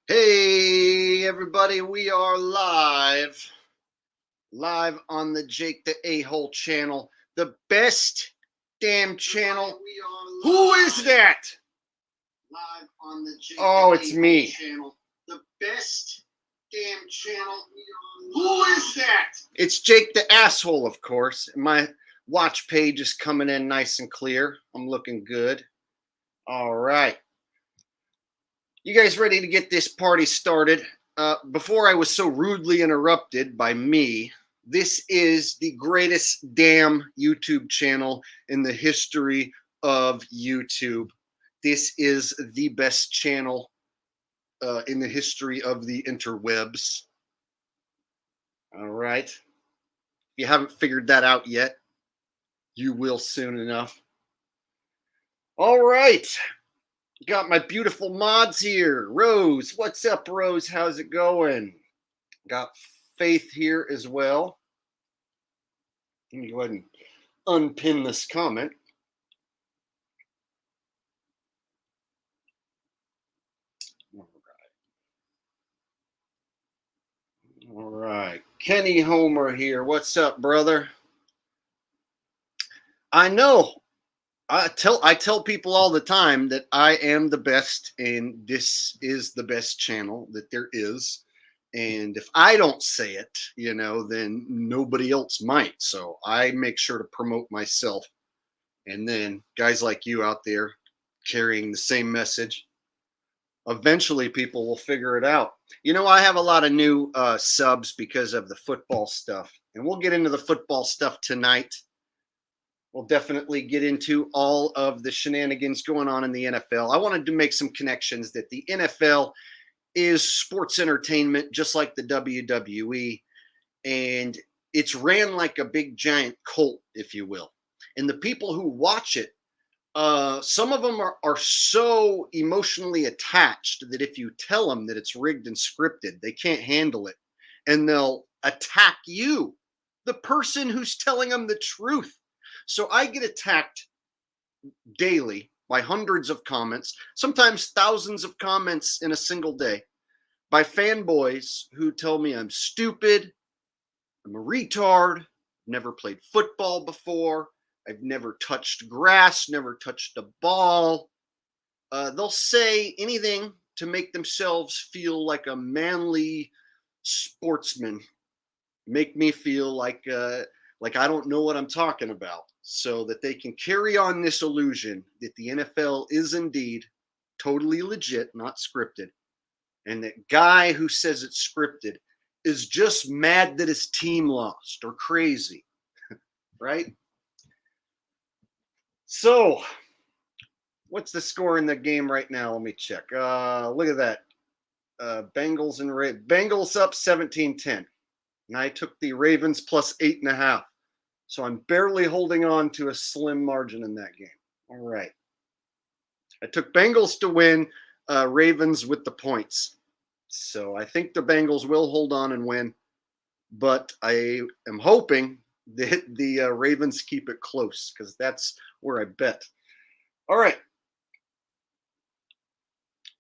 Hey everybody, we are live on the Jake the A-Hole channel, the best damn channel. Who is that? Live on the Jake oh, it's me. Channel, the best damn channel. Who is that? It's Jake the Asshole, of course. My watch page is coming in nice and clear. I'm looking good. All right. You guys ready to get this party started? Before I was so rudely interrupted by me, this is the greatest damn YouTube channel in the history of YouTube. This is the best channel in the history of the interwebs. All right. If you haven't figured that out yet, you will soon enough. All right. Got my beautiful mods here. Rose, what's up, Rose? How's it going? Got Faith here as well. Let me go ahead and unpin this comment. All right. Kenny Homer here. What's up, brother? I know. I tell people all the time that I am the best, and this is the best channel that there is. And if I don't say it, then nobody else might. So I make sure to promote myself. And then guys like you out there carrying the same message, eventually people will figure it out. I have a lot of new subs because of the football stuff. And we'll get into the football stuff tonight. We'll definitely get into all of the shenanigans going on in the NFL. I wanted to make some connections that the NFL is sports entertainment, just like the WWE. And it's ran like a big giant cult, if you will. And the people who watch it, some of them are so emotionally attached that if you tell them that it's rigged and scripted, they can't handle it. And they'll attack you, the person who's telling them the truth. So I get attacked daily by hundreds of comments, sometimes thousands of comments in a single day, by fanboys who tell me I'm stupid, I'm a retard, never played football before, I've never touched grass, never touched a ball. They'll say anything to make themselves feel like a manly sportsman, make me feel like I don't know what I'm talking about, so that they can carry on this illusion that the NFL is indeed totally legit, not scripted, and that guy who says it's scripted is just mad that his team lost or crazy, right? So, what's the score in the game right now? Let me check. Look at that. Bengals and Bengals up 17-10. And I took the Ravens plus 8.5. So I'm barely holding on to a slim margin in that game. All right. I took Bengals to win, Ravens with the points. So I think the Bengals will hold on and win. But I am hoping that the Ravens keep it close, because that's where I bet. All right.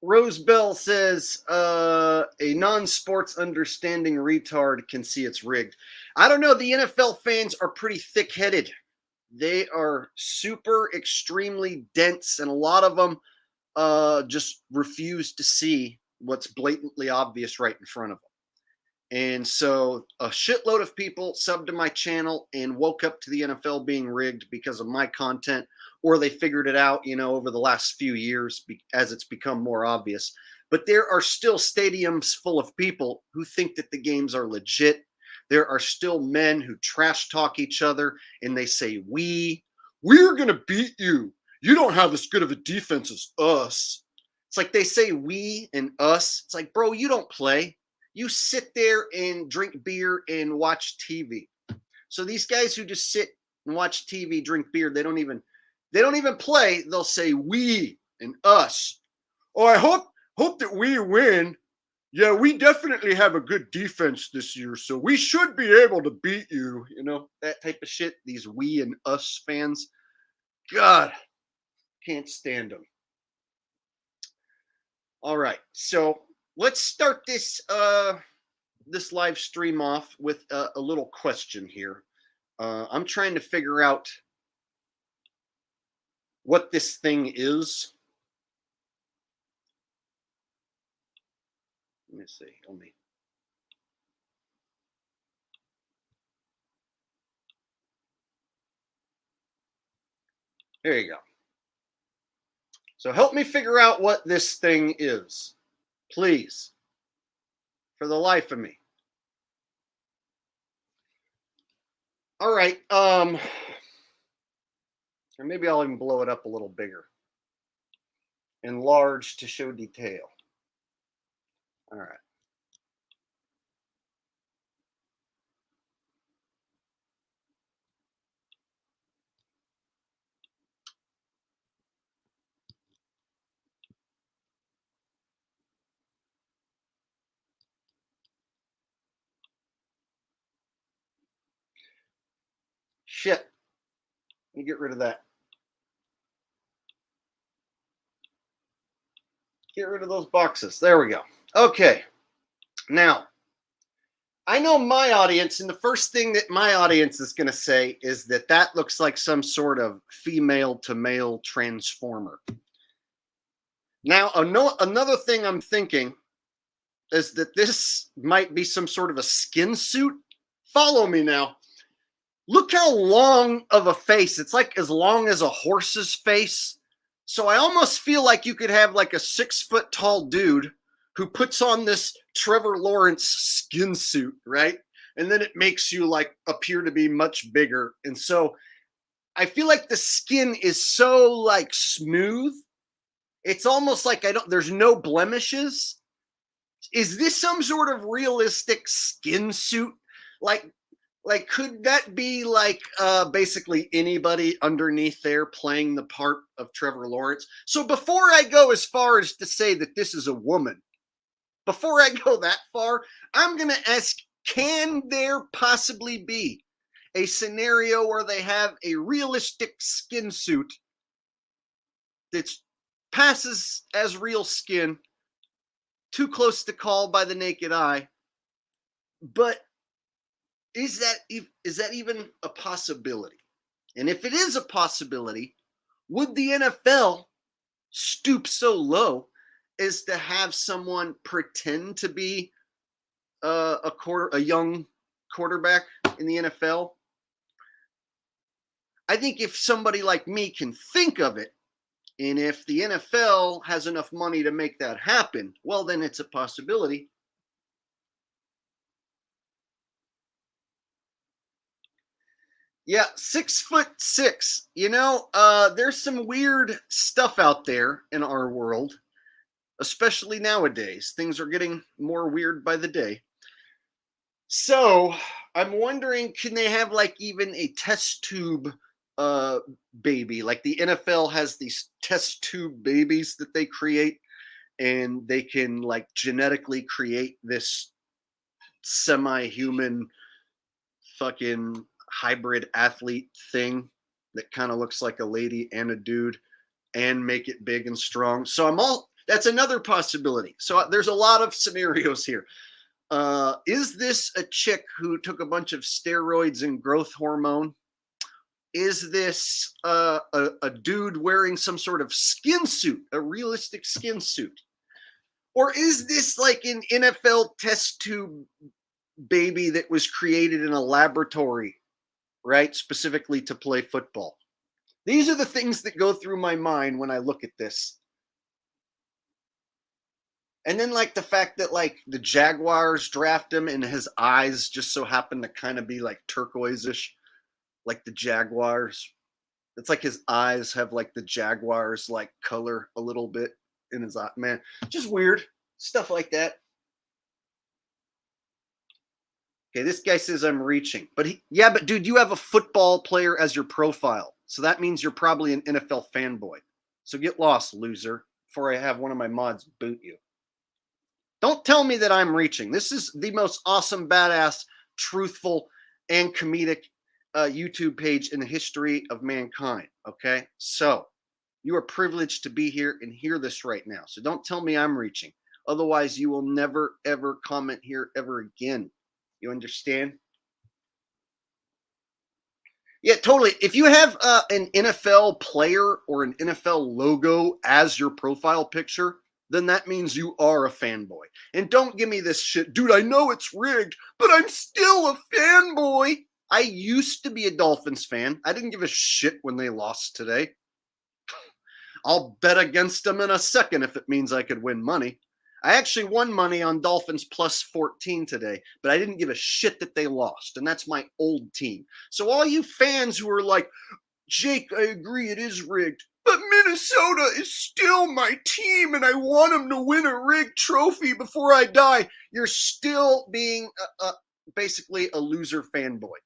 Rose Bell says, a non-sports understanding retard can see it's rigged. I don't know. The NFL fans are pretty thick-headed. They are super, extremely dense, and a lot of them just refuse to see what's blatantly obvious right in front of them. And so a shitload of people subbed to my channel and woke up to the NFL being rigged because of my content, or they figured it out, over the last few years as it's become more obvious. But there are still stadiums full of people who think that the games are legit. There are still men who trash talk each other and they say, we're going to beat you. You don't have as good of a defense as us. It's like they say we and us. It's like, bro, you don't play. You sit there and drink beer and watch TV. So these guys who just sit and watch TV, drink beer, they don't even play. They'll say we and us. Oh, I hope that we win. Yeah, we definitely have a good defense this year, so we should be able to beat you. That type of shit. These we and us fans. God, can't stand them. All right, so let's start this live stream off with a little question here. I'm trying to figure out what this thing is. Let me see. There you go. So help me figure out what this thing is, please, for the life of me. All right. Or maybe I'll even blow it up a little bigger. Enlarge to show detail. All right. Shit. Let me get rid of that. Get rid of those boxes. There we go. Okay. Now, I know my audience, and the first thing that my audience is going to say is that that looks like some sort of female to male transformer. Now, another thing I'm thinking is that this might be some sort of a skin suit. Follow me now. Look how long of a face. It's like as long as a horse's face. So I almost feel like you could have like a 6 foot tall dude who puts on this Trevor Lawrence skin suit, right? And then it makes you like appear to be much bigger. And so I feel like the skin is so like smooth. It's almost like there's no blemishes. Is this some sort of realistic skin suit? Like could that be like basically anybody underneath there playing the part of Trevor Lawrence? So before I go as far as to say that this is a woman, before I go that far, I'm going to ask, can there possibly be a scenario where they have a realistic skin suit that passes as real skin, too close to call by the naked eye, but is that even a possibility? And if it is a possibility, would the NFL stoop so low as to have someone pretend to be a young quarterback in the NFL? I think if somebody like me can think of it, and if the NFL has enough money to make that happen, well, then it's a possibility. Yeah, 6'6". There's some weird stuff out there in our world, especially nowadays. Things are getting more weird by the day. So I'm wondering, can they have like even a test tube baby? Like the NFL has these test tube babies that they create, and they can like genetically create this semi-human fucking hybrid athlete thing that kind of looks like a lady and a dude and make it big and strong. So that's another possibility. So there's a lot of scenarios here. Is this a chick who took a bunch of steroids and growth hormone? Is this a dude wearing some sort of skin suit, a realistic skin suit? Or is this like an NFL test tube baby that was created in a laboratory, right? Specifically to play football. These are the things that go through my mind when I look at this. And then like the fact that like the Jaguars draft him and his eyes just so happen to kind of be like turquoise-ish, like the Jaguars. It's like his eyes have like the Jaguars like color a little bit in his eye. Man, just weird stuff like that. Okay, this guy says I'm reaching, but but dude, you have a football player as your profile, so that means you're probably an NFL fanboy. So get lost, loser, before I have one of my mods boot you. Don't tell me that I'm reaching. This is the most awesome, badass, truthful, and comedic YouTube page in the history of mankind. Okay, so you are privileged to be here and hear this right now. So don't tell me I'm reaching. Otherwise, you will never, ever comment here ever again. You understand? Yeah, totally. If you have an NFL player or an NFL logo as your profile picture, then that means you are a fanboy. And don't give me this shit, dude. I know it's rigged, but I'm still a fanboy. I used to be a Dolphins fan. I didn't give a shit when they lost today. I'll bet against them in a second if it means I could win money. I actually won money on Dolphins plus 14 today, but I didn't give a shit that they lost. And that's my old team. So all you fans who are like, Jake, I agree, it is rigged, but Minnesota is still my team and I want them to win a rigged trophy before I die. You're still being basically a loser fanboy.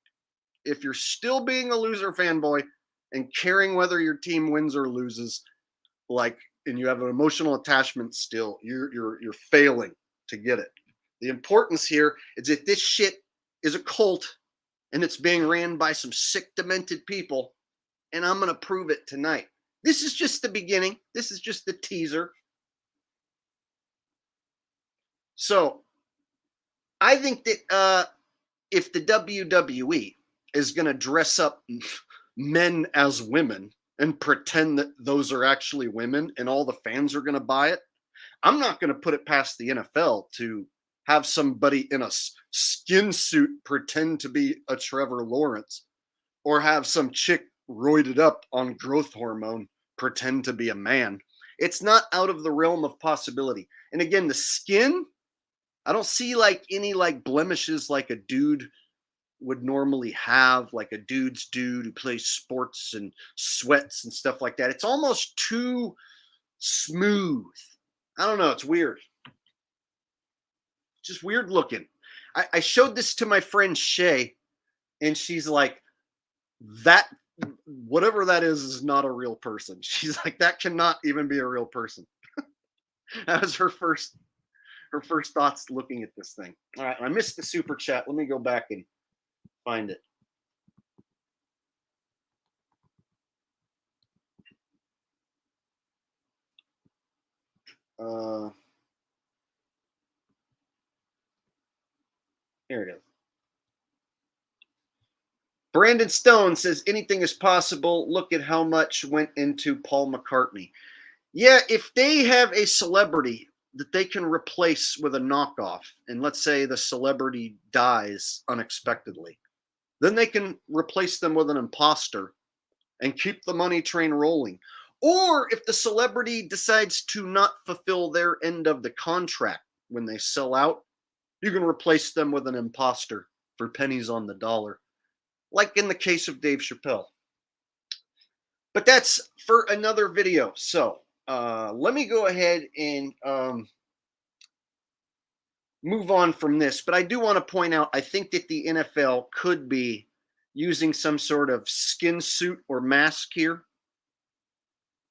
If you're still being a loser fanboy and caring whether your team wins or loses, like, and you have an emotional attachment still, you're failing to get it. The importance here is that this shit is a cult and it's being ran by some sick, demented people, and I'm gonna prove it tonight. This is just the beginning. This is just the teaser. So I think that if the WWE is gonna dress up men as women and pretend that those are actually women and all the fans are going to buy it, I'm not going to put it past the NFL to have somebody in a skin suit pretend to be a Trevor Lawrence, or have some chick roided up on growth hormone pretend to be a man. It's not out of the realm of possibility. And again, the skin, I don't see like any like blemishes like a dude would normally have, like a dude who plays sports and sweats and stuff like that. It's almost too smooth. I don't know. It's weird. Just weird looking. I showed this to my friend Shay, and she's like, that, whatever that is not a real person. She's like, that cannot even be a real person. That was her first thoughts looking at this thing. All right, I missed the super chat. Let me go back and find it. Here it is. Brandon Stone says anything is possible. Look at how much went into Paul McCartney. Yeah, if they have a celebrity that they can replace with a knockoff, and let's say the celebrity dies unexpectedly, then they can replace them with an imposter and keep the money train rolling. Or if the celebrity decides to not fulfill their end of the contract when they sell out, you can replace them with an imposter for pennies on the dollar, like in the case of Dave Chappelle. But that's for another video. So let me go ahead and move on from this. But I do want to point out, I think that the NFL could be using some sort of skin suit or mask here.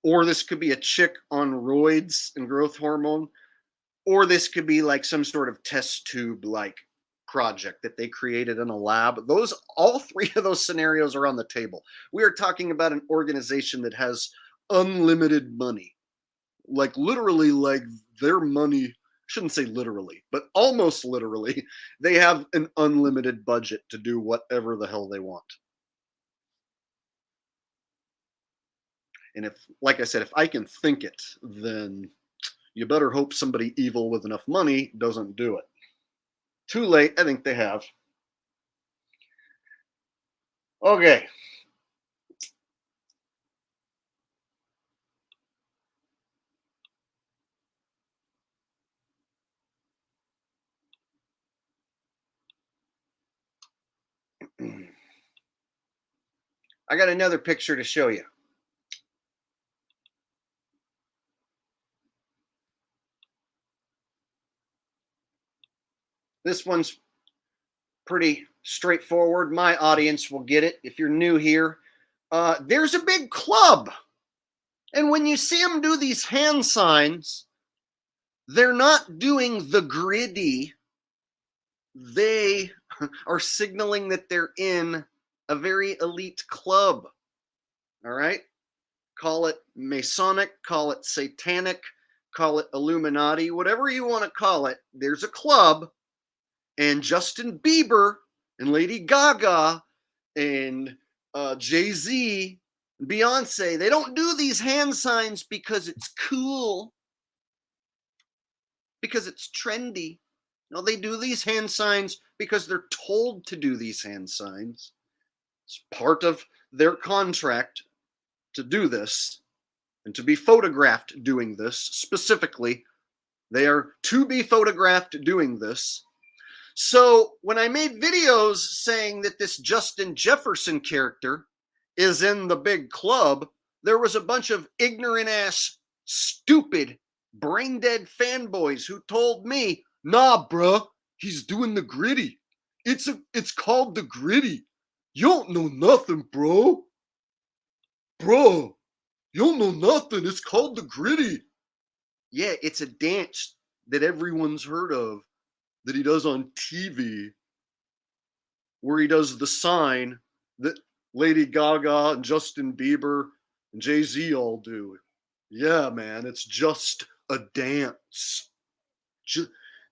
Or this could be a chick on roids and growth hormone. Or this could be like some sort of test tube like project that they created in a lab. Those, all three of those scenarios are on the table. We are talking about an organization that has unlimited money. Like literally, like their money, shouldn't say literally, but almost literally, they have an unlimited budget to do whatever the hell they want. And if, like I said, if I can think it, then you better hope somebody evil with enough money doesn't do it. Too late. I think they have. Okay. I got another picture to show you. This one's pretty straightforward. My audience will get it. If you're new here, there's a big club. And when you see them do these hand signs, they're not doing the gritty. They are signaling that they're in a very elite club. All right? Call it Masonic, call it Satanic, call it Illuminati, whatever you want to call it. There's a club, and Justin Bieber and Lady Gaga and Jay-Z and Beyonce, they don't do these hand signs because it's cool, because it's trendy. No, they do these hand signs because they're told to do these hand signs. It's part of their contract to do this and to be photographed doing this specifically. They are to be photographed doing this. So when I made videos saying that this Justin Jefferson character is in the big club, there was a bunch of ignorant ass, stupid, brain dead fanboys who told me, nah, bruh, he's doing the gritty. It's called the gritty. You don't know nothing, bro. Bro, you don't know nothing. It's called the gritty. Yeah, it's a dance that everyone's heard of, that he does on TV, where he does the sign that Lady Gaga and Justin Bieber and Jay-Z all do. Yeah, man, it's just a dance.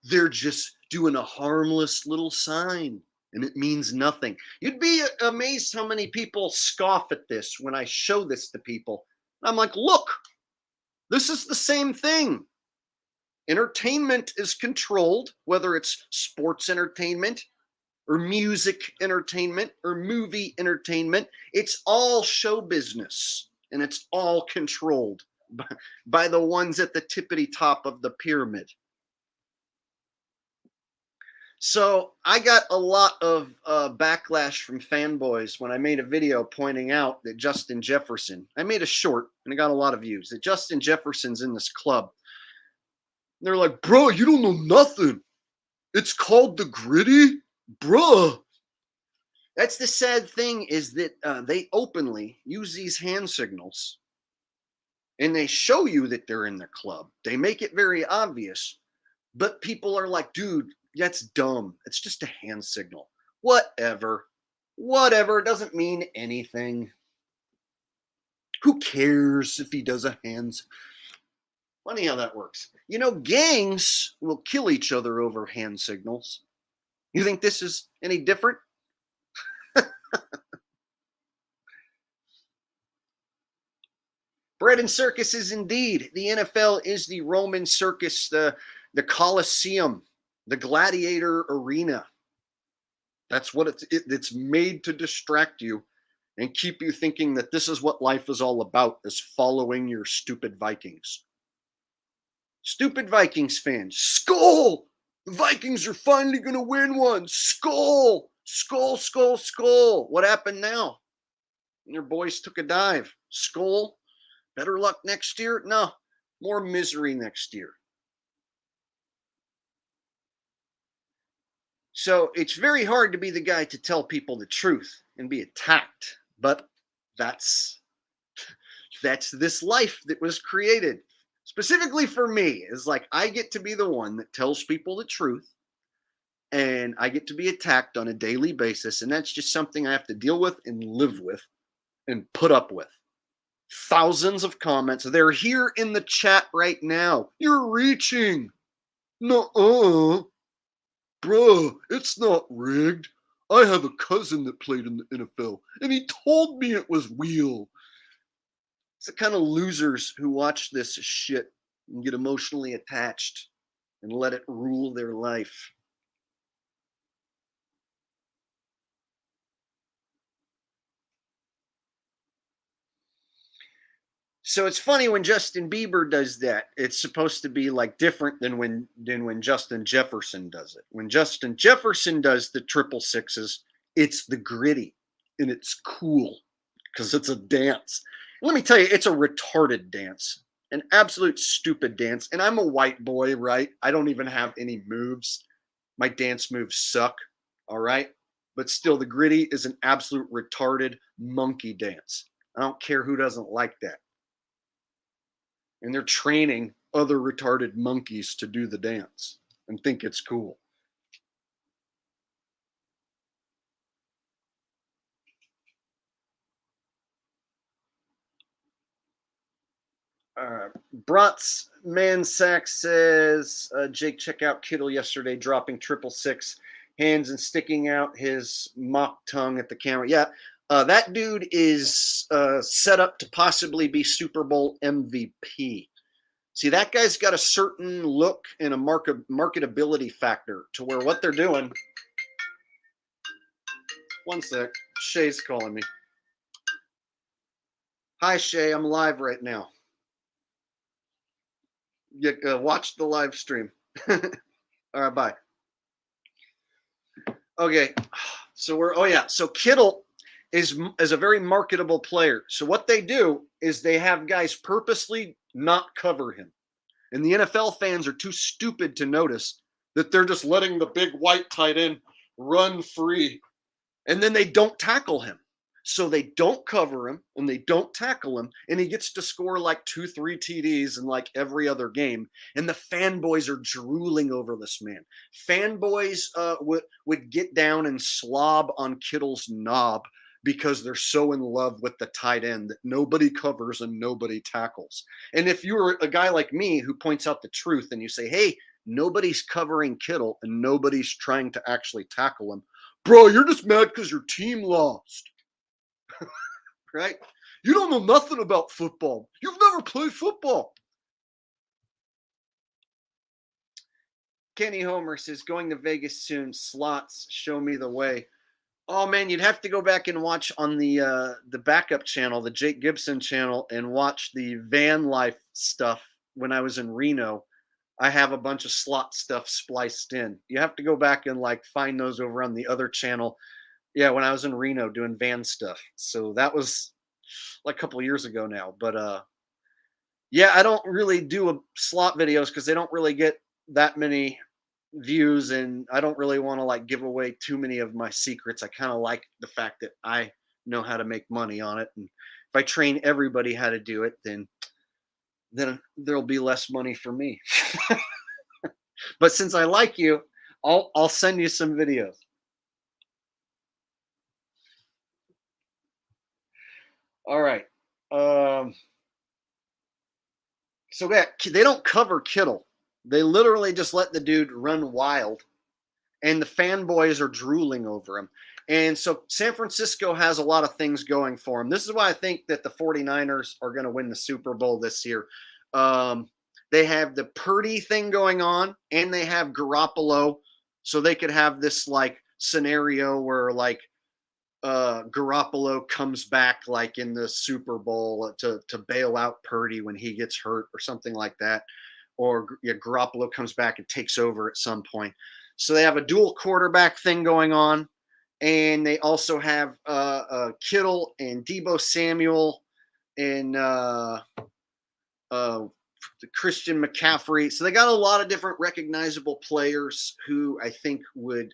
They're just doing a harmless little sign, and it means nothing. You'd be amazed how many people scoff at this when I show this to people. I'm like, look, this is the same thing. Entertainment is controlled, whether it's sports entertainment or music entertainment or movie entertainment. It's all show business, and it's all controlled by the ones at the tippity top of the pyramid. So I got a lot of backlash from fanboys when I made a video pointing out that Justin Jefferson, I made a short and I got a lot of views, that Justin Jefferson's in this club. And they're like, bro, you don't know nothing. It's called the gritty, bruh. That's the sad thing, is that they openly use these hand signals and they show you that they're in the club. They make it very obvious, but people are like, dude, that's dumb. It's just a hand signal. Whatever. Whatever. It doesn't mean anything. Who cares if he does a hand? Funny how that works. You know, gangs will kill each other over hand signals. You think this is any different? Bread and circuses indeed. The NFL is the Roman circus, the Colosseum, the gladiator arena. That's what it's made to distract you and keep you thinking that this is what life is all about, is following your stupid Vikings. Stupid Vikings fans. Skull! The Vikings are finally going to win one. Skull! Skull, skull, skull. What happened now? Your boys took a dive. Skull? Better luck next year? No. More misery next year. So it's very hard to be the guy to tell people the truth and be attacked. But that's this life that was created specifically for me. Is like, I get to be the one that tells people the truth, and I get to be attacked on a daily basis, and that's just something I have to deal with and live with and put up with. Thousands of comments. They're here in the chat right now. You're reaching. Nuh-uh. Bro, it's not rigged. I have a cousin that played in the NFL, and he told me it was real. It's the kind of losers who watch this shit and get emotionally attached and let it rule their life. So it's funny when Justin Bieber does that. It's supposed to be like different than when Justin Jefferson does it. When Justin Jefferson does the triple sixes, it's the gritty and it's cool because it's a dance. Let me tell you, it's a retarded dance, an absolute stupid dance. And I'm a white boy, right? I don't even have any moves. My dance moves suck, all right? But still, the gritty is an absolute retarded monkey dance. I don't care who doesn't like that. And they're training other retarded monkeys to do the dance and think it's cool. Brotz Mansack says, Jake, check out Kittle yesterday dropping 666 hands and sticking out his mock tongue at the camera. Yeah, that dude is set up to possibly be Super Bowl MVP. See, that guy's got a certain look and a marketability factor to where what they're doing. One sec. Shay's calling me. Hi, Shay. I'm live right now. Watch the live stream. All right, bye. Okay, so Kittle is a very marketable player. So what they do is they have guys purposely not cover him, and the NFL fans are too stupid to notice that they're just letting the big white tight end run free, and then they don't tackle him. So they don't cover him and they don't tackle him, and he gets to score like 2-3 TDs in like every other game. And the fanboys are drooling over this man. Fanboys would get down and slob on Kittle's knob because they're so in love with the tight end that nobody covers and nobody tackles. And if you're a guy like me who points out the truth and you say, hey, nobody's covering Kittle and nobody's trying to actually tackle him, bro, you're just mad because your team lost. Right? You don't know nothing about football. You've never played football. Kenny Homer says, going to Vegas soon. Slots, show me the way. Oh man, you'd have to go back and watch on the backup channel, the Jake Gibson channel, and watch the van life stuff when I was in Reno. I have a bunch of slot stuff spliced in. You have to go back and like find those over on the other channel. Yeah, when I was in Reno doing van stuff. So that was like a couple of years ago now. But yeah, I don't really do slot videos because they don't really get that many views, and I don't really want to like give away too many of my secrets. I kind of like the fact that I know how to make money on it, and if I train everybody how to do it, then there'll be less money for me. But since I like you, I'll send you some videos. All right. So yeah, they don't cover Kittle. They literally just let the dude run wild, and the fanboys are drooling over him. And so San Francisco has a lot of things going for him. This is why I think that the 49ers are going to win the Super Bowl this year. They have the Purdy thing going on, and they have Garoppolo, so they could have this like scenario where like Garoppolo comes back like in the Super Bowl to bail out Purdy when he gets hurt or something like that, or yeah, Garoppolo comes back and takes over at some point. So they have a dual quarterback thing going on, and they also have Kittle and Deebo Samuel and Christian McCaffrey. So they got a lot of different recognizable players who I think would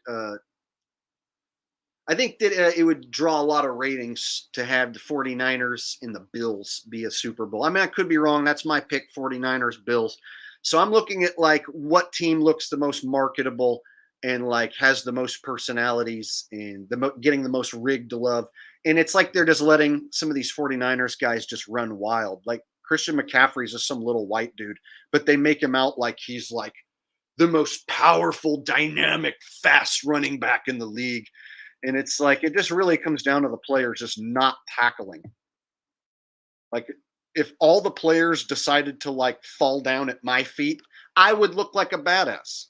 I think that it would draw a lot of ratings to have the 49ers and the Bills be a Super Bowl. I mean, I could be wrong. That's my pick, 49ers, Bills. So I'm looking at like what team looks the most marketable and like has the most personalities and getting the most rigged love. And it's like they're just letting some of these 49ers guys just run wild. Like Christian McCaffrey's just some little white dude, but they make him out like he's like the most powerful, dynamic, fast running back in the league. And it's like it just really comes down to the players just not tackling. Like if all the players decided to like fall down at my feet, I would look like a badass.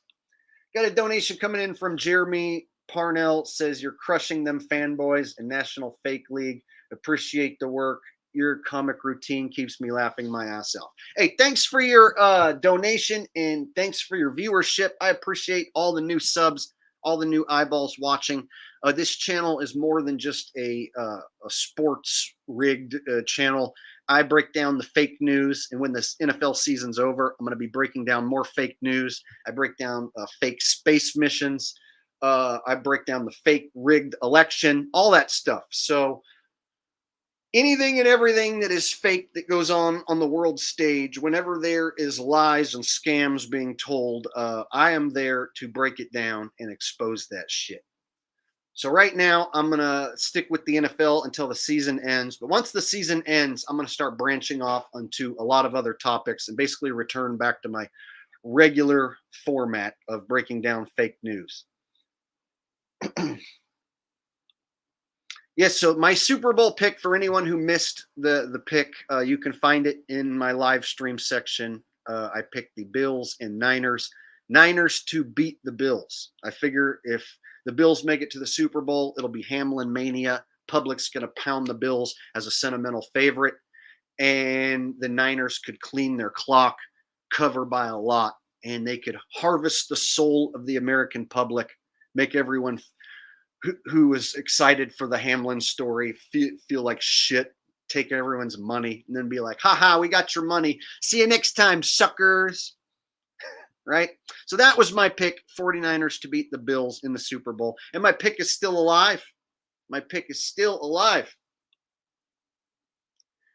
Got a donation coming in from Jeremy Parnell, says you're crushing them fanboys in National Fake League. Appreciate the work. Your comic routine keeps me laughing my ass off. Hey, thanks for your donation and thanks for your viewership. I appreciate all the new subs, all the new eyeballs watching. This channel is more than just a sports rigged channel. I break down the fake news, and when this NFL season's over, I'm going to be breaking down more fake news. I break down fake space missions. I break down the fake rigged election, all that stuff. So anything and everything that is fake that goes on the world stage, whenever there is lies and scams being told, I am there to break it down and expose that shit. So right now, I'm gonna stick with the NFL until the season ends. But once the season ends, I'm gonna start branching off onto a lot of other topics and basically return back to my regular format of breaking down fake news. Yes, so my Super Bowl pick, for anyone who missed the pick, you can find it in my live stream section. I picked the Bills and Niners. Niners to beat the Bills. I figure if the Bills make it to the Super Bowl, it'll be Hamlin mania. Public's going to pound the Bills as a sentimental favorite, and the Niners could clean their clock, cover by a lot, and they could harvest the soul of the American public, make everyone who was excited for the Hamlin story feel like shit, take everyone's money, and then be like, haha, we got your money. See you next time, suckers. Right? So that was my pick, 49ers to beat the Bills in the Super Bowl. And my pick is still alive. My pick is still alive.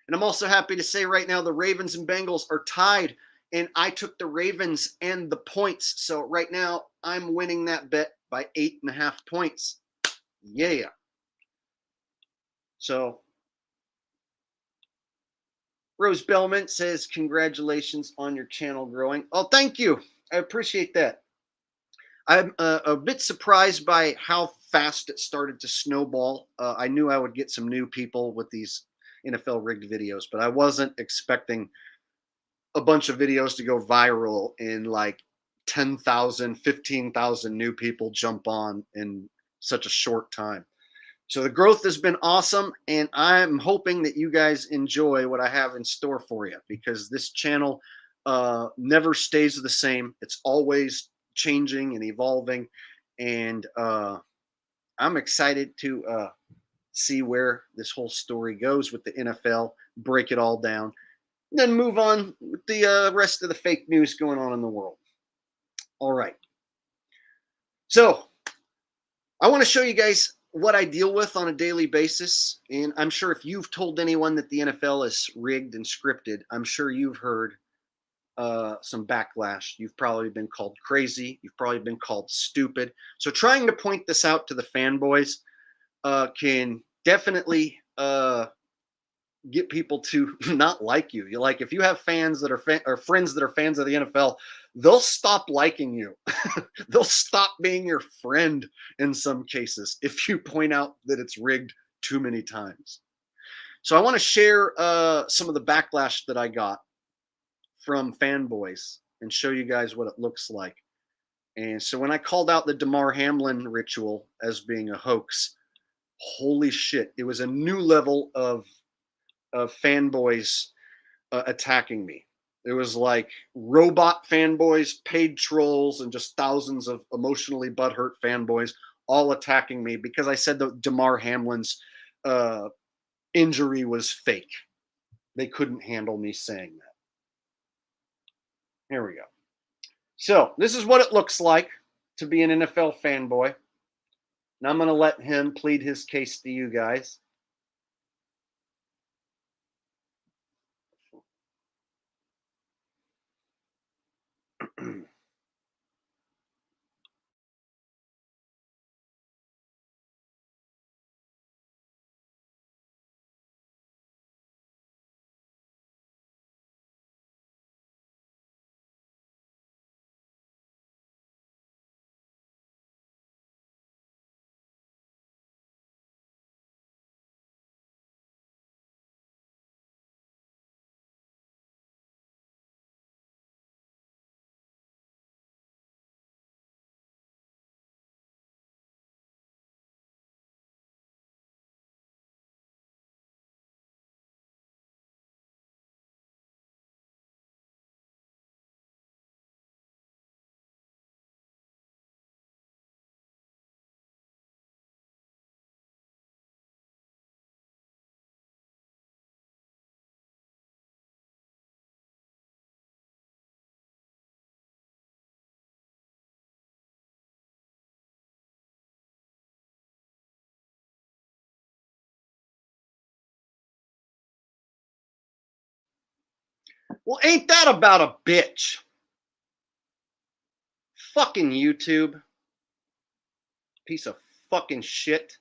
And I'm also happy to say right now the Ravens and Bengals are tied. And I took the Ravens and the points. So right now I'm winning that bet by 8.5 points. Yeah. So Rose Bellman says, congratulations on your channel growing. Oh, thank you. I appreciate that. I'm a bit surprised by how fast it started to snowball. I knew I would get some new people with these NFL rigged videos, but I wasn't expecting a bunch of videos to go viral and like 10,000, 15,000 new people jump on in such a short time. So the growth has been awesome, and I'm hoping that you guys enjoy what I have in store for you, because this channel never stays the same. It's always changing and evolving, and I'm excited to see where this whole story goes with the NFL, break it all down, and then move on with the rest of the fake news going on in the world. All right. So I want to show you guys what I deal with on a daily basis. And I'm sure if you've told anyone that the NFL is rigged and scripted, I'm sure you've heard some backlash. You've probably been called crazy. You've probably been called stupid. So trying to point this out to the fanboys can definitely get people to not like you. You like, if you have fans that are or friends that are fans of the NFL, they'll stop liking you. They'll stop being your friend in some cases if you point out that it's rigged too many times. So I want to share some of the backlash that I got from fanboys and show you guys what it looks like. And so when I called out the Damar Hamlin ritual as being a hoax, holy shit, it was a new level of fanboys attacking me. It was like robot fanboys, paid trolls, and just thousands of emotionally butthurt fanboys all attacking me because I said that Damar Hamlin's uh, injury was fake. They couldn't handle me saying that. Here we go. So this is what it looks like to be an NFL fanboy. Now I'm going to let him plead his case to you guys. Well, ain't that about a bitch? Fucking YouTube. Piece of fucking shit.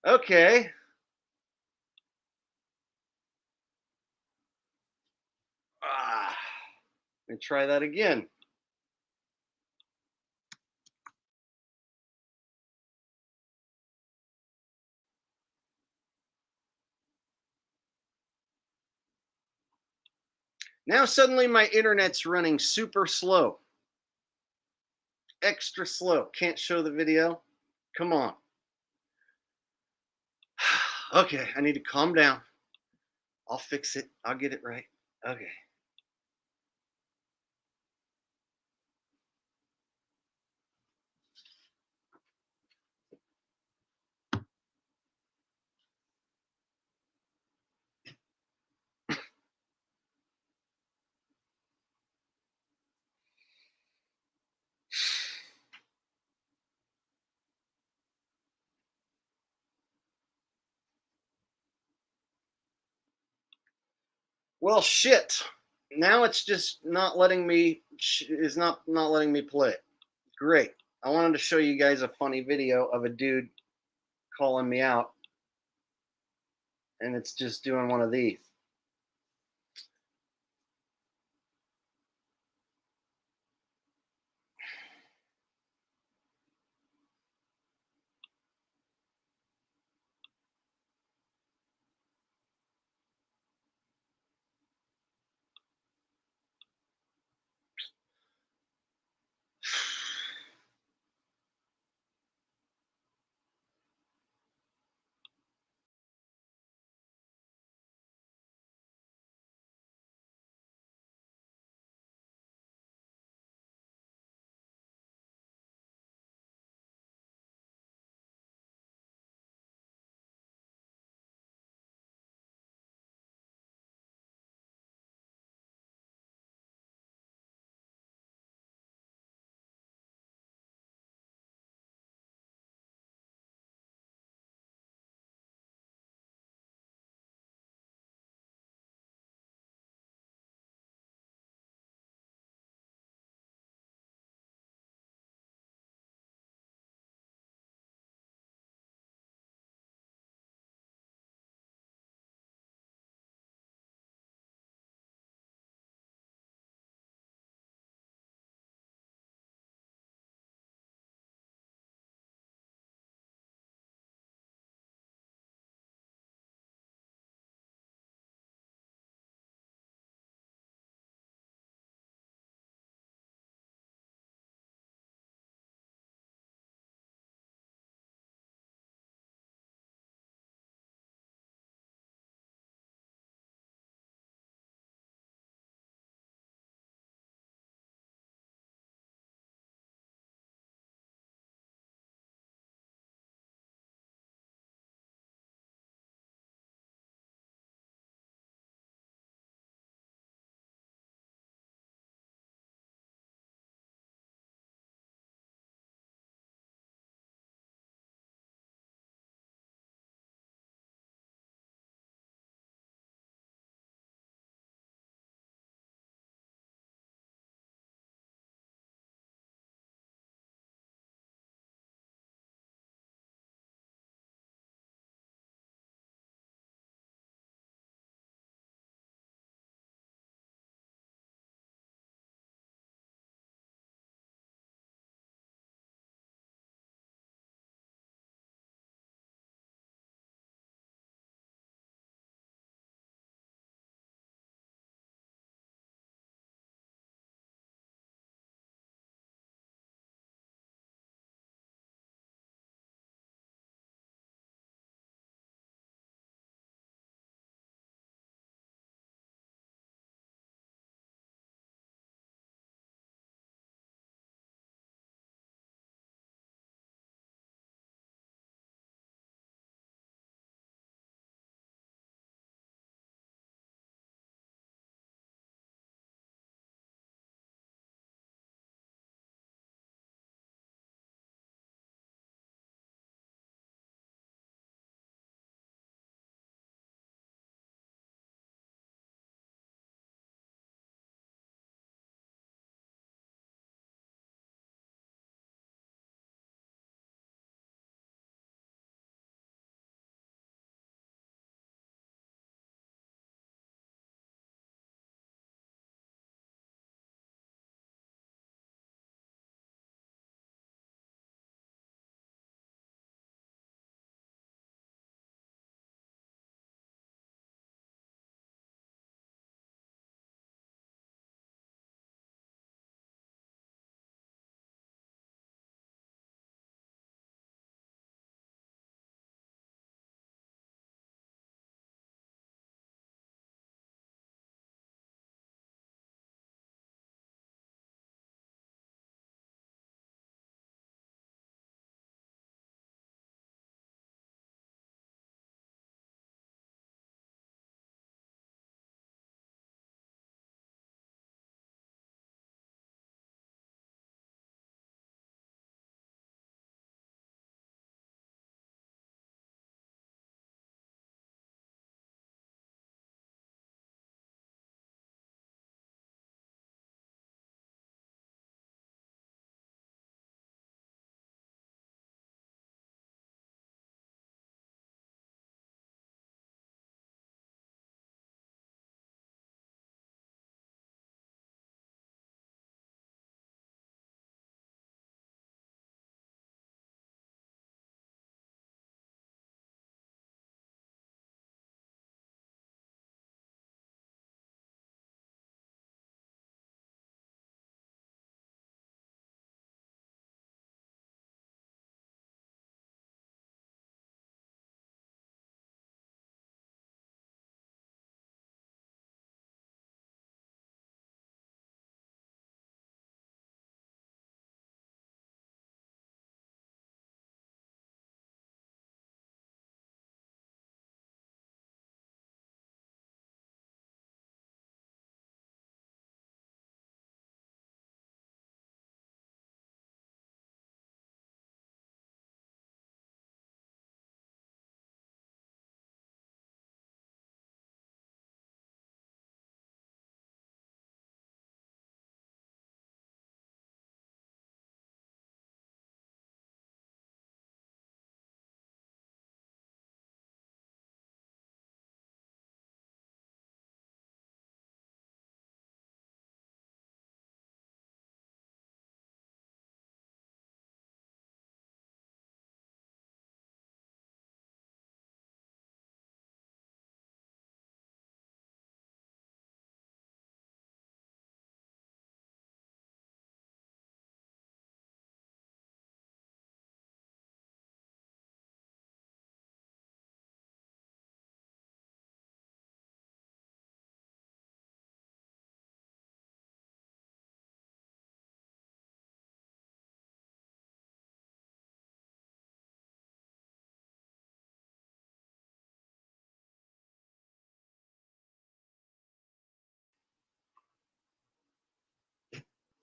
Okay. Let me try that again. Now suddenly my internet's running super slow. Extra slow. Can't show the video. Come on. Okay, I need to calm down. I'll fix it. I'll get it right. Okay. Well, shit. Now it's just not letting me. Is not letting me play it. Great. I wanted to show you guys a funny video of a dude calling me out, and it's just doing one of these.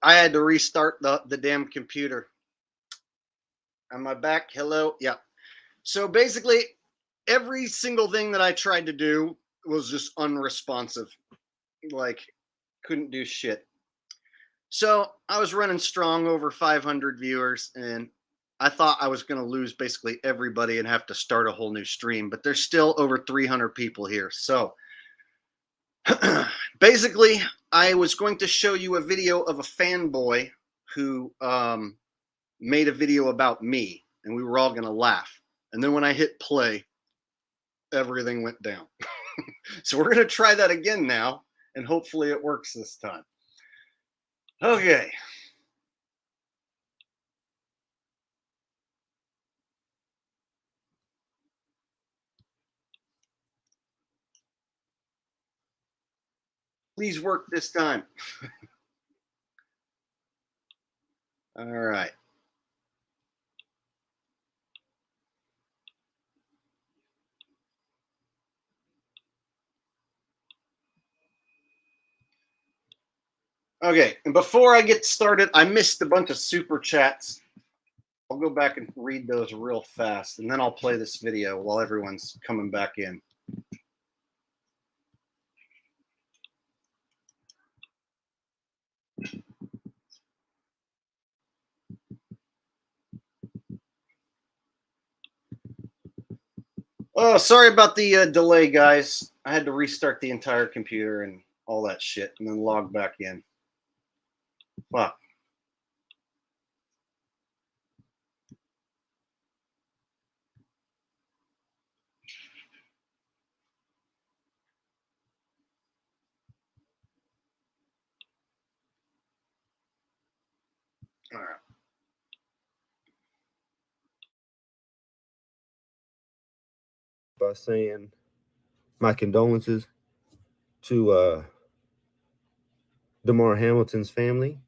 I had to restart the damn computer. Am I back? Hello? Yeah. So basically, every single thing that I tried to do was just unresponsive. Like, couldn't do shit. So I was running strong over 500 viewers, and I thought I was going to lose basically everybody and have to start a whole new stream, but there's still over 300 people here. So basically, I was going to show you a video of a fanboy who made a video about me, and we were all going to laugh. And then when I hit play, everything went down. So we're going to try that again now, and hopefully it works this time. Okay. Please work this time. All right. Okay, and before I get started, I missed a bunch of super chats. I'll go back and read those real fast, and then I'll play this video while everyone's coming back in. Oh, sorry about the delay, guys. I had to restart the entire computer and all that shit, and then log back in. Fuck. All right. By saying my condolences to Damar Hamilton's family.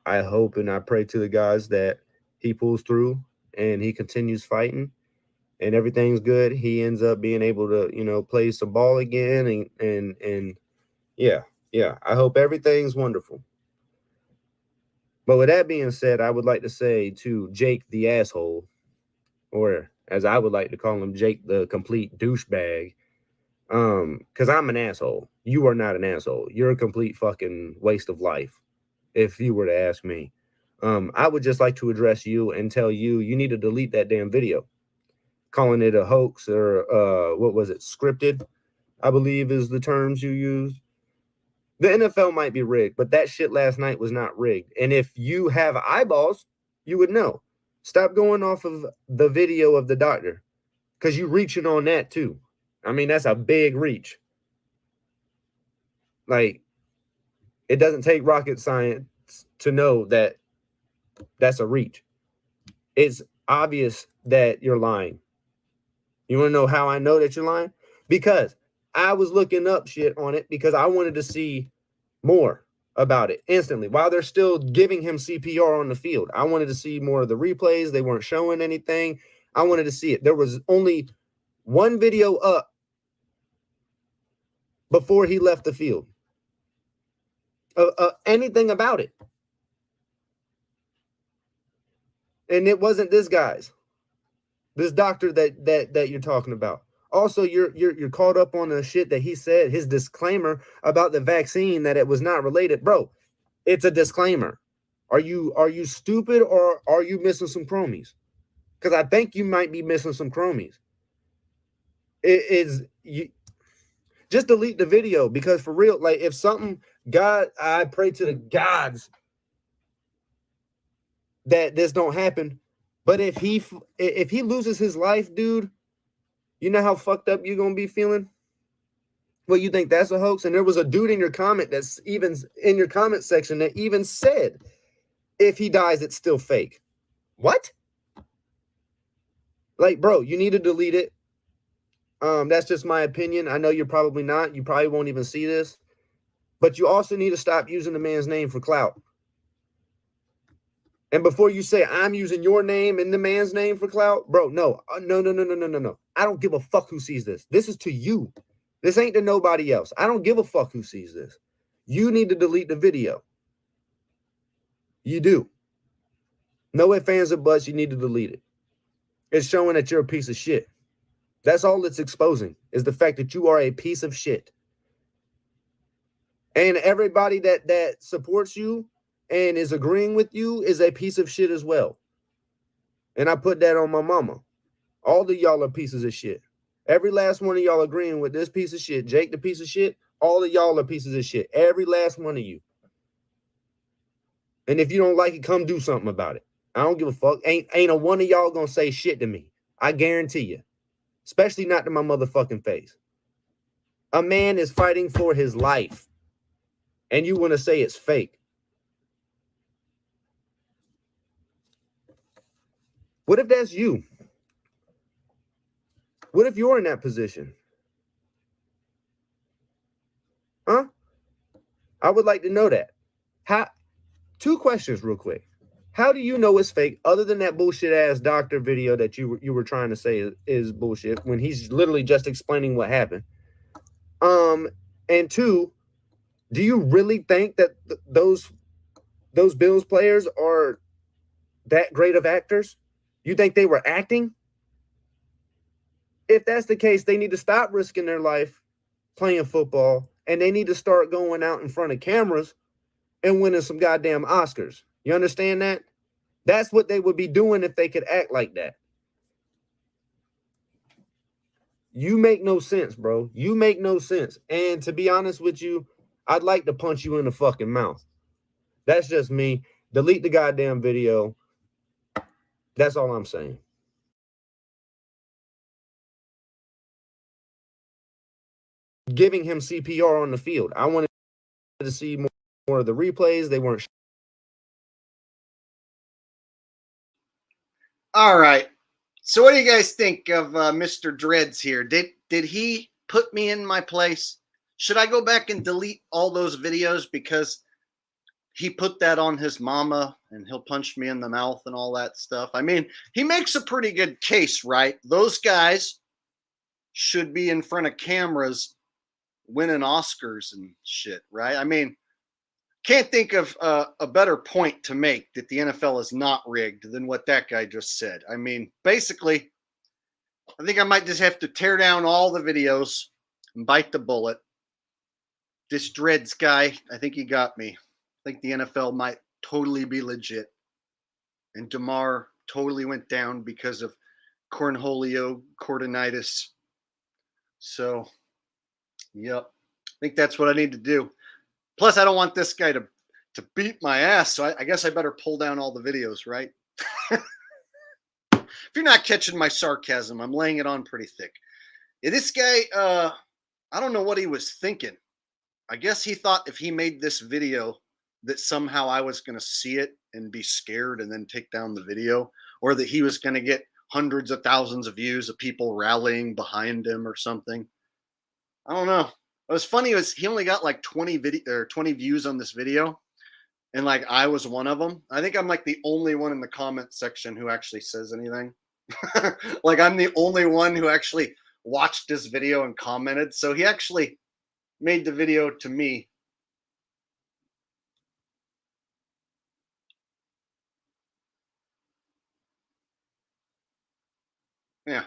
I hope and I pray to the guys that he pulls through and he continues fighting and everything's good. He ends up being able to, play some ball again and yeah. I hope everything's wonderful. But with that being said, I would like to say to Jake the asshole, or as I would like to call him, Jake the complete douchebag. Because I'm an asshole. You are not an asshole. You're a complete fucking waste of life, if you were to ask me. I would just like to address you and tell you need to delete that damn video. Calling it a hoax or what was it, scripted, I believe is the terms you used. The NFL might be rigged, but that shit last night was not rigged. And if you have eyeballs, you would know. Stop going off of the video of the doctor, because you're reaching on that too. I mean, that's a big reach. Like, it doesn't take rocket science to know that that's a reach. It's obvious that you're lying. You want to know how I know that you're lying? Because I was looking up shit on it because I wanted to see more about it instantly while they're still giving him CPR on the field. I wanted to see more of the replays. They weren't showing anything. I wanted to see it. There was only one video up before he left the field. Anything about it. And it wasn't this guy's. This doctor that you're talking about. Also, you're caught up on the shit that he said, his disclaimer about the vaccine, that it was not related. Bro, it's a disclaimer. Are you stupid, or are you missing some chromies? Because I think you might be missing some chromies. It is you just delete the video, because for real, like, if something, God, I pray to the gods that this don't happen. But if he loses his life, dude, you know how fucked up you're gonna be feeling? Well, you think that's a hoax? And there was a dude in your comment that's even in your comment section that even said, if he dies, it's still fake. What? Like, bro, you need to delete it. That's just my opinion. I know you're probably not. You probably won't even see this. But you also need to stop using the man's name for clout. And before you say I'm using your name and the man's name for clout, bro, no. No. I don't give a fuck who sees this. This is to you. This ain't to nobody else. I don't give a fuck who sees this. You need to delete the video. You do. No ifs, ands, or buts. You need to delete it. It's showing that you're a piece of shit. That's all it's exposing, is the fact that you are a piece of shit. And everybody that supports you and is agreeing with you is a piece of shit as well. And I put that on my mama. All of y'all are pieces of shit. Every last one of y'all agreeing with this piece of shit. Jake, the piece of shit, all of y'all are pieces of shit. Every last one of you. And if you don't like it, come do something about it. I don't give a fuck. Ain't a one of y'all gonna say shit to me. I guarantee you. Especially not to my motherfucking face. A man is fighting for his life. And you want to say it's fake. What if that's you? What if you're in that position? Huh? I would like to know that. How? Two questions real quick. How do you know it's fake other than that bullshit ass doctor video that you were trying to say is bullshit when he's literally just explaining what happened? And two, do you really think that those Bills players are that great of actors? You think they were acting? If that's the case, they need to stop risking their life playing football, and they need to start going out in front of cameras and winning some goddamn Oscars. You understand that? That's what they would be doing if they could act like that. You make no sense, bro. You make no sense. And to be honest with you, I'd like to punch you in the fucking mouth. That's just me. Delete the goddamn video. That's all I'm saying. Giving him CPR on the field. I wanted to see more of the replays. They weren't. All right. So what do you guys think of Mr. Dreads here? Did he put me in my place? Should I go back and delete all those videos because he put that on his mama and he'll punch me in the mouth and all that stuff? I mean, he makes a pretty good case, right? Those guys should be in front of cameras winning Oscars and shit, right? I mean, can't think of a better point to make that the NFL is not rigged than what that guy just said. I mean, basically, I think I might just have to tear down all the videos and bite the bullet. This Dreads guy, I think he got me. I think the NFL might totally be legit. And DeMar totally went down because of cornholio cordonitis. So, yep. I think that's what I need to do. Plus, I don't want this guy to beat my ass, so I guess I better pull down all the videos, right? If you're not catching my sarcasm, I'm laying it on pretty thick. Yeah, this guy, I don't know what he was thinking. I guess he thought if he made this video that somehow I was going to see it and be scared and then take down the video, or that he was going to get hundreds of thousands of views of people rallying behind him or something. I don't know. What was funny was he only got like 20 views on this video, and like I was one of them. I think I'm like the only one in the comment section who actually says anything. Like I'm the only one who actually watched this video and commented. So he actually made the video to me. Yeah.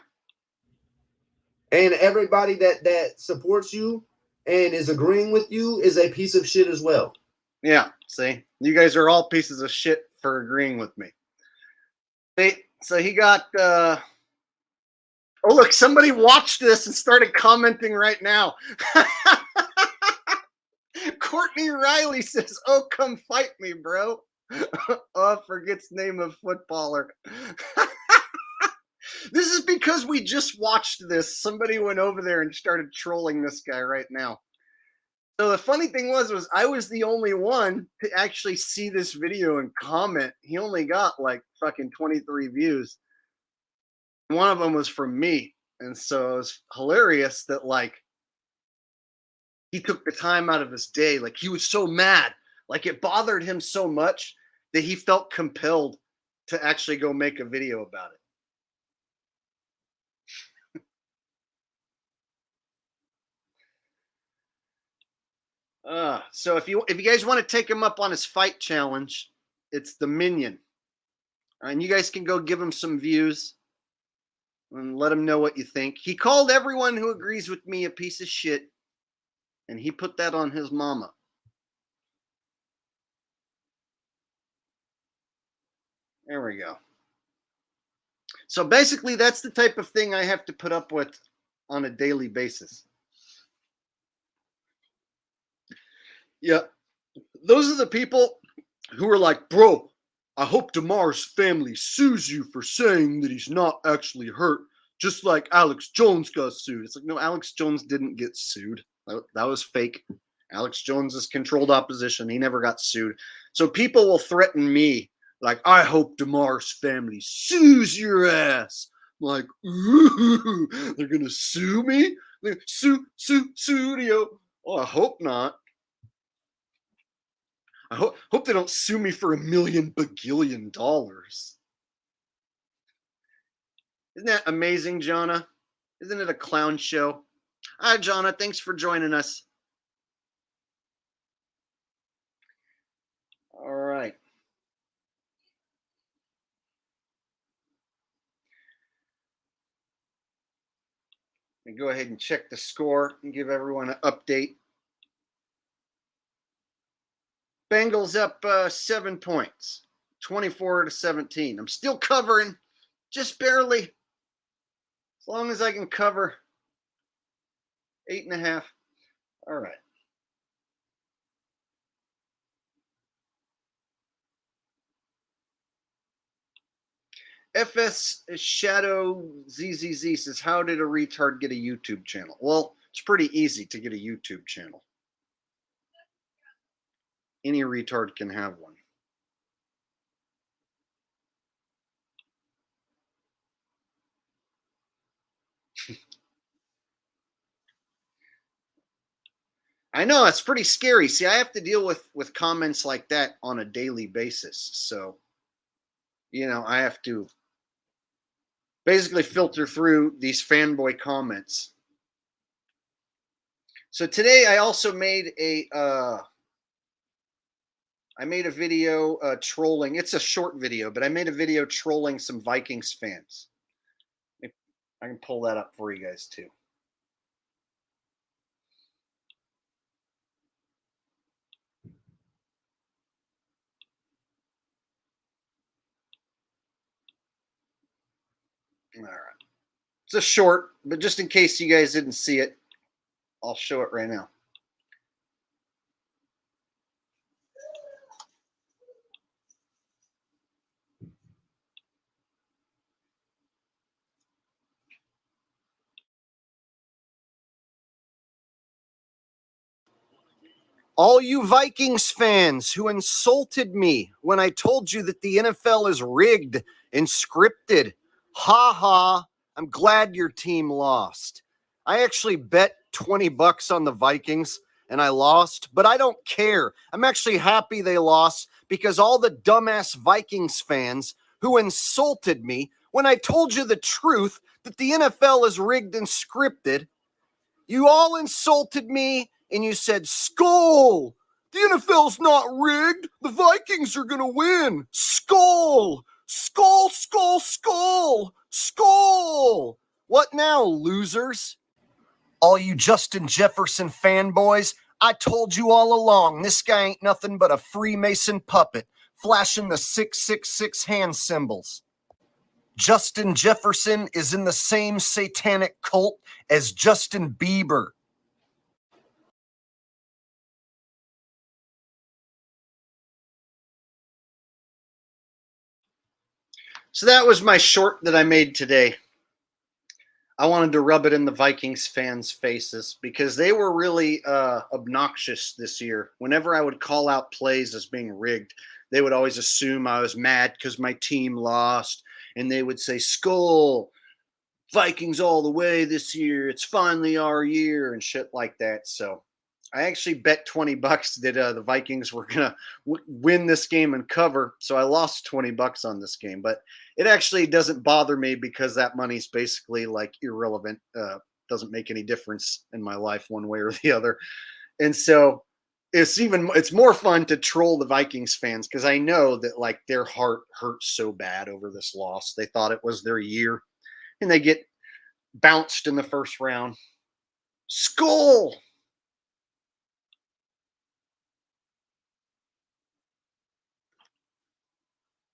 And everybody that supports you and is agreeing with you is a piece of shit as well. Yeah. See, you guys are all pieces of shit for agreeing with me. So he got, oh, look, somebody watched this and started commenting right now. Courtney Riley says, "Oh, come fight me, bro." Oh, forgets name of footballer. This is because we just watched this. Somebody went over there and started trolling this guy right now. So the funny thing was I was the only one to actually see this video and comment. He only got like fucking 23 views. One of them was from me. And so it was hilarious that like he took the time out of his day. Like he was so mad. Like it bothered him so much that he felt compelled to actually go make a video about it. So if you guys want to take him up on his fight challenge, it's the Minion. And you guys can go give him some views and let him know what you think. He called everyone who agrees with me a piece of shit, and he put that on his mama. There we go. So basically, that's the type of thing I have to put up with on a daily basis. Yeah, those are the people who are like, bro, I hope Damar's family sues you for saying that he's not actually hurt, just like Alex Jones got sued. It's like, no, Alex Jones didn't get sued. That was fake. Alex Jones is controlled opposition. He never got sued. So people will threaten me, like, I hope Damar's family sues your ass. I'm like, ooh, they're going to sue me? Studio. Oh, I hope not. I hope they don't sue me for $1 million bagillion. Isn't that amazing, Jonah? Isn't it a clown show? Hi, Jonah. Thanks for joining us. All right. And go ahead and check the score and give everyone an update. Bengals up 7 points, 24-17. I'm still covering, just barely. As long as I can cover 8.5. All right. FS Shadow ZZZ says, how did a retard get a YouTube channel? Well, it's pretty easy to get a YouTube channel. Any retard can have one. I know, it's pretty scary. See, I have to deal with comments like that on a daily basis. So, I have to basically filter through these fanboy comments. So today I also made a video trolling. It's a short video, but I made a video trolling some Vikings fans. I can pull that up for you guys too. All right. It's a short, but just in case you guys didn't see it, I'll show it right now. All you Vikings fans who insulted me when I told you that the NFL is rigged and scripted, ha ha, I'm glad your team lost. I actually bet $20 on the Vikings and I lost, but I don't care. I'm actually happy they lost because all the dumbass Vikings fans who insulted me when I told you the truth that the NFL is rigged and scripted, you all insulted me and you said, Skull! The NFL's not rigged. The Vikings are going to win. Skull! Skull, skull, skull! Skull! What now, losers? All you Justin Jefferson fanboys, I told you all along, this guy ain't nothing but a Freemason puppet, flashing the 666 hand symbols. Justin Jefferson is in the same satanic cult as Justin Bieber. So that was my short that I made today. I wanted to rub it in the Vikings fans' faces because they were really obnoxious this year. Whenever I would call out plays as being rigged, they would always assume I was mad because my team lost. And they would say, Skull, Vikings all the way this year. It's finally our year and shit like that. So I actually bet $20 that the Vikings were going to win this game and cover. So I lost $20 on this game. But it actually doesn't bother me because that money's basically like irrelevant. Doesn't make any difference in my life one way or the other. And so it's more fun to troll the Vikings fans because I know that like their heart hurts so bad over this loss. They thought it was their year, and they get bounced in the first round. Skull.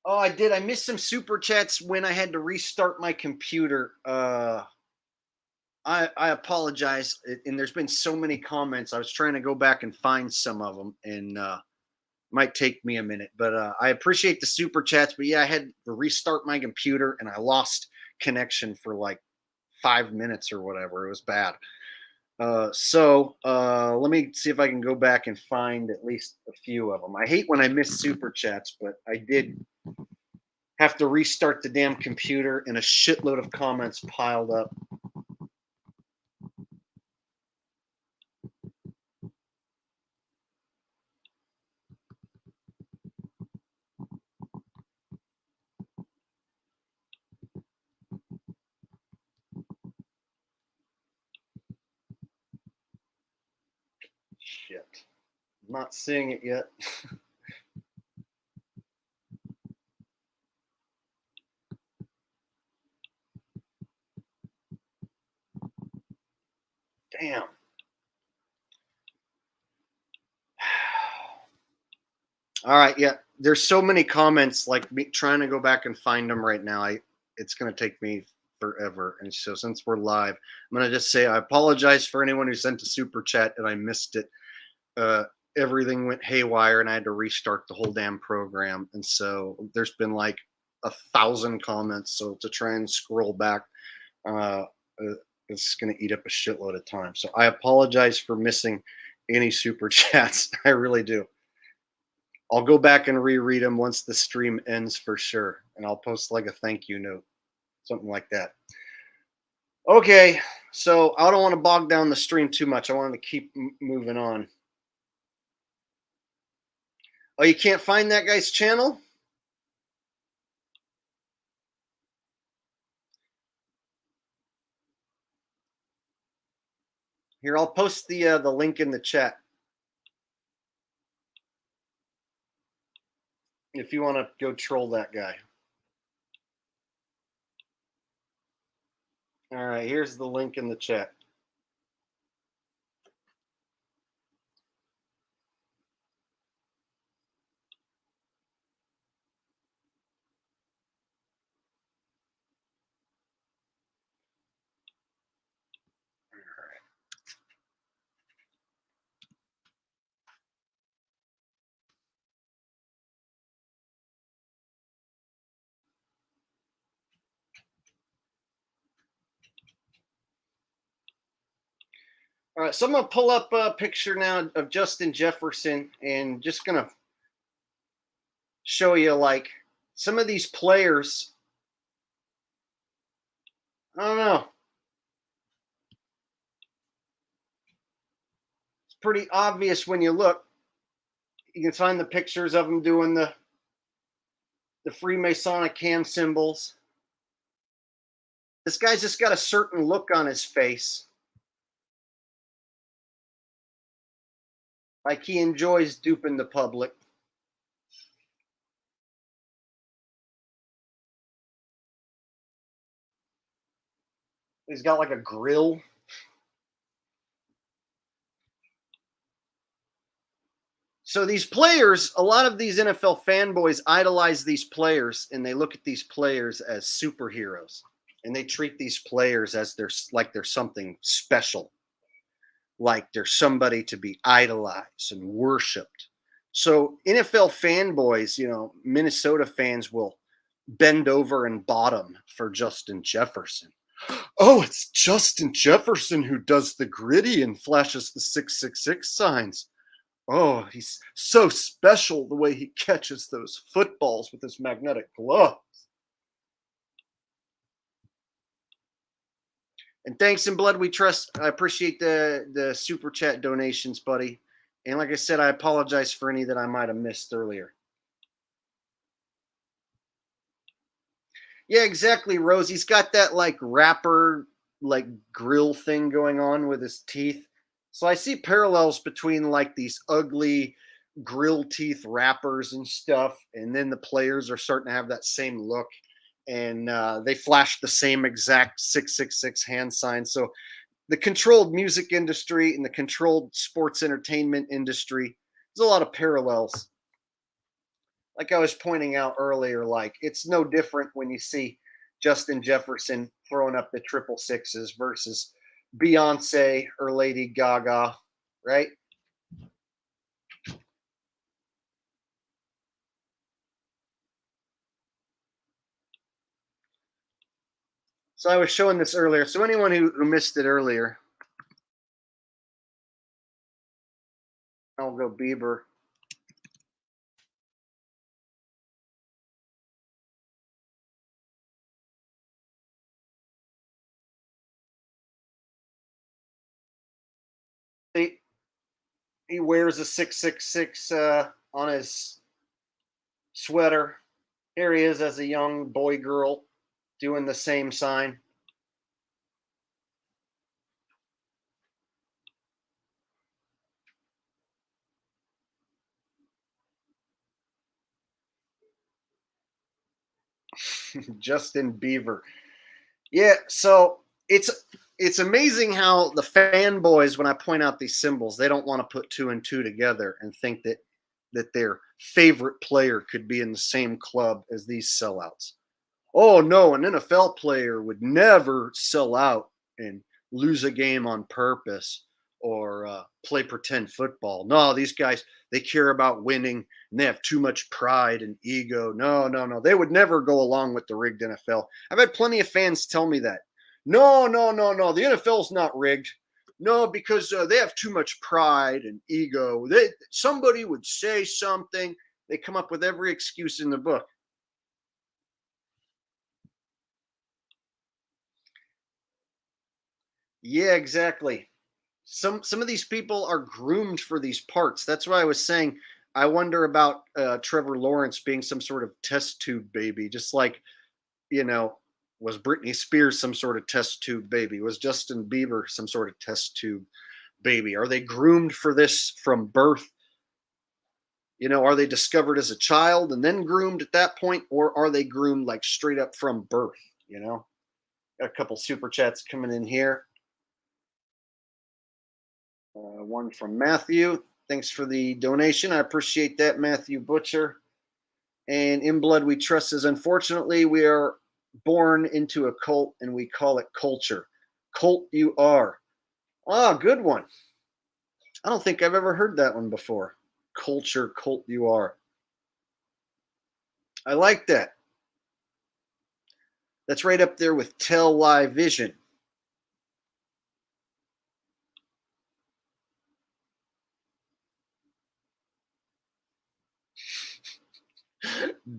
Oh, I did. I missed some super chats when I had to restart my computer. I apologize. And there's been so many comments. I was trying to go back and find some of them, and might take me a minute. But I appreciate the super chats. But yeah, I had to restart my computer, and I lost connection for like 5 minutes or whatever. It was bad. Let me see if I can go back and find at least a few of them. I hate when I miss super chats, but I did have to restart the damn computer, and a shitload of comments piled up. Shit. I'm not seeing it yet. Damn. All right, yeah. There's so many comments, like me trying to go back and find them right now. It's gonna take me forever. And so since we're live, I'm gonna just say I apologize for anyone who sent a super chat and I missed it. Uh, Everything went haywire and I had to restart the whole damn program. And so there's been like 1,000 comments. So to try and scroll back, uh, it's gonna eat up a shitload of time. So I apologize for missing any super chats. I really do. I'll go back and reread them once the stream ends for sure, and I'll post like a thank you note, something like that. Okay, so I don't want to bog down the stream too much. I want to keep moving on. Oh, you can't find that guy's channel? Here, I'll post the link in the chat if you want to go troll that guy. All right, here's the link in the chat. All right, so I'm gonna pull up a picture now of Justin Jefferson, and just gonna show you like some of these players. I don't know. It's pretty obvious when you look. You can find the pictures of them doing the Freemasonic hand symbols. This guy's just got a certain look on his face, like he enjoys duping the public. He's got like a grill. So these players, a lot of these NFL fanboys idolize these players, and they look at these players as superheroes, and they treat these players as they're something special, like they're somebody to be idolized and worshipped. So NFL fanboys, Minnesota fans will bend over and bottom for Justin Jefferson. Oh, it's Justin Jefferson who does the gritty and flashes the 666 signs. Oh, he's so special the way he catches those footballs with his magnetic gloves. And thanks in blood we trust. I appreciate the super chat donations, buddy. And like I said, I apologize for any that I might have missed earlier. Yeah, exactly, Rose. He's got that like rapper like grill thing going on with his teeth. So I see parallels between like these ugly grill teeth rappers and stuff, and then the players are starting to have that same look, and they flash the same exact 666 hand sign. So the controlled music industry and the controlled sports entertainment industry, there's a lot of parallels. Like I was pointing out earlier, like it's no different when you see Justin Jefferson throwing up the triple sixes versus Beyonce or Lady Gaga, right? So I was showing this earlier. So anyone who missed it earlier, I'll go Bieber. He wears a 666 on his sweater. Here he is as a young boy girl doing the same sign. Justin Bieber. Yeah, so it's amazing how the fanboys, when I point out these symbols, they don't want to put two and two together and think that their favorite player could be in the same club as these sellouts. Oh no, an NFL player would never sell out and lose a game on purpose or play pretend football. No, these guys, they care about winning and they have too much pride and ego. No, no, no. They would never go along with the rigged NFL. I've had plenty of fans tell me that. No, no, no, no. The NFL's not rigged. No, because they have too much pride and ego. Somebody would say something. They come up with every excuse in the book. Yeah, exactly. Some of these people are groomed for these parts. That's why I was saying I wonder about Trevor Lawrence being some sort of test tube baby, just like you know was Britney Spears some sort of test tube baby? Was Justin Bieber some sort of test tube baby? Are they groomed for this from birth? Are they discovered as a child and then groomed at that point, or are they groomed like straight up from birth? Got a couple super chats coming in here. One from Matthew. Thanks for the donation. I appreciate that, Matthew Butcher. And In Blood We Trust says, unfortunately, we are born into a cult and we call it culture. Cult you are. Ah, good one. I don't think I've ever heard that one before. Culture, cult you are. I like that. That's right up there with Tell Lie Vision.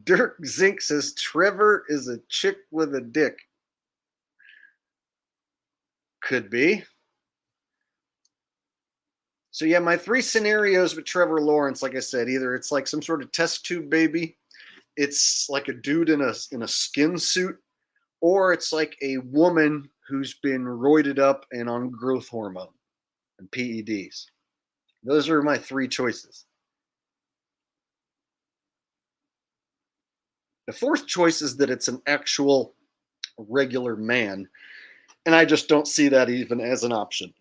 Dirk Zink says Trevor is a chick with a dick. Could be. So yeah, my three scenarios with Trevor Lawrence, like I said, either it's like some sort of test tube baby, it's like a dude in a skin suit, or it's like a woman who's been roided up and on growth hormone and PEDs. Those are my three choices. The fourth choice is that it's an actual regular man, and I just don't see that even as an option.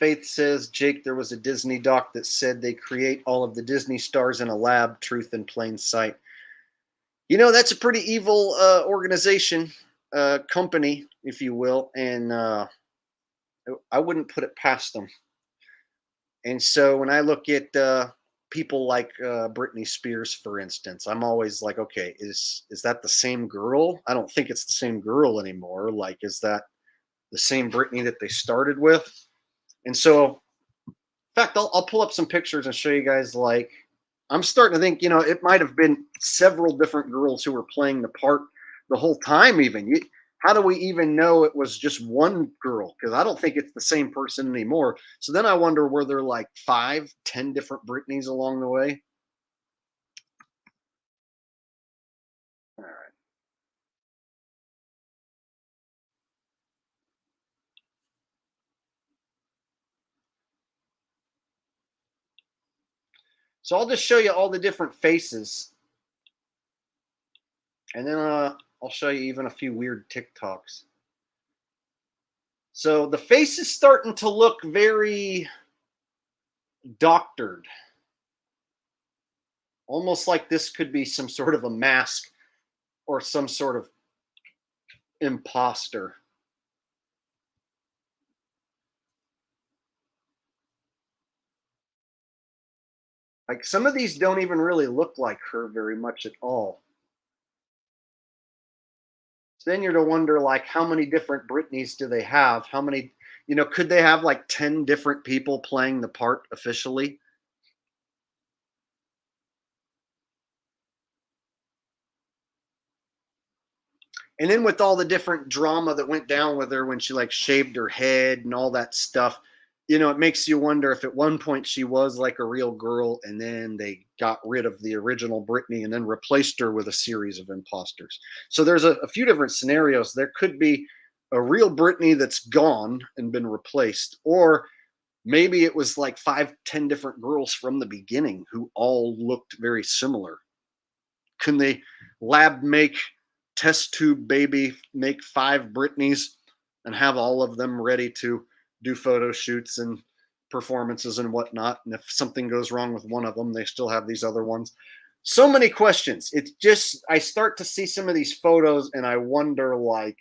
Faith says, Jake, there was a Disney doc that said they create all of the Disney stars in a lab, truth in plain sight. That's a pretty evil organization, company, if you will, and I wouldn't put it past them. And so when I look at people like Britney Spears, for instance, I'm always like, okay, is that the same girl? I don't think it's the same girl anymore. Like, is that the same Britney that they started with? And so, in fact, I'll pull up some pictures and show you guys. Like, I'm starting to think, it might have been several different girls who were playing the part the whole time. Even how do we even know it was just one girl? Because I don't think it's the same person anymore. So then I wonder, were there like 5, 10 different Britneys along the way? All right. So I'll just show you all the different faces, and then I'll show you even a few weird TikToks. So the face is starting to look very doctored, almost like this could be some sort of a mask or some sort of imposter. Like some of these don't even really look like her very much at all. So then you're to wonder, like, how many different Britneys do they have? How many, could they have like 10 different people playing the part officially? And then with all the different drama that went down with her when she like shaved her head and all that stuff, it makes you wonder if at one point she was like a real girl and then they got rid of the original Britney and then replaced her with a series of imposters. So there's a few different scenarios. There could be a real Britney that's gone and been replaced, or maybe it was like 5, 10 different girls from the beginning who all looked very similar. Can they lab make, test tube baby, make 5 Britneys and have all of them ready to do photo shoots and performances and whatnot? And if something goes wrong with one of them, they still have these other ones. So many questions. It's just, I start to see some of these photos and I wonder, like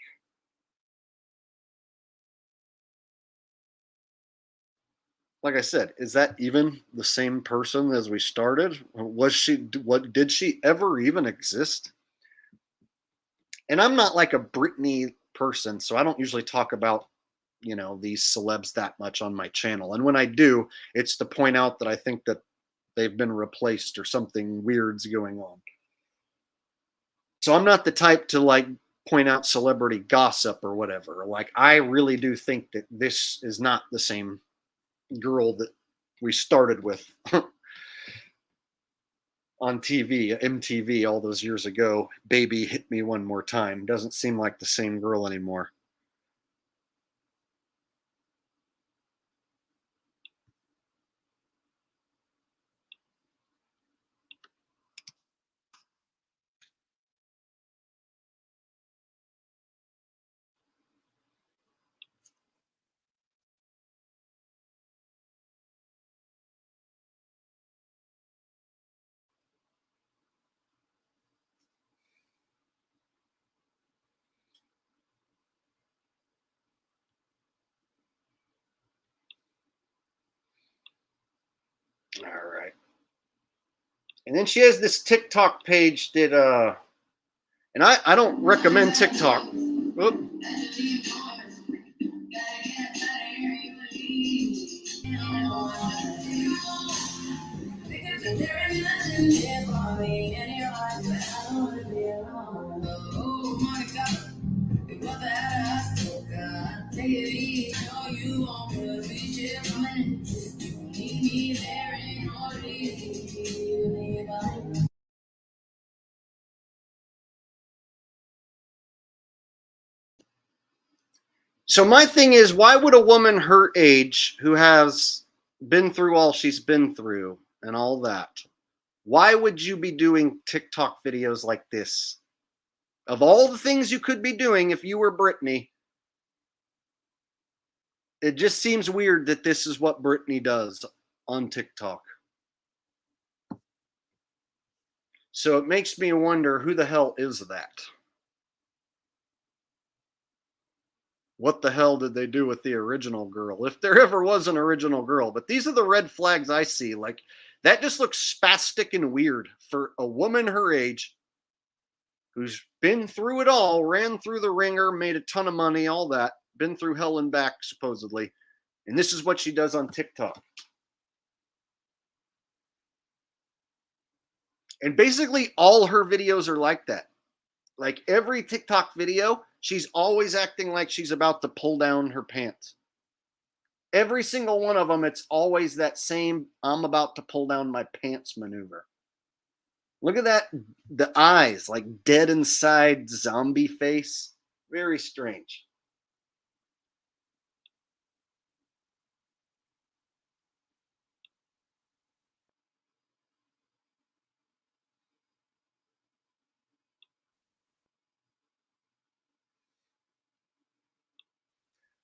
I said, is that even the same person as we started? Was she, what, did she ever even exist? And I'm not like a Britney person, so I don't usually talk about, these celebs that much on my channel. And when I do, it's to point out that I think that they've been replaced or something weird's going on. So I'm not the type to like point out celebrity gossip or whatever. Like I really do think that this is not the same girl that we started with on TV, MTV all those years ago. Baby hit me one more time. Doesn't seem like the same girl anymore. All right. And then she has this TikTok page that and I don't recommend TikTok. Oop. So my thing is, why would a woman her age who has been through all she's been through and all that, why would you be doing TikTok videos like this? Of all the things you could be doing if you were Britney, it just seems weird that this is what Britney does on TikTok. So it makes me wonder, who the hell is that? What the hell did they do with the original girl? If there ever was an original girl. But these are the red flags I see. Like, that just looks spastic and weird for a woman her age who's been through it all, ran through the ringer, made a ton of money, all that, been through hell and back, supposedly. And this is what she does on TikTok. And basically, all her videos are like that. Like every TikTok video she's always acting like she's about to pull down her pants. Every single one of them, it's always that same "I'm about to pull down my pants" maneuver. Look at that, the eyes, like dead inside zombie face. Very strange.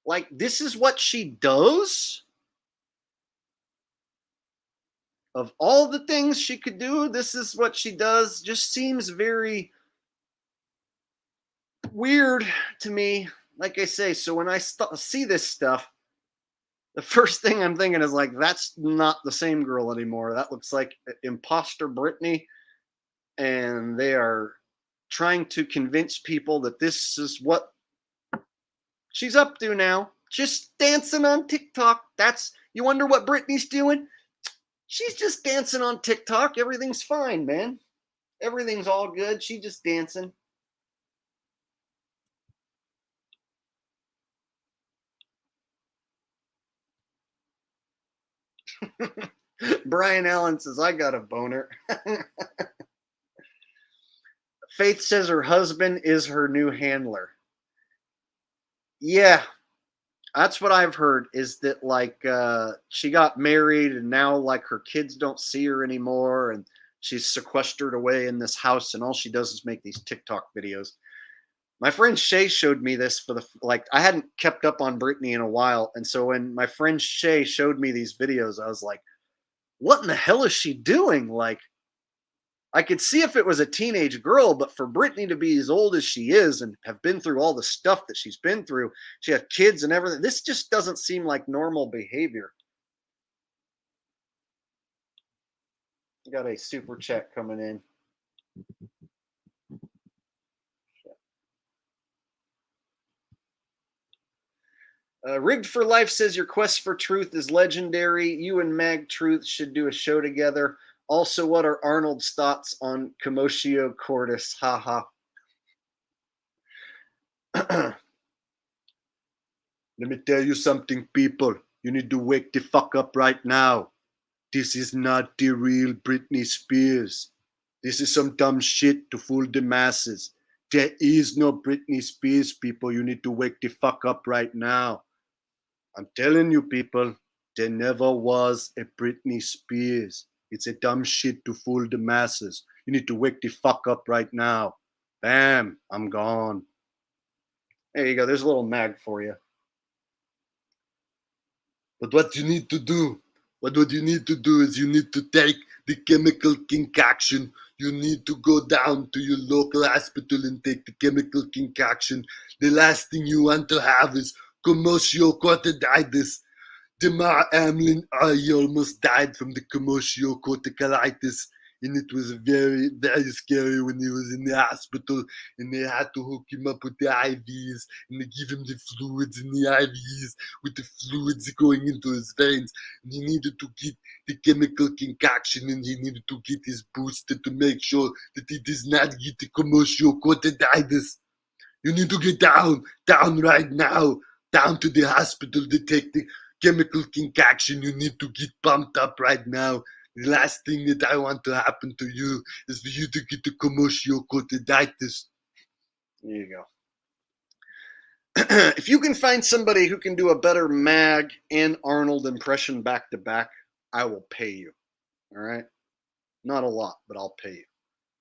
Like, this is what she does? Of all the things she could do, this is what she does. Just seems very weird to me. Like I say, so when I see this stuff, the first thing I'm thinking is like, that's not the same girl anymore. That looks like Imposter Brittany, and they are trying to convince people that this is what she's up to now. Just dancing on TikTok. That's, you wonder what Brittany's doing? She's just dancing on TikTok. Everything's fine, man. Everything's all good. She just dancing. Brian Allen says, I got a boner. Faith says her husband is her new handler. Yeah, that's what I've heard, is that like she got married and now like her kids don't see her anymore, and she's sequestered away in this house and all she does is make these TikTok videos. My friend Shay showed me this for the, like, I hadn't kept up on Britney in a while, and so when my friend Shay showed me these videos, I was like, what in the hell is she doing? Like, I could see if it was a teenage girl, but for Britney to be as old as she is and have been through all the stuff that she's been through, she had kids and everything. This just doesn't seem like normal behavior. Got a super chat coming in. Rigged for Life says your quest for truth is legendary. You and Mag Truth should do a show together. Also, what are Arnold's thoughts on Commotio Cordis? Haha. Let me tell you something, people. You need to wake the fuck up right now. This is not the real Britney Spears. This is some dumb shit to fool the masses. There is no Britney Spears, people. You need to wake the fuck up right now. I'm telling you, people, there never was a Britney Spears. It's a dumb shit to fool the masses. You need to wake the fuck up right now. Bam, I'm gone. There you go. There's a little mag for you. But what you need to do, what you need to do is you need to take the chemical concoction. You need to go down to your local hospital and take the chemical concoction. The last thing you want to have is commotio cortiditis. Damar Hamlin, he almost died from the commotio corticalitis, and it was very, very scary when he was in the hospital, and they had to hook him up with the IVs, and they give him the fluids in the IVs, with the fluids going into his veins, and he needed to get the chemical concoction, and he needed to get his booster to make sure that he does not get the commotio cortiditis. You need to get down right now, down to the hospital to take the chemical concoction. You need to get pumped up right now. The last thing that I want to happen to you is for you to get the commotio cortiditis. There you go. If you can find somebody who can do a better Mag and Arnold impression back to back, I will pay you. All right? Not a lot, but I'll pay you.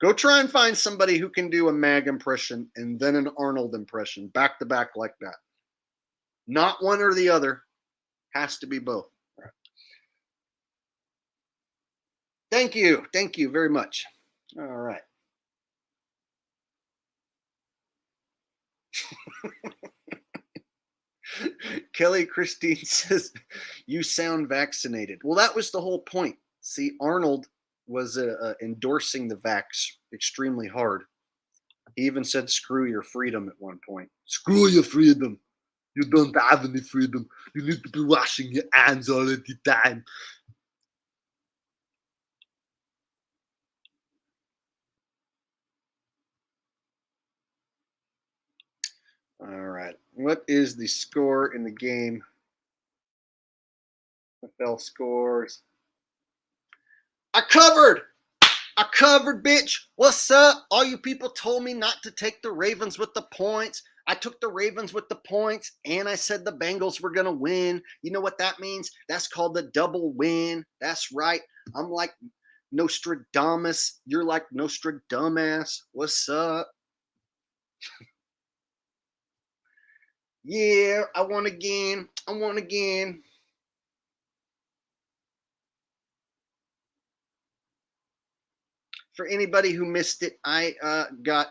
Go try and find somebody who can do a Mag impression and then an Arnold impression back to back like that. Not one or the other. Has to be both. All right. Thank you. Thank you very much. All right. Kelly Christine says, you sound vaccinated. Well, that was the whole point. See, Arnold was endorsing the vax extremely hard. He even said, screw your freedom at one point. Screw your freedom. You don't have any freedom. You need to be washing your hands all the time. All right. What is the score in the game? NFL scores. I covered. I covered, bitch. What's up? All you people told me not to take the Ravens with the points. I took the Ravens with the points, and I said the Bengals were going to win. You know what that means? That's called the double win. That's right. I'm like Nostradamus. You're like Nostradamus. What's up? Yeah, I won again. I won again. For anybody who missed it, I got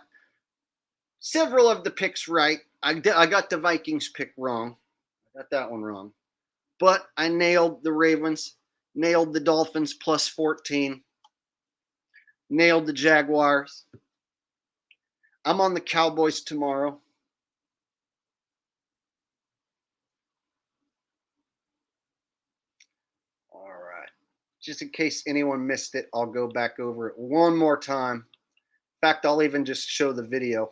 several of the picks right. I got the Vikings pick wrong. I got that one wrong. But I nailed the Ravens, nailed the Dolphins plus 14, nailed the Jaguars. I'm on the Cowboys tomorrow. All right. Just in case anyone missed it, I'll go back over it one more time. In fact, I'll even just show the video.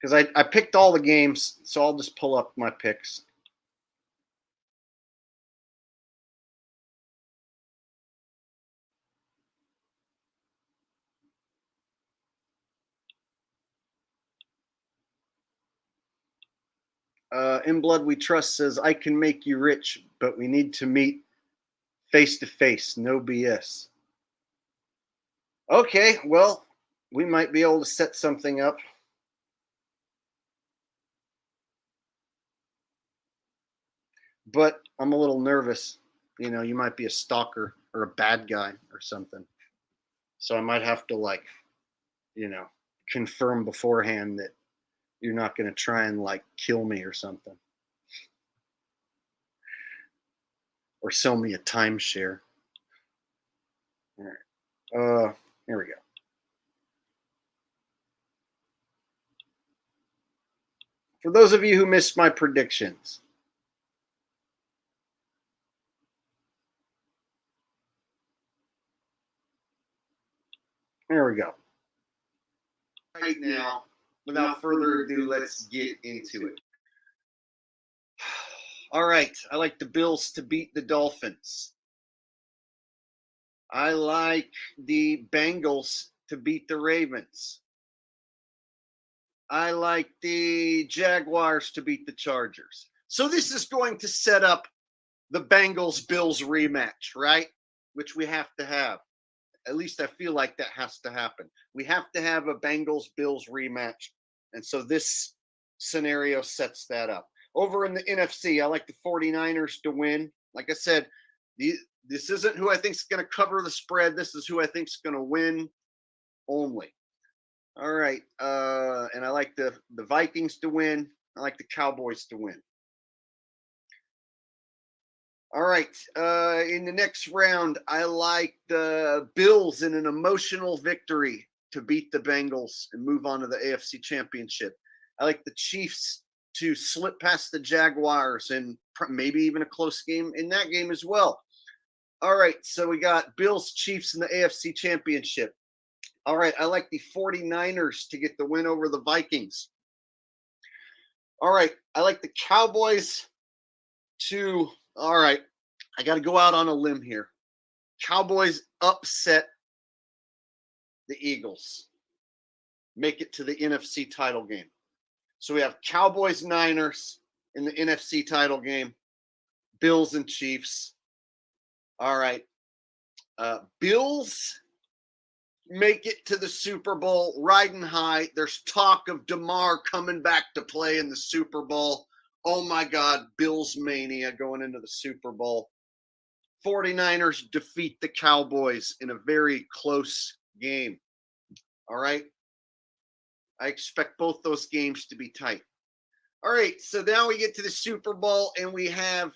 Because I picked all the games, so I'll just pull up my picks. In Blood We Trust says, I can make you rich, but we need to meet face to face, no BS. Okay, well, we might be able to set something up. But I'm a little nervous. You know, you might be a stalker or a bad guy or something. So I might have to, like, you know, confirm beforehand that you're not going to try and, like, kill me or something. Or sell me a timeshare. All right. Here we go. For those of you who missed my predictions, there we go. Right now, without further ado, let's get into it. All right. I like the Bills to beat the Dolphins. I like the Bengals to beat the Ravens. I like the Jaguars to beat the Chargers. So this is going to set up the Bengals-Bills rematch, right? Which we have to have. At least I feel like that has to happen. We have to have a Bengals-Bills rematch. And so this scenario sets that up. Over in the NFC, I like the 49ers to win. Like I said, this isn't who I think is going to cover the spread. This is who I think is going to win only. All right. And I like the Vikings to win. I like the Cowboys to win. All right. In the next round, I like the Bills in an emotional victory to beat the Bengals and move on to the AFC Championship. I like the Chiefs to slip past the Jaguars and maybe even a close game in that game as well. All right. So we got Bills, Chiefs in the AFC Championship. All right. I like the 49ers to get the win over the Vikings. All right. I like the Cowboys to, all right. I got to go out on a limb here. Cowboys upset the Eagles. Make it to the NFC title game. So we have Cowboys, Niners in the NFC title game. Bills and Chiefs. All right. Bills make it to the Super Bowl riding high. There's talk of DeMar coming back to play in the Super Bowl. Oh my God, Bills mania going into the Super Bowl. 49ers defeat the Cowboys in a very close game. All right. I expect both those games to be tight. All right. So now we get to the Super Bowl and we have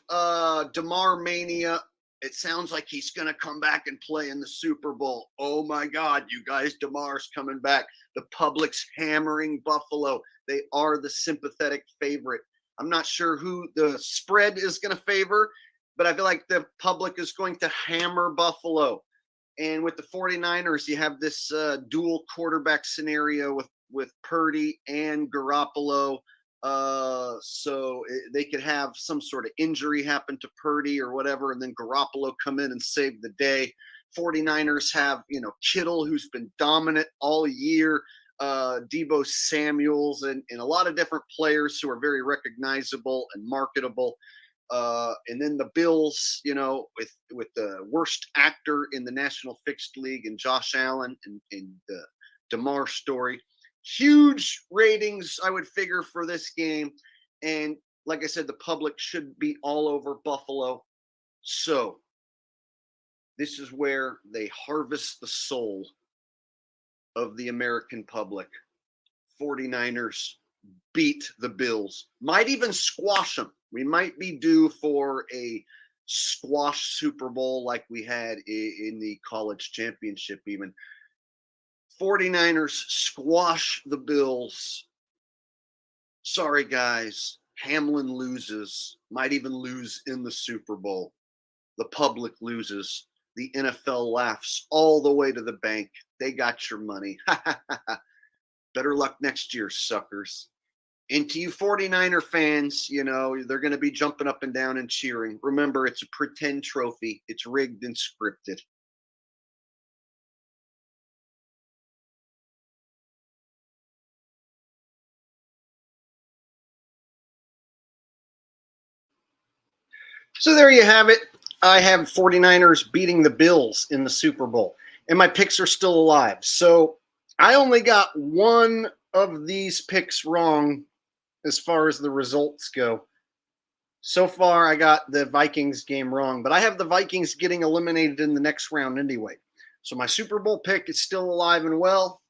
DeMar mania. It sounds like he's going to come back and play in the Super Bowl. Oh my God, you guys, DeMar's coming back. The public's hammering Buffalo. They are the sympathetic favorite. I'm not sure who the spread is going to favor, but I feel like the public is going to hammer Buffalo. And with the 49ers, you have this dual quarterback scenario with Purdy and Garoppolo. So they could have some sort of injury happen to Purdy or whatever, and then Garoppolo come in and save the day. 49ers have, Kittle, who's been dominant all year, Debo Samuels, and a lot of different players who are very recognizable and marketable. And then the Bills, with the worst actor in the National Fixed League and Josh Allen and the DeMar story. Huge ratings, I would figure, for this game. And like I said, the public should be all over Buffalo. So this is where they harvest the soul of the American public. 49ers beat the Bills. Might even squash them. We might be due for a squash Super Bowl like we had in the college championship even. 49ers squash the Bills. Sorry, guys. Hamlin loses. Might even lose in the Super Bowl. The public loses. The NFL laughs all the way to the bank. They got your money. Better luck next year, suckers. And to you 49er fans, they're going to be jumping up and down and cheering. Remember, it's a pretend trophy. It's rigged and scripted. So there you have it. I have 49ers beating the Bills in the Super Bowl. And my picks are still alive. So I only got one of these picks wrong as far as the results go. So far, I got the Vikings game wrong, but I have the Vikings getting eliminated in the next round anyway. So my Super Bowl pick is still alive and well.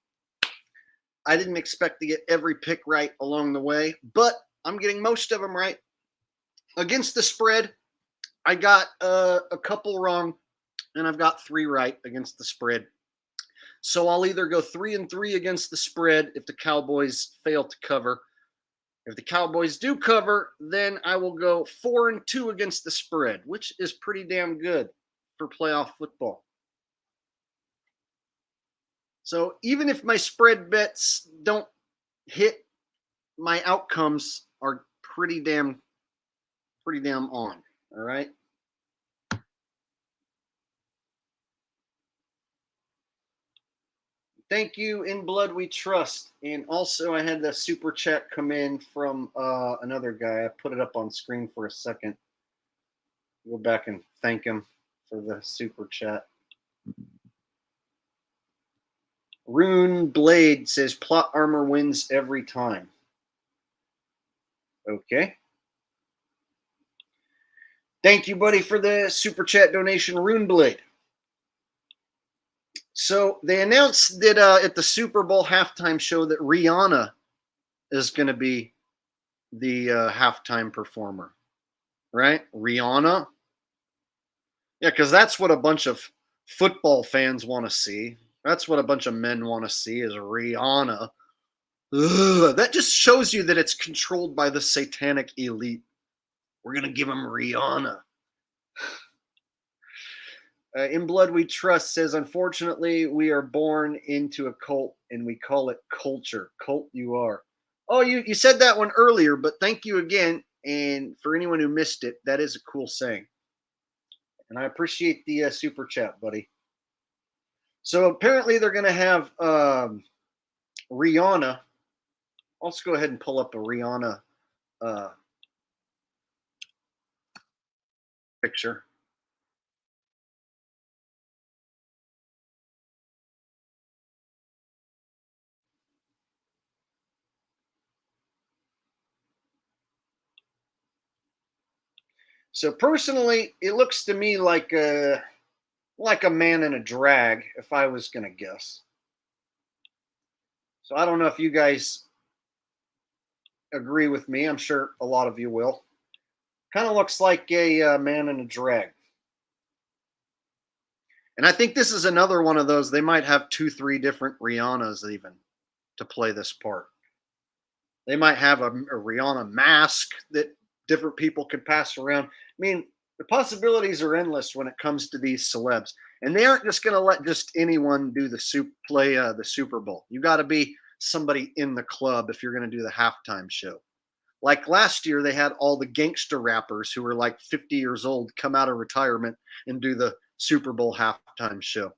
I didn't expect to get every pick right along the way, but I'm getting most of them right. Against the spread, I got a couple wrong, and I've got 3 right against the spread. So I'll either go 3-3 against the spread if the Cowboys fail to cover. If the Cowboys do cover, then I will go 4-2 against the spread, which is pretty damn good for playoff football. So even if my spread bets don't hit, my outcomes are pretty damn on. All right. Thank you, In Blood We Trust. And also, I had the super chat come in from another guy. I put it up on screen for a second. Go back and thank him for the super chat. Rune Blade says plot armor wins every time. Okay. Thank you, buddy, for the super chat donation, Rune Blade. So they announced that at the Super Bowl halftime show that Rihanna is going to be the halftime performer, right? Rihanna. Yeah, because that's what a bunch of football fans want to see. That's what a bunch of men want to see is Rihanna. Ugh, that just shows you that it's controlled by the satanic elite. We're going to give them Rihanna. In Blood We Trust says, unfortunately, we are born into a cult and we call it culture. Cult you are. Oh, you said that one earlier, but thank you again. And for anyone who missed it, that is a cool saying. And I appreciate the super chat, buddy. So apparently they're going to have Rihanna. Let's go ahead and pull up a Rihanna picture. So personally, it looks to me like a man in a drag, if I was going to guess. So I don't know if you guys agree with me. I'm sure a lot of you will. Kind of looks like a man in a drag. And I think this is another one of those. They might have 2-3 different Rihannas even to play this part. They might have a Rihanna mask that different people can pass around. I mean, the possibilities are endless when it comes to these celebs. And they aren't just going to let just anyone do play the Super Bowl. You got to be somebody in the club if you're going to do the halftime show. Like last year, they had all the gangster rappers who were like 50 years old come out of retirement and do the Super Bowl halftime show.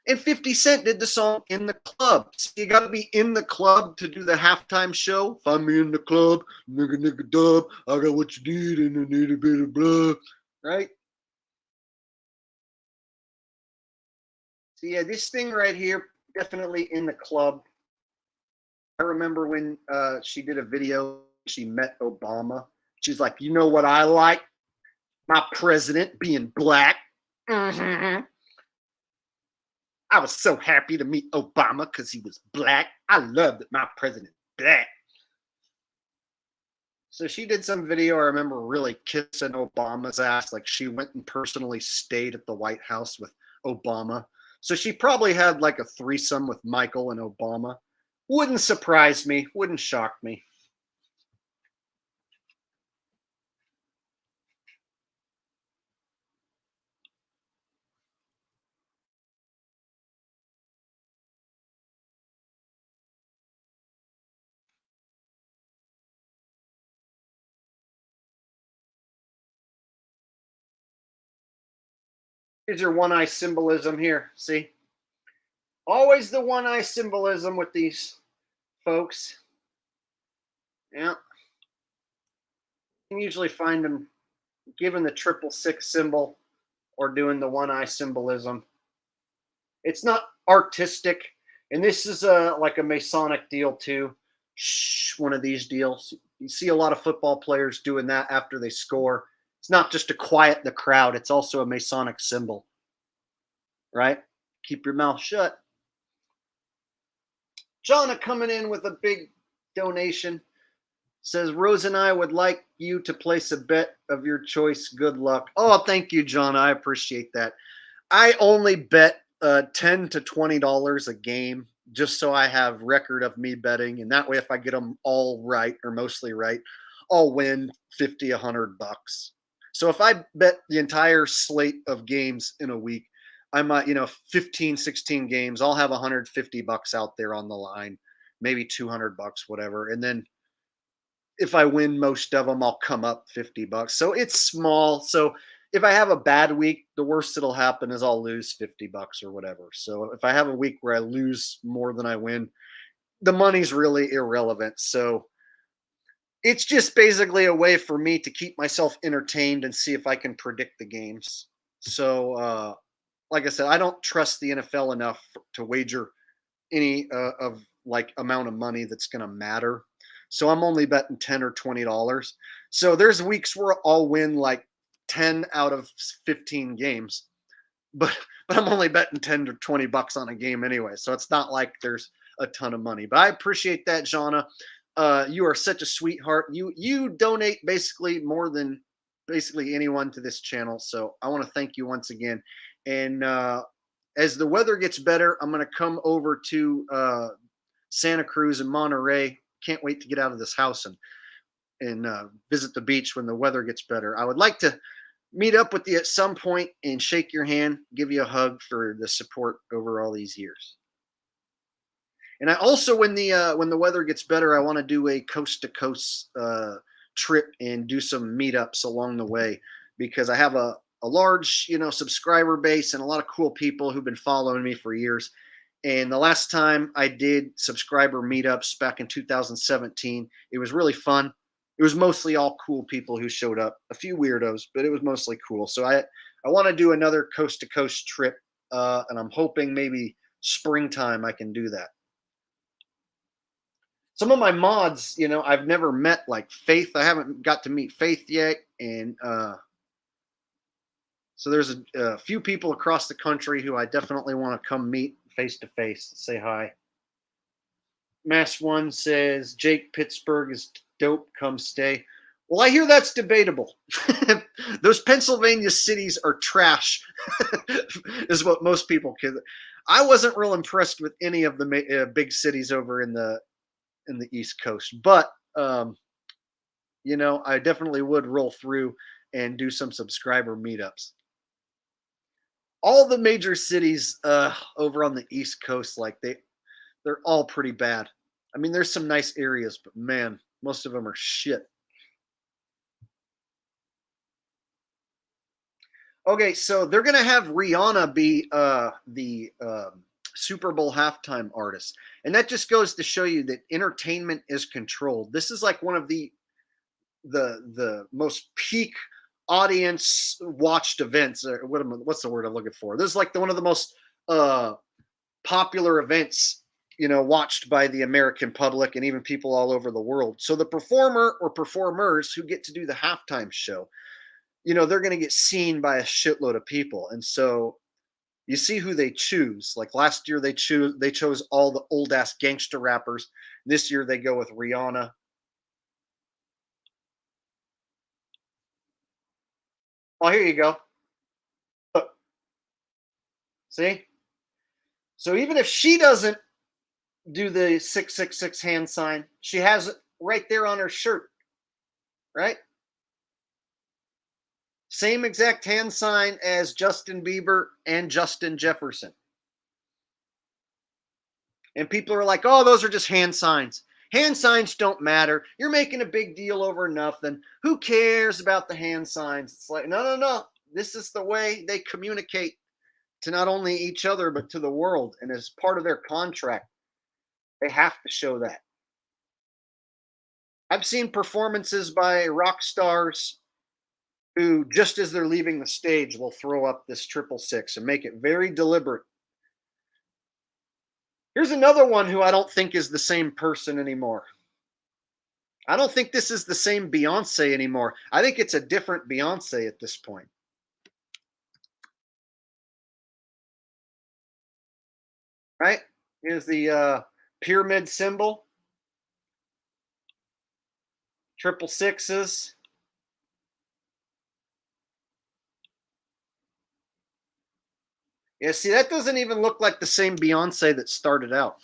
And 50 Cent did the song In the Club. So you got to be in the club to do the halftime show. Find me in the club, nigga, nigga, dub. I got what you need and I need a bit of blood. Right? So yeah, this thing right here, definitely in the club. I remember when she did a video, she met Obama. She's like, you know what I like? My president being black. Mm-hmm. I was so happy to meet Obama because he was black. I love that my president's black. So she did some video. I remember really kissing Obama's ass. Like she went and personally stayed at the White House with Obama. So she probably had like a threesome with Michael and Obama. Wouldn't surprise me. Wouldn't shock me. Here's your one eye symbolism here. See? Always the one eye symbolism with these folks. Yeah. You can usually find them given the 666 symbol or doing the one eye symbolism. It's not artistic. And this is like a Masonic deal too. One of these deals. You see a lot of football players doing that after they score. It's not just to quiet the crowd, it's also a Masonic symbol. Right? Keep your mouth shut. Jonna coming in with a big donation. Says, Rose and I would like you to place a bet of your choice. Good luck. Oh, thank you, Jonna. I appreciate that. I only bet $10 to $20 a game just so I have record of me betting. And that way, if I get them all right or mostly right, I'll win 50, $100. So if I bet the entire slate of games in a week, I might, 15, 16 games, I'll have $150 out there on the line, maybe $200, whatever. And then if I win most of them, I'll come up $50. So it's small. So if I have a bad week, the worst that'll happen is I'll lose $50 or whatever. So if I have a week where I lose more than I win, the money's really irrelevant. So it's just basically a way for me to keep myself entertained and see if I can predict the games. So, like I said, I don't trust the NFL enough to wager any of like amount of money that's going to matter. So I'm only betting 10 or $20. So there's weeks where I'll win like 10 out of 15 games, but I'm only betting 10 to $20 on a game anyway. So it's not like there's a ton of money. But I appreciate that, Jonna. You are such a sweetheart. You donate basically more than basically anyone to this channel. So I want to thank you once again. And as the weather gets better, I'm going to come over to Santa Cruz and Monterey. Can't wait to get out of this house and visit the beach when the weather gets better. I would like to meet up with you at some point and shake your hand, give you a hug for the support over all these years. And I also, when the weather gets better, I want to do a coast to coast trip and do some meetups along the way because I have a large, subscriber base and a lot of cool people who've been following me for years. And the last time I did subscriber meetups back in 2017, it was really fun. It was mostly all cool people who showed up, a few weirdos, but it was mostly cool. So I want to do another coast to coast trip, and I'm hoping maybe springtime I can do that. Some of my mods, I've never met, like Faith. I haven't got to meet Faith yet, and so there's a few people across the country who I definitely want to come meet face to face, say hi. Mass One says Jake Pittsburgh is dope. Come stay. Well, I hear that's debatable. Those Pennsylvania cities are trash, is what most people can. I wasn't real impressed with any of the big cities over in the East Coast, but I definitely would roll through and do some subscriber meetups. all the major cities over on the East Coast, like they're all pretty bad. I mean, there's some nice areas, but man, most of them are shit. Okay, so they're gonna have Rihanna be the Super Bowl halftime artist, and that just goes to show you that entertainment is controlled. This is like one of the most peak audience watched events. Or what's the word I'm looking for? This is like one of the most uh, popular events, watched by the American public and even people all over the world. So the performer or performers who get to do the halftime show, they're going to get seen by a shitload of people. And so you see who they choose. Like last year, they chose all the old ass gangster rappers. This year, they go with Rihanna. Oh, here you go. Look, see? So even if she doesn't do the 666 hand sign, she has it right there on her shirt, right? Same exact hand sign as Justin Bieber and Justin Jefferson. And people are like, oh, those are just hand signs. Hand signs don't matter. You're making a big deal over nothing. Who cares about the hand signs? It's like, no, no, no. This is the way they communicate to not only each other, but to the world. And as part of their contract, they have to show that. I've seen performances by rock stars who, just as they're leaving the stage, will throw up this 666 and make it very deliberate. Here's another one who I don't think is the same person anymore. I don't think this is the same Beyonce anymore. I think it's a different Beyonce at this point. Right? Here's the pyramid symbol, 666s. Yeah, see, that doesn't even look like the same Beyonce that started out.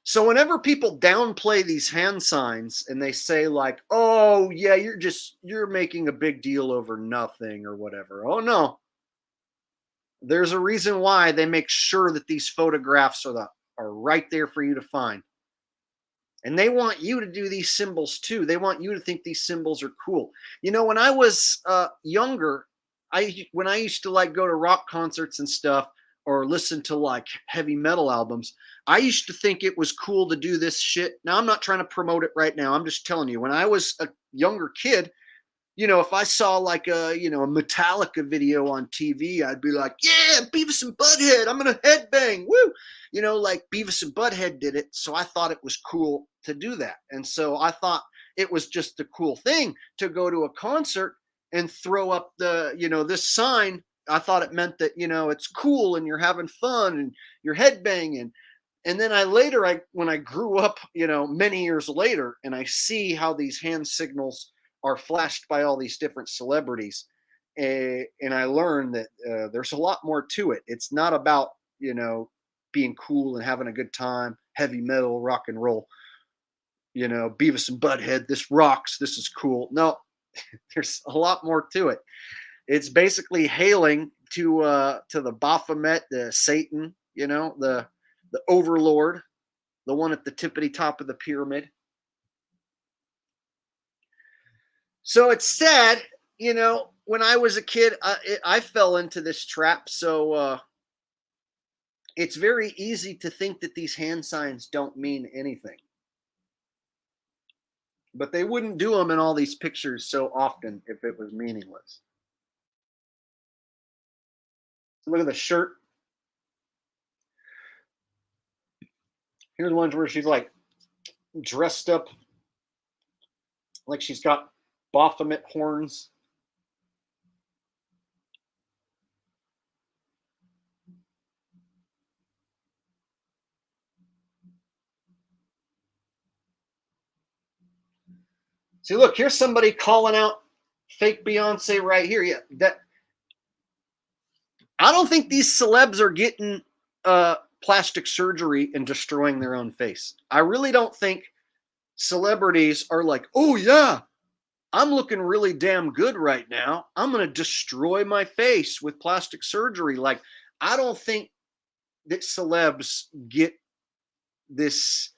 So whenever people downplay these hand signs and they say like, "Oh, yeah, you're making a big deal over nothing or whatever." Oh no. There's a reason why they make sure that these photographs are right there for you to find. And they want you to do these symbols too. They want you to think these symbols are cool. When I was younger, when I used to like go to rock concerts and stuff or listen to like heavy metal albums, I used to think it was cool to do this shit. Now I'm not trying to promote it right now. I'm just telling you, when I was a younger kid, if I saw like a Metallica video on TV, I'd be like, yeah, Beavis and Butthead, I'm gonna headbang, woo. Like Beavis and Butthead did it, so I thought it was cool to do that. And so I thought it was just a cool thing to go to a concert and throw up this sign. I thought it meant that, it's cool and you're having fun and you're headbanging. And then when I grew up, many years later, and I see how these hand signals are flashed by all these different celebrities, and I learned that there's a lot more to it. It's not about being cool and having a good time, heavy metal, rock and roll. Beavis and Butthead, this rocks, this is cool. No, there's a lot more to it. It's basically hailing to the Baphomet, the Satan, the overlord, the one at the tippity top of the pyramid. So it's sad, when I was a kid, I fell into this trap. So it's very easy to think that these hand signs don't mean anything. But they wouldn't do them in all these pictures so often if it was meaningless. Look at the shirt. Here's ones where she's like dressed up like she's got Baphomet horns. See, look, here's somebody calling out fake Beyonce right here. Yeah, I don't think these celebs are getting plastic surgery and destroying their own face. I really don't think celebrities are like, oh yeah, I'm looking really damn good right now. I'm going to destroy my face with plastic surgery. Like, I don't think that celebs get this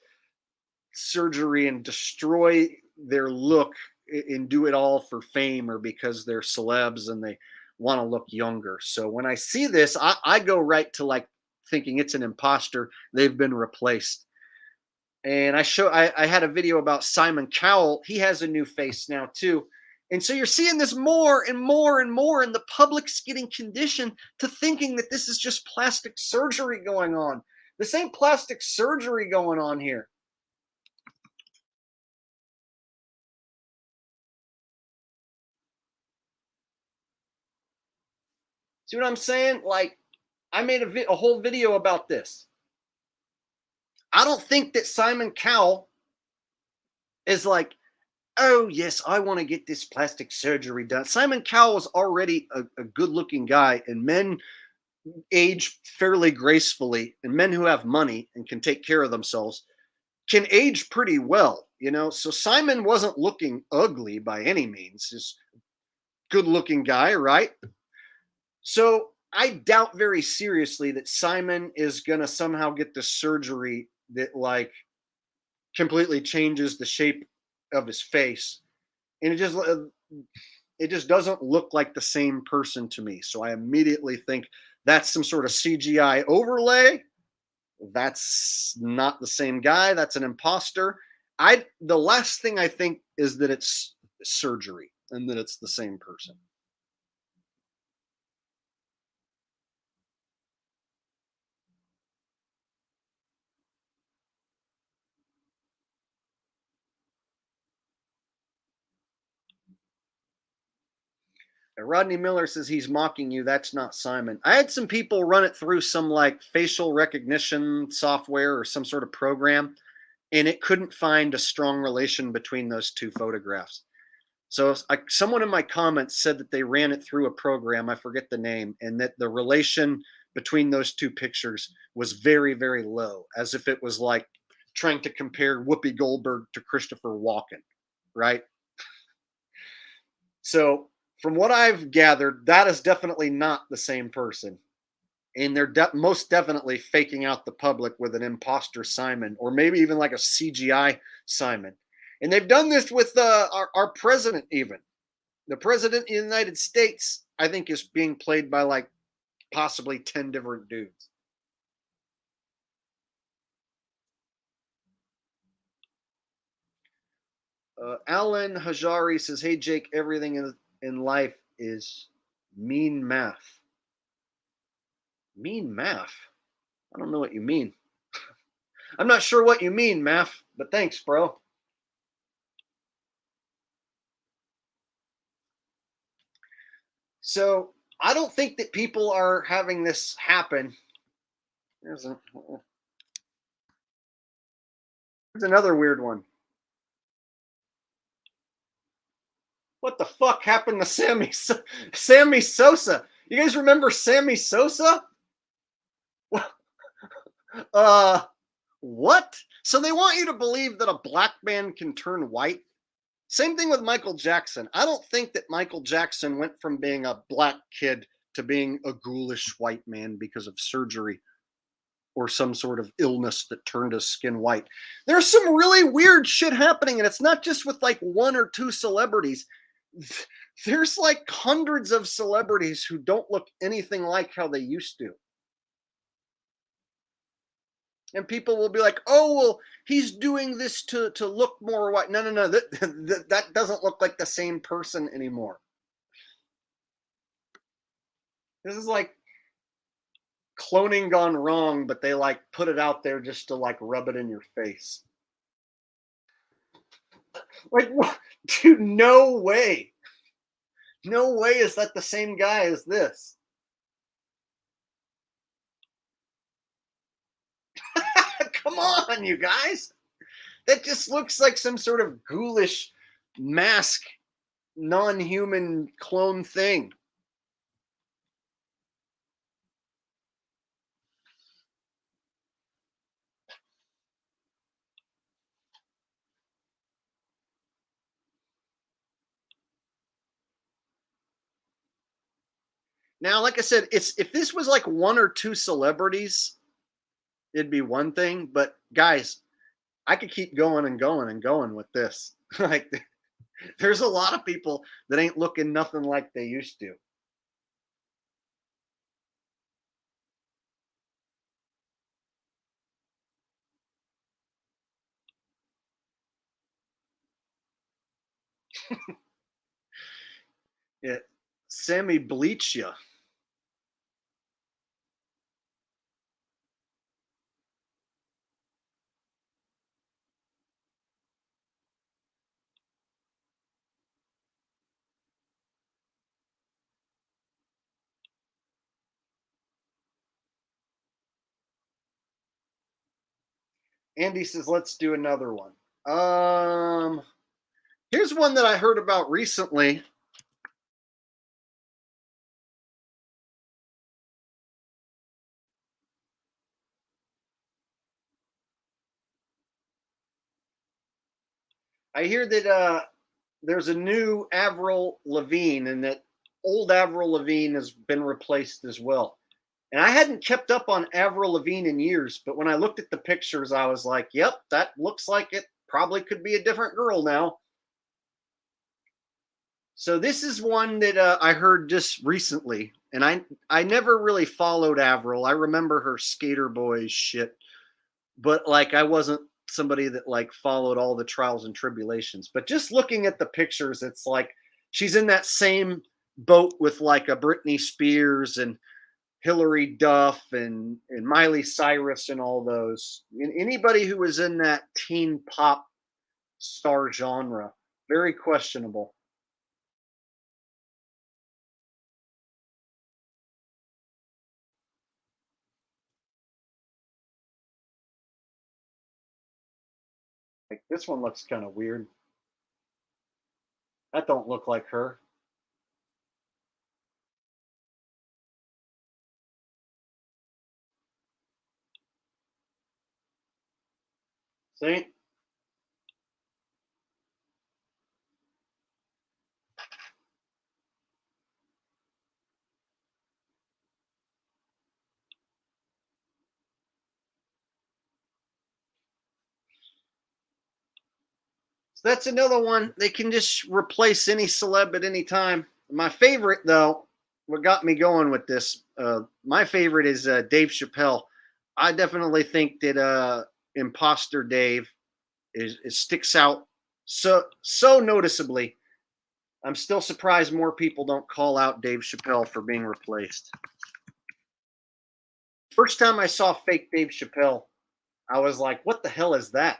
surgery and destroy their look and do it all for fame or because they're celebs and they want to look younger. So when I see this, I go right to like thinking it's an imposter. They've been replaced. And I had a video about Simon Cowell. He has a new face now too. And so you're seeing this more and more and more, and the public's getting conditioned to thinking that this is just plastic surgery going on. This ain't plastic surgery going on here. See what I'm saying? Like, I made a whole video about this. I don't think that Simon Cowell is like, oh, yes, I want to get this plastic surgery done. Simon Cowell is already a good looking guy, and men age fairly gracefully, and men who have money and can take care of themselves can age pretty well, you know? So Simon wasn't looking ugly by any means. He's a good looking guy, right? So I doubt very seriously that Simon is going to somehow get the surgery that like completely changes the shape of his face. And it just doesn't look like the same person to me. So I immediately think that's some sort of CGI overlay. That's not the same guy. That's an imposter. The last thing I think is that it's surgery and that it's the same person. Rodney Miller says he's mocking you. That's not Simon. I had some people run it through some like facial recognition software or some sort of program, and it couldn't find a strong relation between those two photographs. So someone in my comments said that they ran it through a program, I forget the name, and that the relation between those two pictures was very, very low, as if it was like trying to compare Whoopi Goldberg to Christopher Walken, right? So from what I've gathered, that is definitely not the same person. And they're most definitely faking out the public with an imposter Simon, or maybe even like a CGI Simon. And they've done this with our president, even. The president of the United States, I think, is being played by like possibly 10 different dudes. Alan Hajari says, hey, Jake, everything in life is mean math. Mean math? I don't know what you mean. I'm not sure what you mean, math, but thanks, bro. So I don't think that people are having this happen. There's another weird one. What the fuck happened to Sammy Sosa? You guys remember Sammy Sosa? What? So they want you to believe that a black man can turn white? Same thing with Michael Jackson. I don't think that Michael Jackson went from being a black kid to being a ghoulish white man because of surgery or some sort of illness that turned his skin white. There's some really weird shit happening, and it's not just with like one or two celebrities. There's like hundreds of celebrities who don't look anything like how they used to. And people will be like, oh, well, he's doing this to look more white. No. That doesn't look like the same person anymore. This is like cloning gone wrong, but they like put it out there just to like rub it in your face. Like, what? Dude, no way. No way is that the same guy as this. Come on, you guys. That just looks like some sort of ghoulish mask, non-human clone thing. Now, like I said, it's if this was like one or two celebrities, it'd be one thing. But guys, I could keep going and going and going with this. Like, there's a lot of people that ain't looking nothing like they used to. Yeah, Sammy bleach you. Andy says, let's do another one. Um, Here's one that I heard about recently. I hear that there's a new Avril Lavigne, and that old Avril Lavigne has been replaced as well. And I hadn't kept up on Avril Lavigne in years, but when I looked at the pictures, I was like, "Yep, that looks like it probably could be a different girl now." So this is one that I heard just recently, and I never really followed Avril. I remember her Skater Boys shit, but like I wasn't somebody that like followed all the trials and tribulations. But just looking at the pictures, it's like she's in that same boat with like a Britney Spears and Hillary Duff and Miley Cyrus and all those. And anybody who was in that teen pop star genre, very questionable. Like this one looks kind of weird. That don't look like her. See? So that's another one. They can just replace any celeb at any time. My favorite, though, what got me going with this, my favorite is Dave Chappelle. I definitely think that Imposter Dave sticks out so noticeably. I'm still surprised more people don't call out Dave Chappelle for being replaced. First time I saw fake Dave Chappelle, I was like, "What the hell is that?"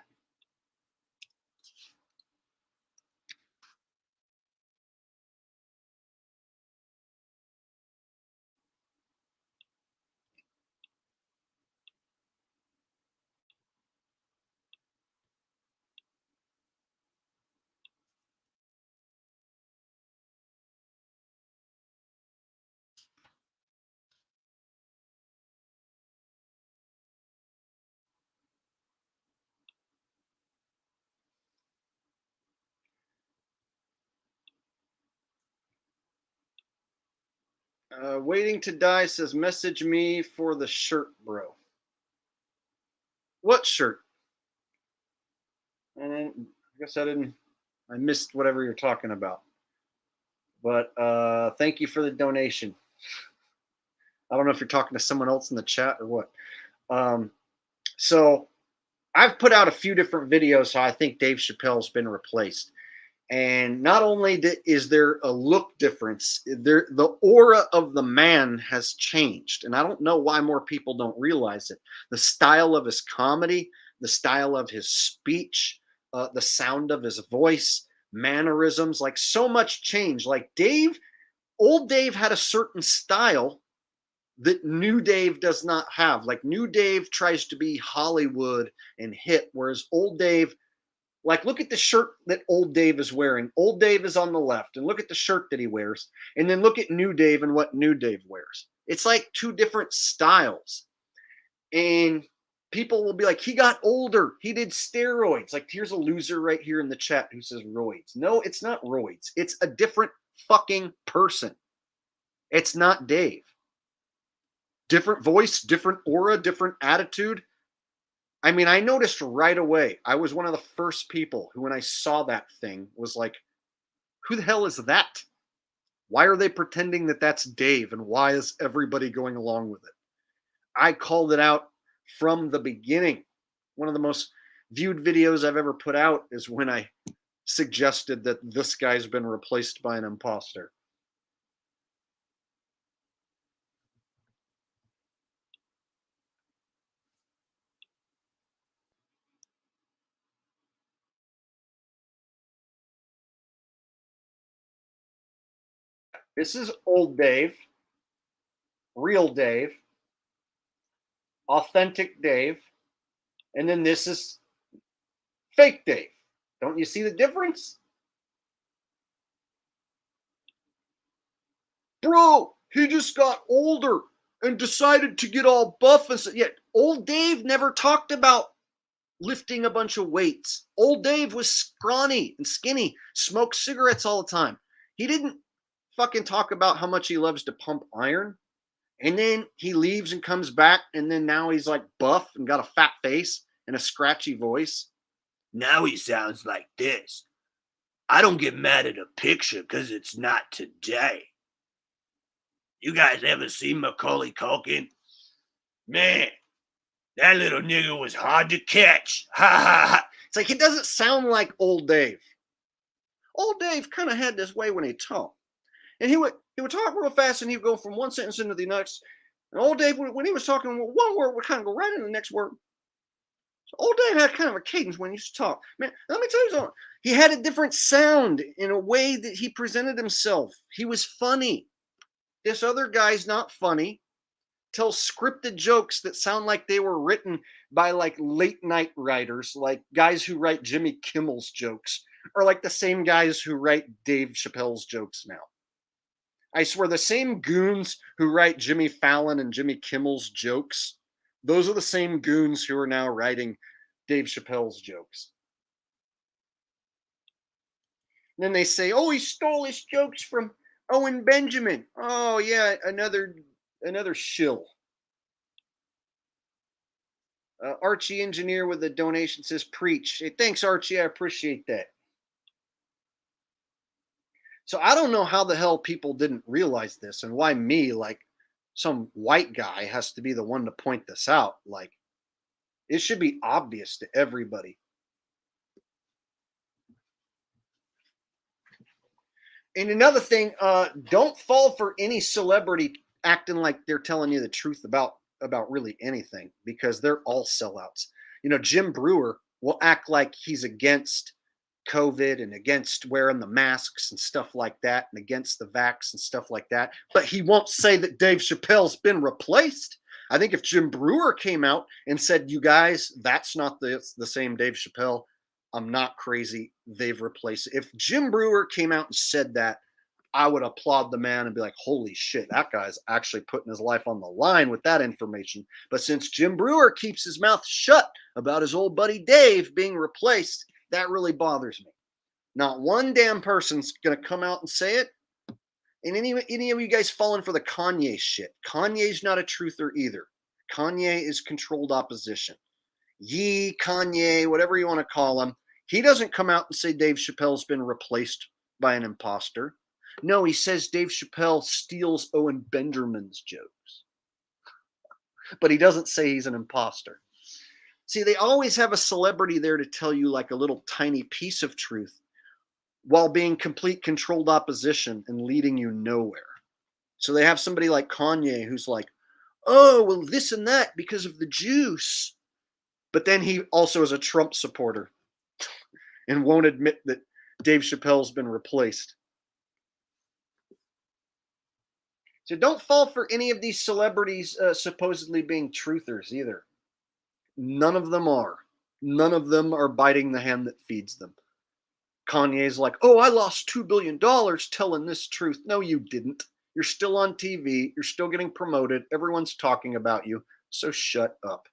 Waiting to die says, "Message me for the shirt, bro." What shirt? And I guess I didn't. I missed whatever you're talking about. But thank you for the donation. I don't know if you're talking to someone else in the chat or what. Um, so I've put out a few different videos how I think Dave Chappelle's been replaced. And not only is there a look difference, the aura of the man has changed. And I don't know why more people don't realize it. The style of his comedy, the style of his speech, the sound of his voice, mannerisms, like so much change. Like old Dave had a certain style that new Dave does not have. Like new Dave tries to be Hollywood and hip, whereas old Dave, like, look at the shirt that old Dave is wearing. Old Dave is on the left, and look at the shirt that he wears. And then look at new Dave and what new Dave wears. It's like two different styles. And people will be like, he got older. He did steroids. Like, here's a loser right here in the chat who says roids. No, it's not roids. It's a different fucking person. It's not Dave. Different voice, different aura, different attitude. I mean, I noticed right away. I was one of the first people who, when I saw that thing, was like, who the hell is that? Why are they pretending that that's Dave? And why is everybody going along with it? I called it out from the beginning. One of the most viewed videos I've ever put out is when I suggested that this guy's been replaced by an imposter. This is old Dave, real Dave, authentic Dave, and then this is fake Dave. Don't you see the difference? Bro, he just got older and decided to get all buff and yet old Dave never talked about lifting a bunch of weights. Old Dave was scrawny and skinny, smoked cigarettes all the time. He didn't fucking talk about how much he loves to pump iron. And then he leaves and comes back, and then now he's like buff and got a fat face and a scratchy voice. Now he sounds like this. I don't get mad at a picture because it's not today. You guys ever seen Macaulay Culkin? Man, that little nigga was hard to catch. Ha ha ha. It's like he doesn't sound like old Dave. Old Dave kind of had this way when he talked. And he would talk real fast and he would go from one sentence into the next. And old Dave, when he was talking one word, would kind of go right into the next word. So old Dave had kind of a cadence when he used to talk. Man, let me tell you something. He had a different sound in a way that he presented himself. He was funny. This other guy's not funny. Tells scripted jokes that sound like they were written by like late night writers, like guys who write Jimmy Kimmel's jokes, or like the same guys who write Dave Chappelle's jokes now. I swear the same goons who write Jimmy Fallon and Jimmy Kimmel's jokes, those are the same goons who are now writing Dave Chappelle's jokes. And then they say, oh, he stole his jokes from Owen Benjamin. Oh, yeah, another shill. Archie Engineer with a donation says, preach. Hey, thanks, Archie. I appreciate that. So I don't know how the hell people didn't realize this and why me, like some white guy, has to be the one to point this out. Like, it should be obvious to everybody. And another thing, don't fall for any celebrity acting like they're telling you the truth about really anything, because they're all sellouts. You know, Jim Brewer will act like he's against COVID and against wearing the masks and stuff like that, and against the vax and stuff like that, but he won't say that Dave Chappelle's been replaced. I think if Jim Brewer came out and said, you guys, that's not the same Dave Chappelle, I'm not crazy, they've replaced it. If Jim Brewer came out and said that, I would applaud the man and be like, holy shit, that guy's actually putting his life on the line with that information. But since Jim Brewer keeps his mouth shut about his old buddy Dave being replaced, that really bothers me. Not one damn person's going to come out and say it. And any of you guys falling for the Kanye shit. Kanye's not a truther either. Kanye is controlled opposition. Kanye, whatever you want to call him, he doesn't come out and say Dave Chappelle's been replaced by an imposter. No, he says Dave Chappelle steals Owen Benjamin's jokes. But he doesn't say he's an imposter. See, they always have a celebrity there to tell you like a little tiny piece of truth while being complete controlled opposition and leading you nowhere. So they have somebody like Kanye who's like, oh, well, this and that because of the juice. But then he also is a Trump supporter and won't admit that Dave Chappelle's been replaced. So don't fall for any of these celebrities supposedly being truthers either. None of them are. None of them are biting the hand that feeds them. Kanye's like, oh, I lost $2 billion telling this truth. No, you didn't. You're still on TV. You're still getting promoted. Everyone's talking about you. So shut up.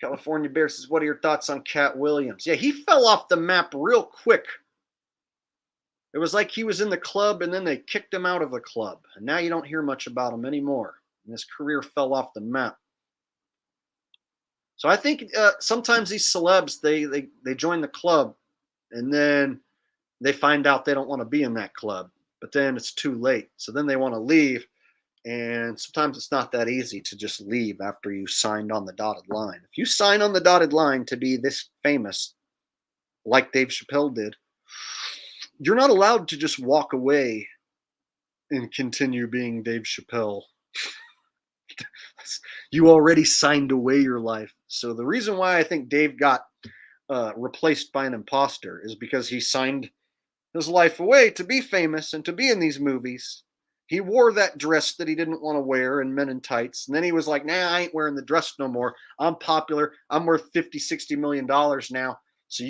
California Bear says, what are your thoughts on Cat Williams? Yeah, he fell off the map real quick It was like he was in the club and then they kicked him out of the club. And now you don't hear much about him anymore. And his career fell off the map. So I think sometimes these celebs, they join the club and then they find out they don't want to be in that club. But then it's too late. So then they want to leave. And sometimes it's not that easy to just leave after you signed on the dotted line. If you sign on the dotted line to be this famous, like Dave Chappelle did, you're not allowed to just walk away and continue being Dave Chappelle. You already signed away your life. So the reason why I think Dave got replaced by an imposter is because he signed his life away to be famous and to be in these movies. He wore that dress that he didn't want to wear in Men in Tights. And then he was like, nah, I ain't wearing the dress no more. I'm popular. I'm worth 50, $60 million now. So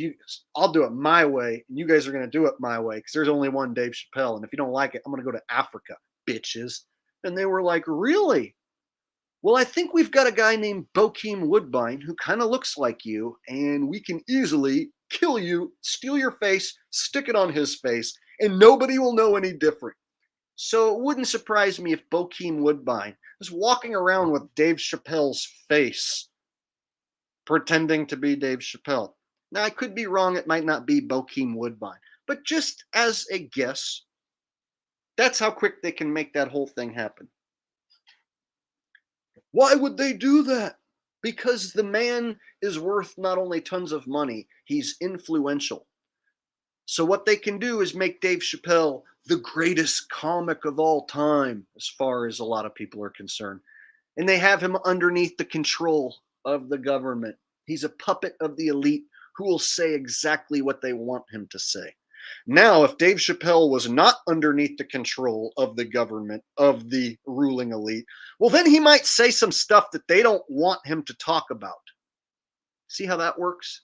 I'll do it my way. And you guys are going to do it my way because there's only one Dave Chappelle. And if you don't like it, I'm going to go to Africa, bitches. And they were like, really? Well, I think we've got a guy named Bokeem Woodbine who kind of looks like you, and we can easily kill you, steal your face, stick it on his face, and nobody will know any different. So it wouldn't surprise me if Bokeem Woodbine was walking around with Dave Chappelle's face, pretending to be Dave Chappelle. Now, I could be wrong. It might not be Bokeem Woodbine. But just as a guess, that's how quick they can make that whole thing happen. Why would they do that? Because the man is worth not only tons of money, he's influential. So what they can do is make Dave Chappelle the greatest comic of all time, as far as a lot of people are concerned. And they have him underneath the control of the government. He's a puppet of the elite who will say exactly what they want him to say. Now, if Dave Chappelle was not underneath the control of the government, of the ruling elite, well, then he might say some stuff that they don't want him to talk about. See how that works?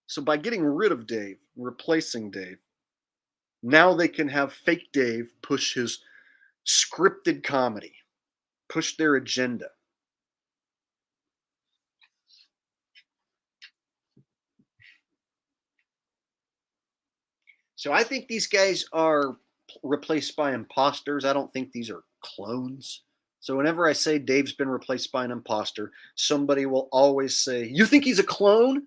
So by getting rid of Dave, replacing Dave, now they can have fake Dave push his scripted comedy, push their agenda. So I think these guys are replaced by imposters. I don't think these are clones. So whenever I say Dave's been replaced by an imposter, somebody will always say, you think he's a clone?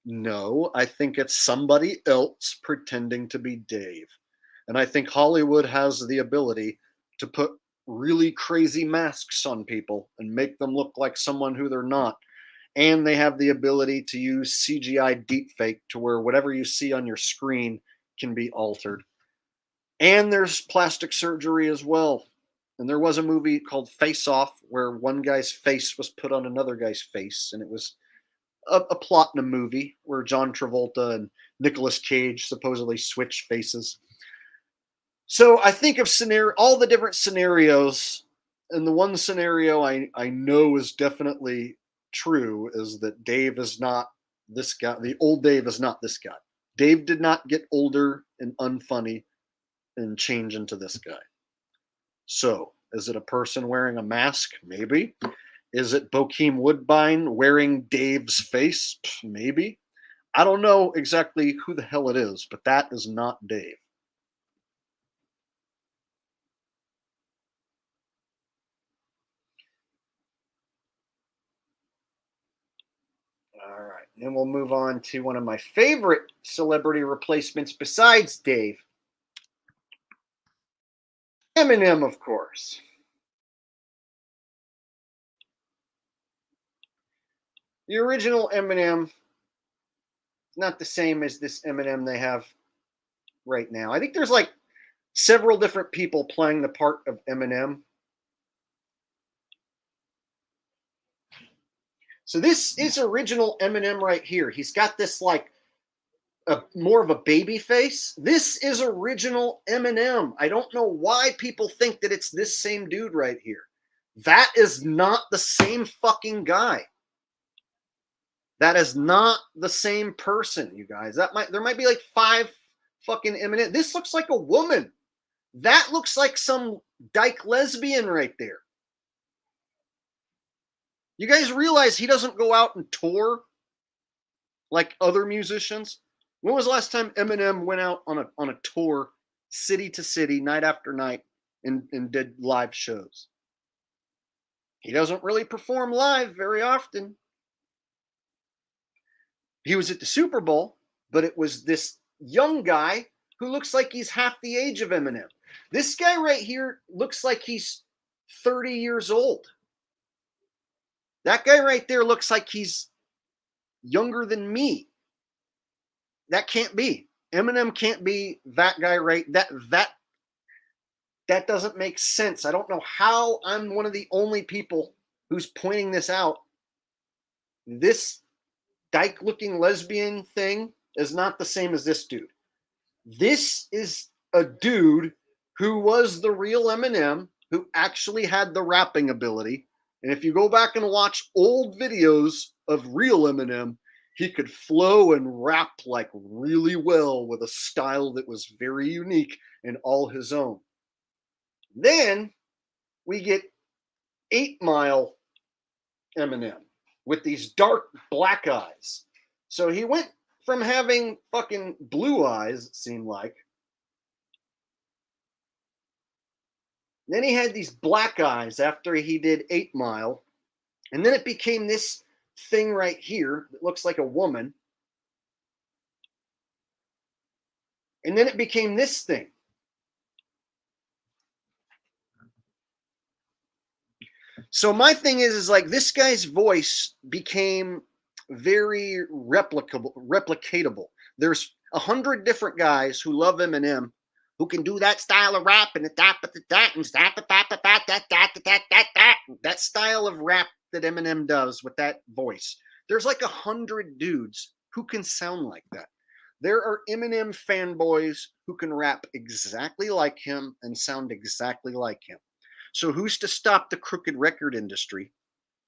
No, I think it's somebody else pretending to be Dave. And I think Hollywood has the ability to put really crazy masks on people and make them look like someone who they're not. And they have the ability to use CGI deepfake to where whatever you see on your screen can be altered. And there's plastic surgery as well. And there was a movie called Face Off where one guy's face was put on another guy's face, and it was a plot in a movie where John Travolta and Nicolas Cage supposedly switch faces. So I think of all the different scenarios, and the one scenario I know is definitely true is that Dave is not this guy. The old Dave is not this guy. Dave did not get older and unfunny and change into this guy. So, is it a person wearing a mask? Maybe. Is it Bokeem Woodbine wearing Dave's face? Maybe. I don't know exactly who the hell it is, but that is not Dave. All right. Then we'll move on to one of my favorite celebrity replacements besides Dave. Eminem, of course. The original Eminem, not the same as this Eminem they have right now. I think there's like several different people playing the part of Eminem. So this is original Eminem right here. He's got this like more of a baby face. This is original Eminem. I don't know why people think that it's this same dude right here. That is not the same fucking guy. That is not the same person, you guys. There might be like 5 fucking Eminem. This looks like a woman. That looks like some dyke lesbian right there. You guys realize he doesn't go out and tour like other musicians? When was the last time Eminem went out on a tour city to city, night after night, and did live shows. He doesn't really perform live very often. He was at the Super Bowl, but it was this young guy who looks like he's half the age of Eminem. This guy right here looks like he's 30 years old. That guy right there looks like he's younger than me. That can't be. Eminem can't be that guy right. That doesn't make sense. I don't know how I'm one of the only people who's pointing this out. This dyke looking lesbian thing is not the same as this dude. This is a dude who was the real Eminem, who actually had the rapping ability. And if you go back and watch old videos of real Eminem, he could flow and rap like really well with a style that was very unique and all his own. Then we get 8 Mile Eminem with these dark black eyes. So he went from having fucking blue eyes, it seemed like. Then he had these black eyes after he did 8 Mile. And then it became this thing right here that looks like a woman. And then it became this thing. So my thing is like this guy's voice became very replicatable. There's 100 different guys who love Eminem who can do that style of rap and that style of rap that Eminem does with that voice. There's like 100 dudes who can sound like that. There are Eminem fanboys who can rap exactly like him and sound exactly like him. So who's to stop the crooked record industry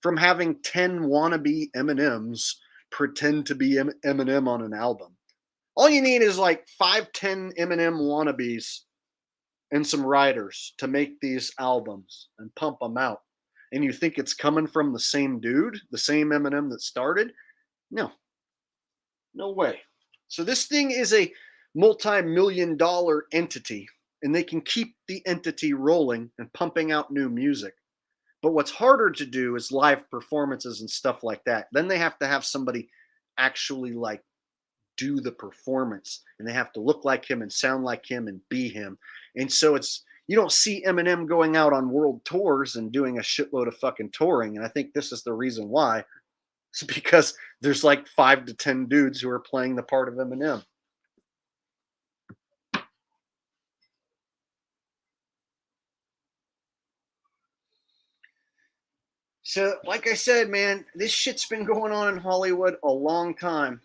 from having 10 wannabe Eminems pretend to be Eminem on an album? All you need is like 5-10 Eminem wannabes and some writers to make these albums and pump them out. And you think it's coming from the same dude, the same Eminem that started? No. No way. So this thing is a multi-million-dollar entity, and they can keep the entity rolling and pumping out new music. But what's harder to do is live performances and stuff like that. Then they have to have somebody actually like do the performance, and they have to look like him and sound like him and be him. And so it's, you don't see Eminem going out on world tours and doing a shitload of fucking touring. And I think this is the reason why. It's because there's like 5 to 10 dudes who are playing the part of Eminem. So, like I said, man, this shit's been going on in Hollywood a long time.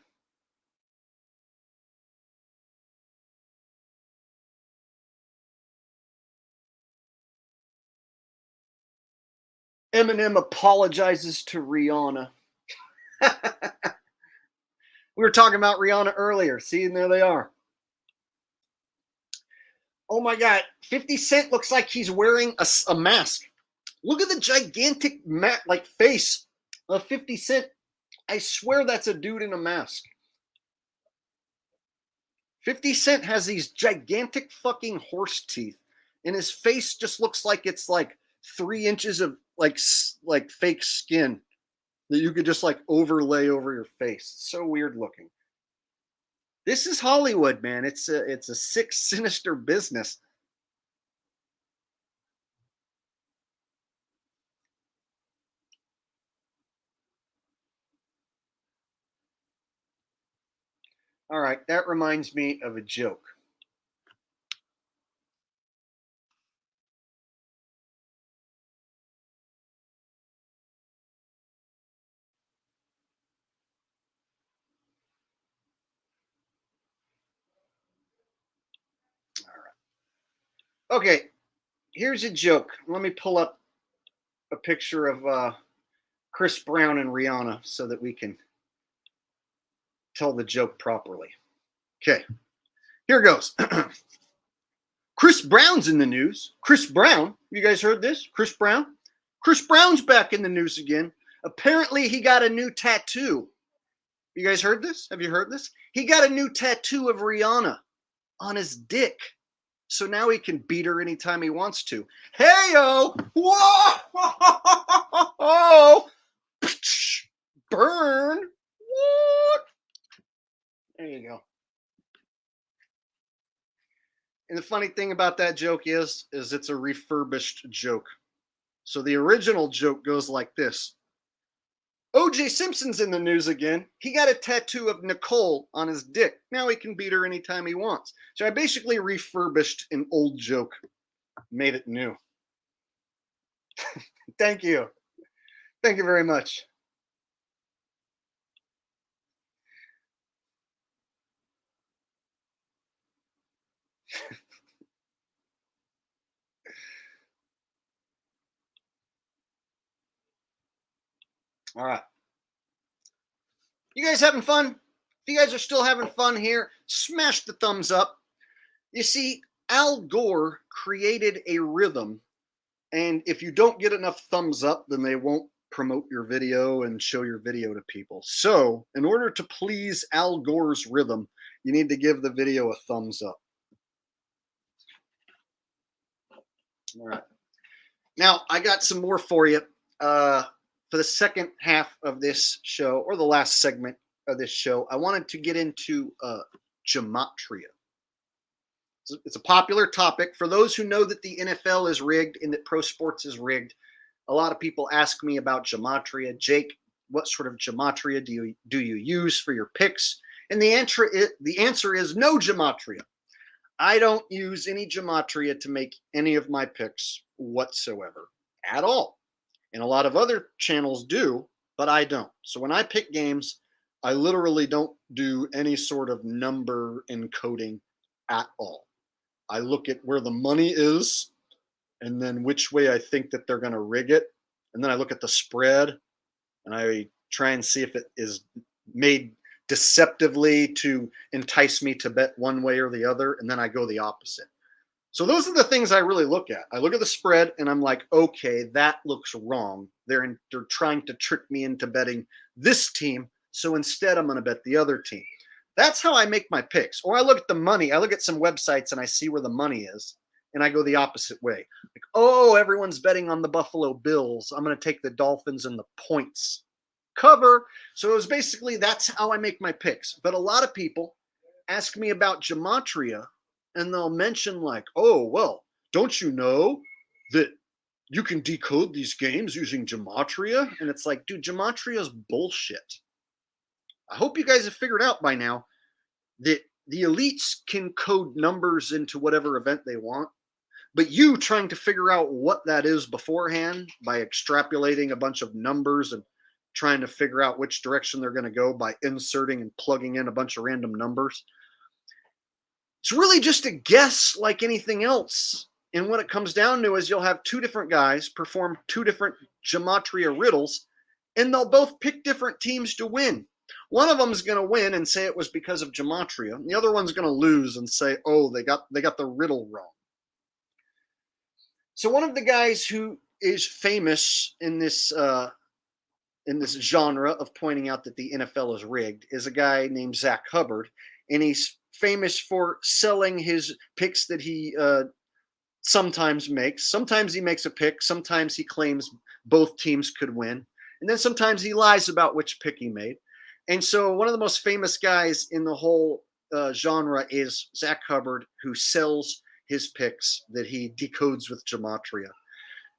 Eminem apologizes to Rihanna. We were talking about Rihanna earlier. See, and there they are. Oh my God, 50 Cent looks like he's wearing a mask. Look at the gigantic face of 50 Cent. I swear that's a dude in a mask. 50 Cent has these gigantic fucking horse teeth, and his face just looks like it's like 3 inches of like fake skin that you could just like overlay over your face. It's so weird looking. This is Hollywood, man. It's a sick, sinister business. All right, that reminds me of a joke. All right. Okay, here's a joke. Let me pull up a picture of Chris Brown and Rihanna so that we can tell the joke properly. Okay, here goes. Chris Brown's in the news. Chris Brown, you guys heard this? Chris Brown? Chris Brown's back in the news again. Apparently, he got a new tattoo. You guys heard this? Have you heard this? He got a new tattoo of Rihanna on his dick. So now he can beat her anytime he wants to. Hey-o! Whoa! Burn! What? There you go. And the funny thing about that joke is it's a refurbished joke. So the original joke goes like this. O.J. Simpson's in the news again. He got a tattoo of Nicole on his dick. Now he can beat her anytime he wants. So I basically refurbished an old joke, made it new. Thank you. Thank you very much. All right. You guys having fun? If you guys are still having fun here, smash the thumbs up. You see, Al Gore created a rhythm, and if you don't get enough thumbs up, then they won't promote your video and show your video to people. So, in order to please Al Gore's rhythm, you need to give the video a thumbs up. All right. Now, I got some more for you. For the second half of this show, or the last segment of this show, I wanted to get into Gematria. It's a popular topic. For those who know that the NFL is rigged and that pro sports is rigged, a lot of people ask me about Gematria. Jake, what sort of Gematria do you use for your picks? And the answer is no Gematria. I don't use any Gematria to make any of my picks whatsoever at all. And a lot of other channels do, but I don't. So when I pick games, I literally don't do any sort of number encoding at all. I look at where the money is and then which way I think that they're going to rig it. And then I look at the spread and I try and see if it is made deceptively to entice me to bet one way or the other. And then I go the opposite. So those are the things I really look at. I look at the spread and I'm like, okay, that looks wrong. They're trying to trick me into betting this team. So instead, I'm going to bet the other team. That's how I make my picks. Or I look at the money. I look at some websites and I see where the money is. And I go the opposite way. Like, oh, everyone's betting on the Buffalo Bills. I'm going to take the Dolphins and the points cover. So it was basically, that's how I make my picks. But a lot of people ask me about Gematria. And they'll mention like, oh, well, don't you know that you can decode these games using Gematria? And it's like, dude, Gematria is bullshit. I hope you guys have figured out by now that the elites can code numbers into whatever event they want. But you trying to figure out what that is beforehand by extrapolating a bunch of numbers and trying to figure out which direction they're going to go by inserting and plugging in a bunch of random numbers. It's really just a guess like anything else. And what it comes down to is you'll have two different guys perform two different Gematria riddles, and they'll both pick different teams to win. One of them is going to win and say it was because of Gematria. And the other one's going to lose and say, oh, they got the riddle wrong. So one of the guys who is famous in this genre of pointing out that the NFL is rigged is a guy named Zach Hubbard, and he's famous for selling his picks that he sometimes makes. Sometimes he makes a pick. Sometimes he claims both teams could win. And then sometimes he lies about which pick he made. And so one of the most famous guys in the whole genre is Zach Hubbard, who sells his picks that he decodes with Gematria.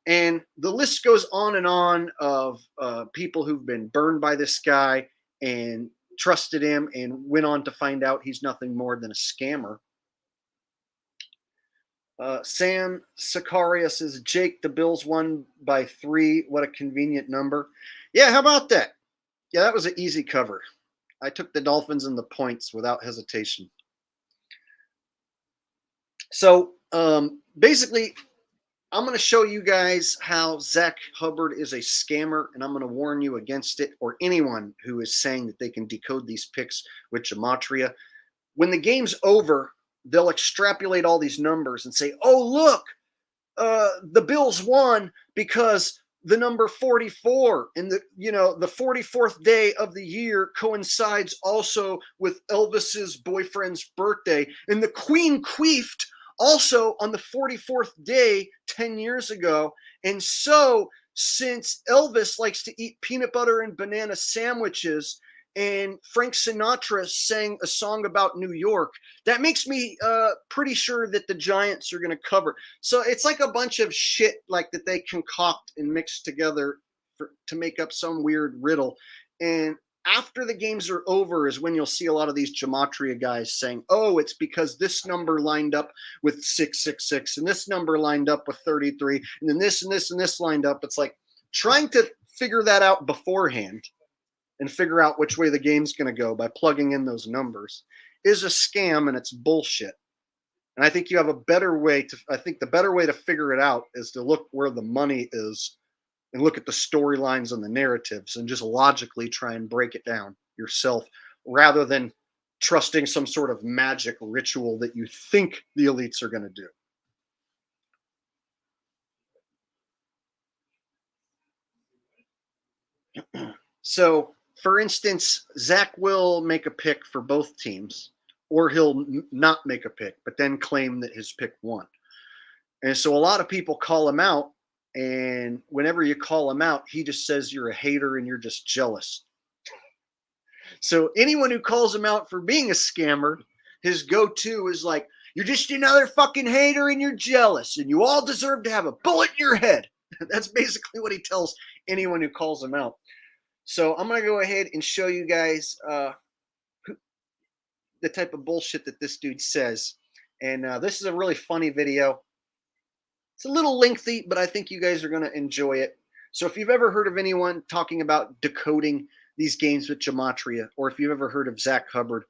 And the list goes on and on of people who've been burned by this guy and trusted him and went on to find out he's nothing more than a scammer. Sam Sakaria says, Jake, the Bills won by 3. What a convenient number. Yeah, how about that? Yeah, that was an easy cover. I took the Dolphins and the points without hesitation. So basically, I'm going to show you guys how Zach Hubbard is a scammer, and I'm going to warn you against it, or anyone who is saying that they can decode these picks with Gematria. When the game's over, they'll extrapolate all these numbers and say, oh, look, the Bills won because the number 44 and the 44th day of the year coincides also with Elvis's boyfriend's birthday, and the Queen queefed also on the 44th day 10 years ago. And so, since Elvis likes to eat peanut butter and banana sandwiches, and Frank Sinatra sang a song about New York, that makes me pretty sure that the Giants are going to cover. So it's like a bunch of shit like that they concoct and mix together to make up some weird riddle. And after the games are over is when you'll see a lot of these Gematria guys saying, oh, it's because this number lined up with 666 and this number lined up with 33 and then this and this and this lined up. It's like trying to figure that out beforehand and figure out which way the game's going to go by plugging in those numbers is a scam, and it's bullshit. And I think you have a better way to, I think the better way to figure it out is to look where the money is and look at the storylines and the narratives and just logically try and break it down yourself rather than trusting some sort of magic ritual that you think the elites are going to do. So, for instance, Zach will make a pick for both teams, or he'll not make a pick, but then claim that his pick won. And so a lot of people call him out. And whenever you call him out, he just says you're a hater and you're just jealous. So anyone who calls him out for being a scammer, his go-to is like, you're just another fucking hater and you're jealous and you all deserve to have a bullet in your head. That's basically what he tells anyone who calls him out. So I'm going to go ahead and show you guys the type of bullshit that this dude says. And this is a really funny video. It's a little lengthy, but I think you guys are going to enjoy it. So if you've ever heard of anyone talking about decoding these games with Gematria, or if you've ever heard of Zach Hubbard,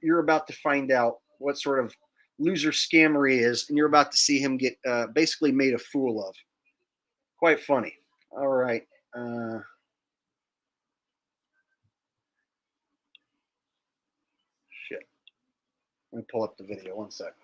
you're about to find out what sort of loser scammer he is, and you're about to see him get basically made a fool of. Quite funny. All right. Shit. Let me pull up the video. One sec.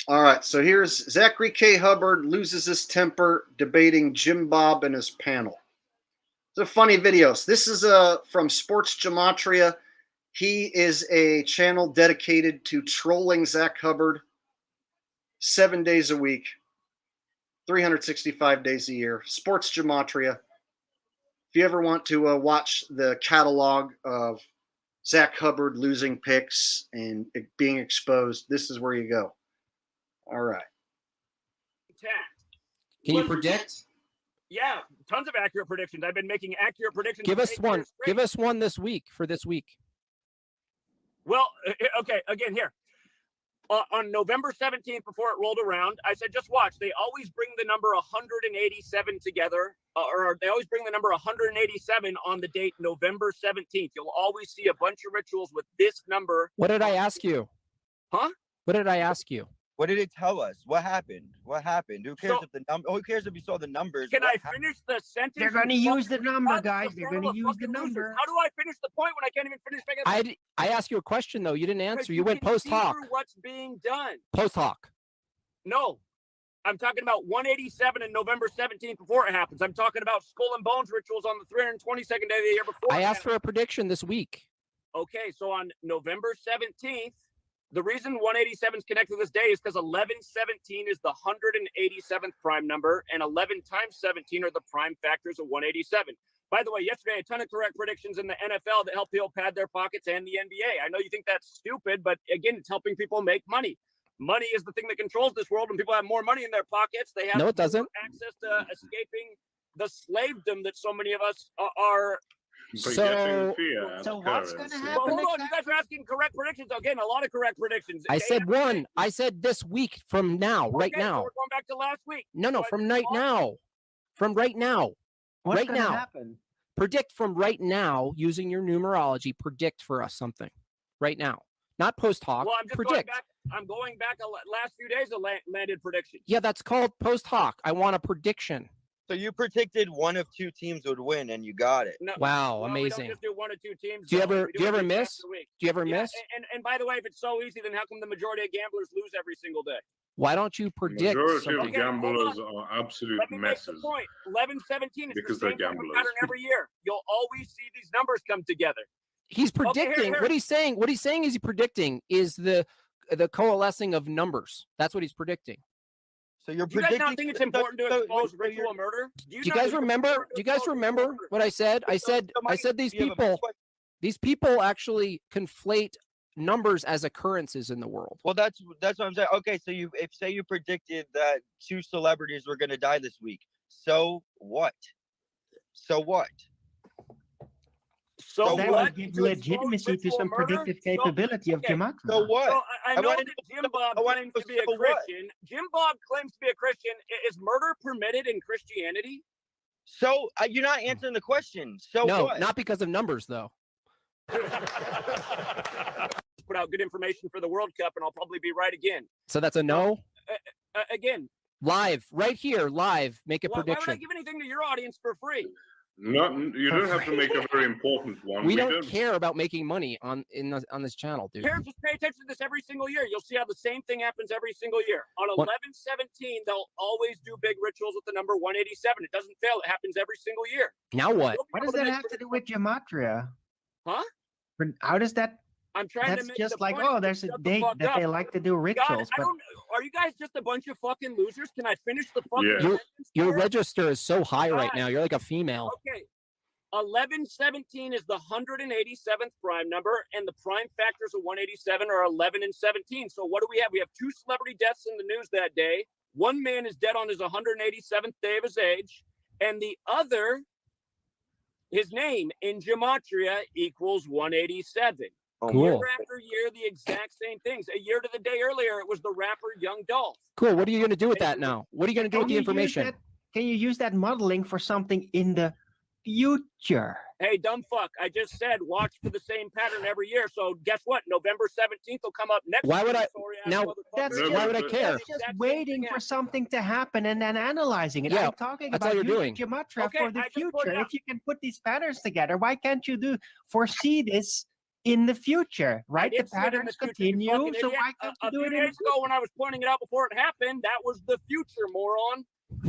All right, so here's Zachary K. Hubbard loses his temper debating Jim Bob and his panel. It's a funny video. So this is from Sports Gematria. He is a channel dedicated to trolling Zach Hubbard 7 days a week, 365 days a year. Sports Gematria. If you ever want to watch the catalog of Zach Hubbard losing picks and being exposed, this is where you go. All right. Can you predict? Yeah, tons of accurate predictions. I've been making accurate predictions. Give us one. Give us one this week for this week. Well, okay, again, here. On November 17th, before it rolled around, I said, just watch. They always bring the number 187 together, or they always bring the number 187 on the date November 17th. You'll always see a bunch of rituals with this number. What did I ask you? Huh? What did I ask you? What did it tell us? What happened? What happened? Who cares if the number? Who cares if you saw the numbers? Can I finish the sentence? They're going to use the number, guys. They're going to use the number. How do I finish the point when I can't even finish? I asked you a question though. You didn't answer. You went post hoc. What's being done? Post hoc. No, I'm talking about 187 and November 17th before it happens. I'm talking about skull and bones rituals on the 322nd day of the year before. I asked for a prediction this week. Okay, so on November 17th. The reason 187 is connected to this day is because 1117 is the 187th prime number, and 11 times 17 are the prime factors of 187. By the way, yesterday, a ton of correct predictions in the NFL that help people pad their pockets and the NBA. I know you think that's stupid, but again, it's helping people make money. Money is the thing that controls this world. When people have more money in their pockets, they have access to escaping the slavedom that so many of us are. So what's going to happen? Well, hold on, you guys are asking correct predictions. Again, a lot of correct predictions. I said one. I said this week from now, right now. So we're going back to last week. No, from right now. From right now. What's right going now. to happen? Predict from right now using your numerology. Predict for us something right now. Not post hoc. Well, I'm just predict. going back. I'm going back last few days of landed prediction. Yeah, that's called post hoc. I want a prediction. So you predicted one of two teams would win, and you got it. No, Wow, well, we don't amazing. just do one or two teams. Do you though. ever We do you it ever week miss? after week. Do you ever Yeah, miss? and by the way, if it's so easy, then how come the majority of gamblers lose every single day? Why don't you predict Majority of something? Okay, hold gamblers on. are absolute Let me make the messes. point. 11-17 is Because the they're same fucking gamblers. pattern every year. You'll always see these numbers come together. He's here, predicting here. what he's saying is he predicting is the coalescing of numbers. That's what he's predicting. So you're Do you guys predicting. not think it's important to expose ritual murder? Do you guys remember what I said? I said these people actually conflate numbers as occurrences in the world. Well, that's what I'm saying. Okay, so say you predicted that 2 celebrities were going to die this week. So what? So what? So that what? would give To legitimacy expose to some ritual murder? predictive capability of okay. Gematria. So what? So I know wanna that know- Jim Bob I wanna claims know to be a so what? Christian. Jim Bob claims to be a Christian. Is murder permitted in Christianity? So you're not answering the question. So No, what? not because of numbers though. Put out good information for the World Cup, and I'll probably be right again. So that's a no. Again, Live, right here, live. Make a why would prediction. I give anything to your audience for free? You don't have to make a very important one. We don't care about making money on this channel, dude. Parents, just pay attention to this every single year. You'll see how the same thing happens every single year. On 11-17, they'll always do big rituals with the number 187. It doesn't fail. It happens every single year. Now what? What does that have to do with Gematria? Huh? How does that? I'm trying That's to make just the like, point. oh, there's a Shut the date fuck that up. they like to do God, rituals. I But don't. Are you guys just a bunch of fucking losers? Can I finish the fucking Yeah. sentence Your here? register is so high right God. now. You're like a female. Okay. 11-17 is the 187th prime number, and the prime factors of 187 are 11 and 17. So what do we have? We have 2 celebrity deaths in the news that day. One man is dead on his 187th day of his age, and the other, his name in Gematria equals 187. Cool. Year after year, the exact same things. A year to the day earlier, it was the rapper Young Dolph. Cool. What are you going to do with that now? What are you going to do with the information? Can you use that modeling for something in the future? Hey, dumb fuck. I just said watch for the same pattern every year. So guess what? November 17th will come up next Why would week. I- Sorry, That's why would I care? That's just waiting for something to happen and then analyzing it. Yeah, I'm talking that's about all you're using doing. Gematria Okay, for the I just put it future. up. If you can put these patterns together, why can't you foresee this in the future? Right? The did see it in patterns the future, you continue. fucking So idiot. why can't you A do few it in the days ago when I was pointing it out before it happened, that was the future, moron.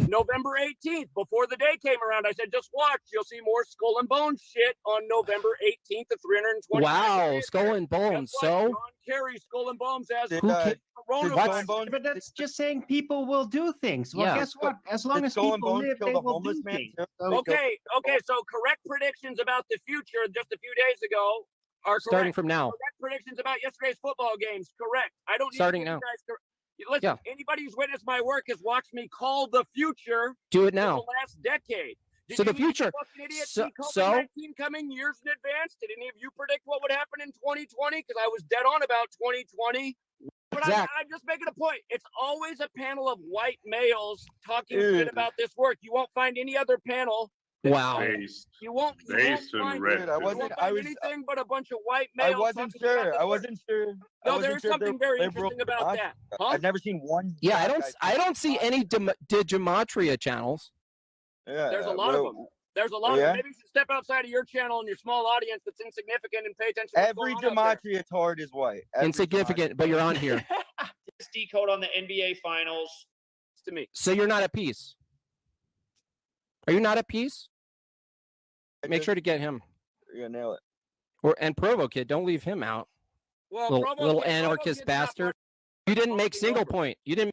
November 18th, before the day came around, I said, just watch. You'll see more Skull and Bones shit on November 18th of 320. Wow, Skull and Bones. So John Kerry, Skull and Bones as Did, Who uh, ca- did coronavirus. Skull and Bones- But that's just saying people will do things. Well, Yeah. guess what? As long did as Skull and people Bones live, kill they the will homeless do man things. too? So Okay, so correct predictions about the future just a few days ago are starting correct. from now. Correct predictions about yesterday's football games, correct. I don't need Starting to give now. you guys listen, anybody who's witnessed my work has watched me call the future Do it for the now. last decade. Did So the any of you future- fucking idiots so- see so- COVID-19 coming years in advance? Did any of you predict what would happen in 2020? Because I was dead on about 2020. But Zach. I'm just making a point. It's always a panel of white males talking shit Dude. about this work. You won't find any other panel. Wow. Based, You won't based on find, red. Dude, I you wasn't- won't I find was- anything but a bunch of white males. I wasn't talking about sure. this I work. wasn't sure. No, there is something very liberal interesting about or that. not. Huh? I've never seen one. Yeah, black guy I don't see any Gematria channels. Yeah, There's a lot of them. There's a lot of Yeah. them. Maybe you should step outside of your channel and your small audience that's insignificant and pay attention to what's Every going on out there. Gematria tard is white. Every Insignificant, but you're on here. Decode on the NBA Finals. To me. So you're not at peace. Are you not at peace? Gematria. Make sure to get him. You're gonna nail it. And Provo Kid, don't leave him out. Well, Little Provo Kid- anarchist Provo Kid's not bastard. You didn't make single point. You didn't.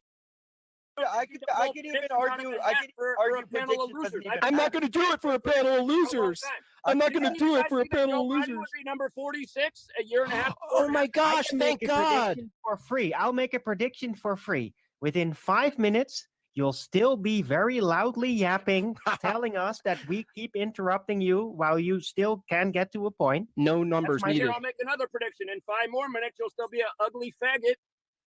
I could even argue. I could argue a panel of predictions doesn't losers. even I'm not going to do it for a panel of losers. I'm not going to do it for a panel of losers. losers. Number 46, a year and a half. Oh my gosh! can Thank make a God. prediction for free. I'll make a prediction for free. Within 5 minutes, you'll still be very loudly yapping, telling us that we keep interrupting you while you still can get to a point. No numbers That's my year. needed. I'll make another prediction. In 5 more minutes, you'll still be an ugly faggot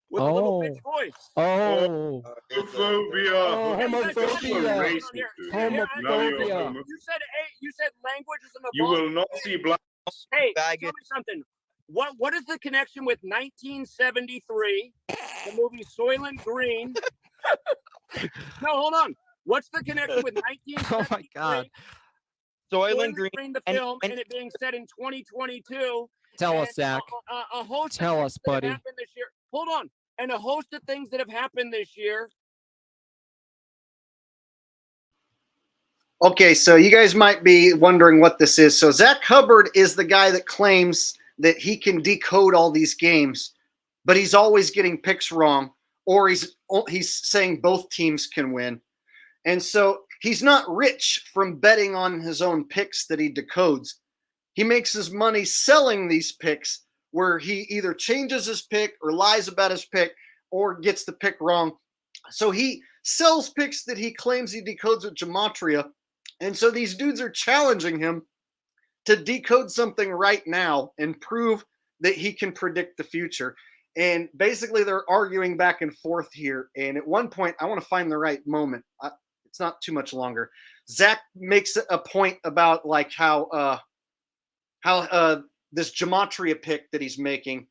with a little bitch voice. Oh. Homophobia. Oh, homophobia. Homophobia. You said language is an You will not see black. Hey, Faggot. tell me something. What is the connection with 1973, the movie Soylent Green? No, hold on. What's the connection with Oh my God. 1973, Soylent Green, the and- film, and- and it being set in 2022? Tell and us, Zach. A host Tell of us, things that have buddy. happened this year. Hold on. And a host of things that have happened this year. Okay, so you guys might be wondering what this is. So Zach Hubbard is the guy that claims that he can decode all these games, but he's always getting picks wrong, or he's saying both teams can win. And so he's not rich from betting on his own picks that he decodes. He makes his money selling these picks where he either changes his pick or lies about his pick or gets the pick wrong. So he sells picks that he claims he decodes with Gematria. And so these dudes are challenging him to decode something right now and prove that he can predict the future. And basically they're arguing back and forth here. And at one point, I want to find the right moment. It's not too much longer. Zach makes a point about like how this Gematria pick that he's making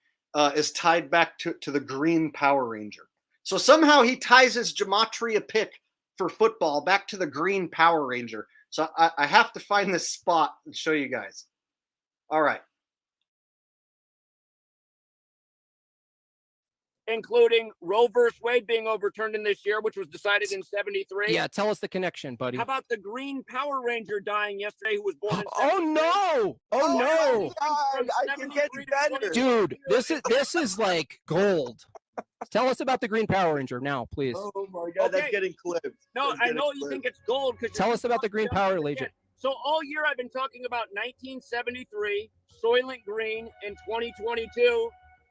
is tied back to the Green Power Ranger. So somehow he ties his Gematria pick for football back to the Green Power Ranger. So I have to find this spot and show you guys. All right. Including Roe versus Wade being overturned in this year, which was decided in 73. Yeah, tell us the connection, buddy. How about the Green Power Ranger dying yesterday, who was born in Oh 73? no! Oh no! God, I can get better. Dude, this is like gold. Tell us about the Green Power Ranger now, please. Oh my God, that's Okay. getting clipped. No, That's I getting know you clipped. think it's gold because Tell us about the Green Power Ranger. So all year I've been talking about 1973, Soylent Green in 2022,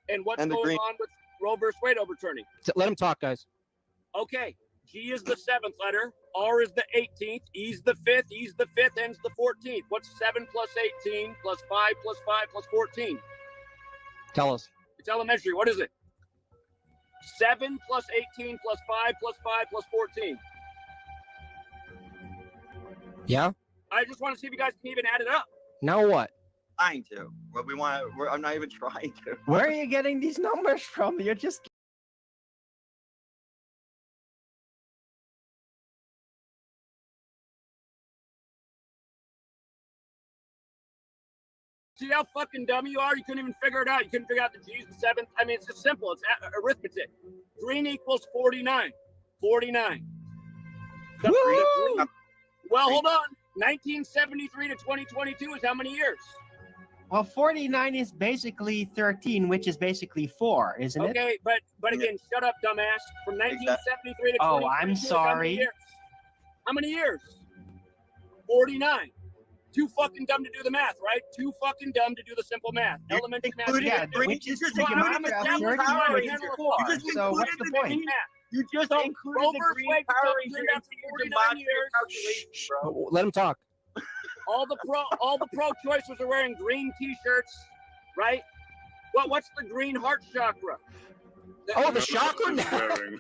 and what's And the going green. on with Roe versus Wade overturning. Let him talk, guys. Okay, G is the 7th letter, R is the 18th, E's the 5th, E's the 5th, N's the 14th. What's 7 plus 18 plus 5 plus 5 plus 14? Tell us. It's elementary. What is it? 7 plus 18 plus 5 plus 5 plus 14. Yeah? I just want to see if you guys can even add it up. Now what? Trying to. What we want. I'm not even trying to. Where are you getting these numbers from? You're just See how fucking dumb you are? You couldn't even figure it out. You couldn't figure out the G's, the 7th. I mean, it's just simple. It's arithmetic. Green equals 49. 49. Woo! Well, hold on. 1973 to 2022 is how many years? well, 49 is basically 13, which is basically 4, isn't it? Okay, but again, shut up, dumbass. From 1973 to 2022 Oh, I'm is how many sorry. years? How many years? 49. Too fucking dumb to do the math, right? Too fucking dumb to do the simple math. Elementary math. included Yeah, Green- which is you just the included Gematria the Green 13, Power which is Ranger. 4. You just So what's the included the point? Green- You just So, included Roe the versus Green Wade Power was Ranger overturned into after your 49 Gematria years. calculation, bro. Let him talk. All the pro-choicers are wearing green T-shirts, right? Well, what's the green heart chakra? Oh, the chakra None of us now. is wearing-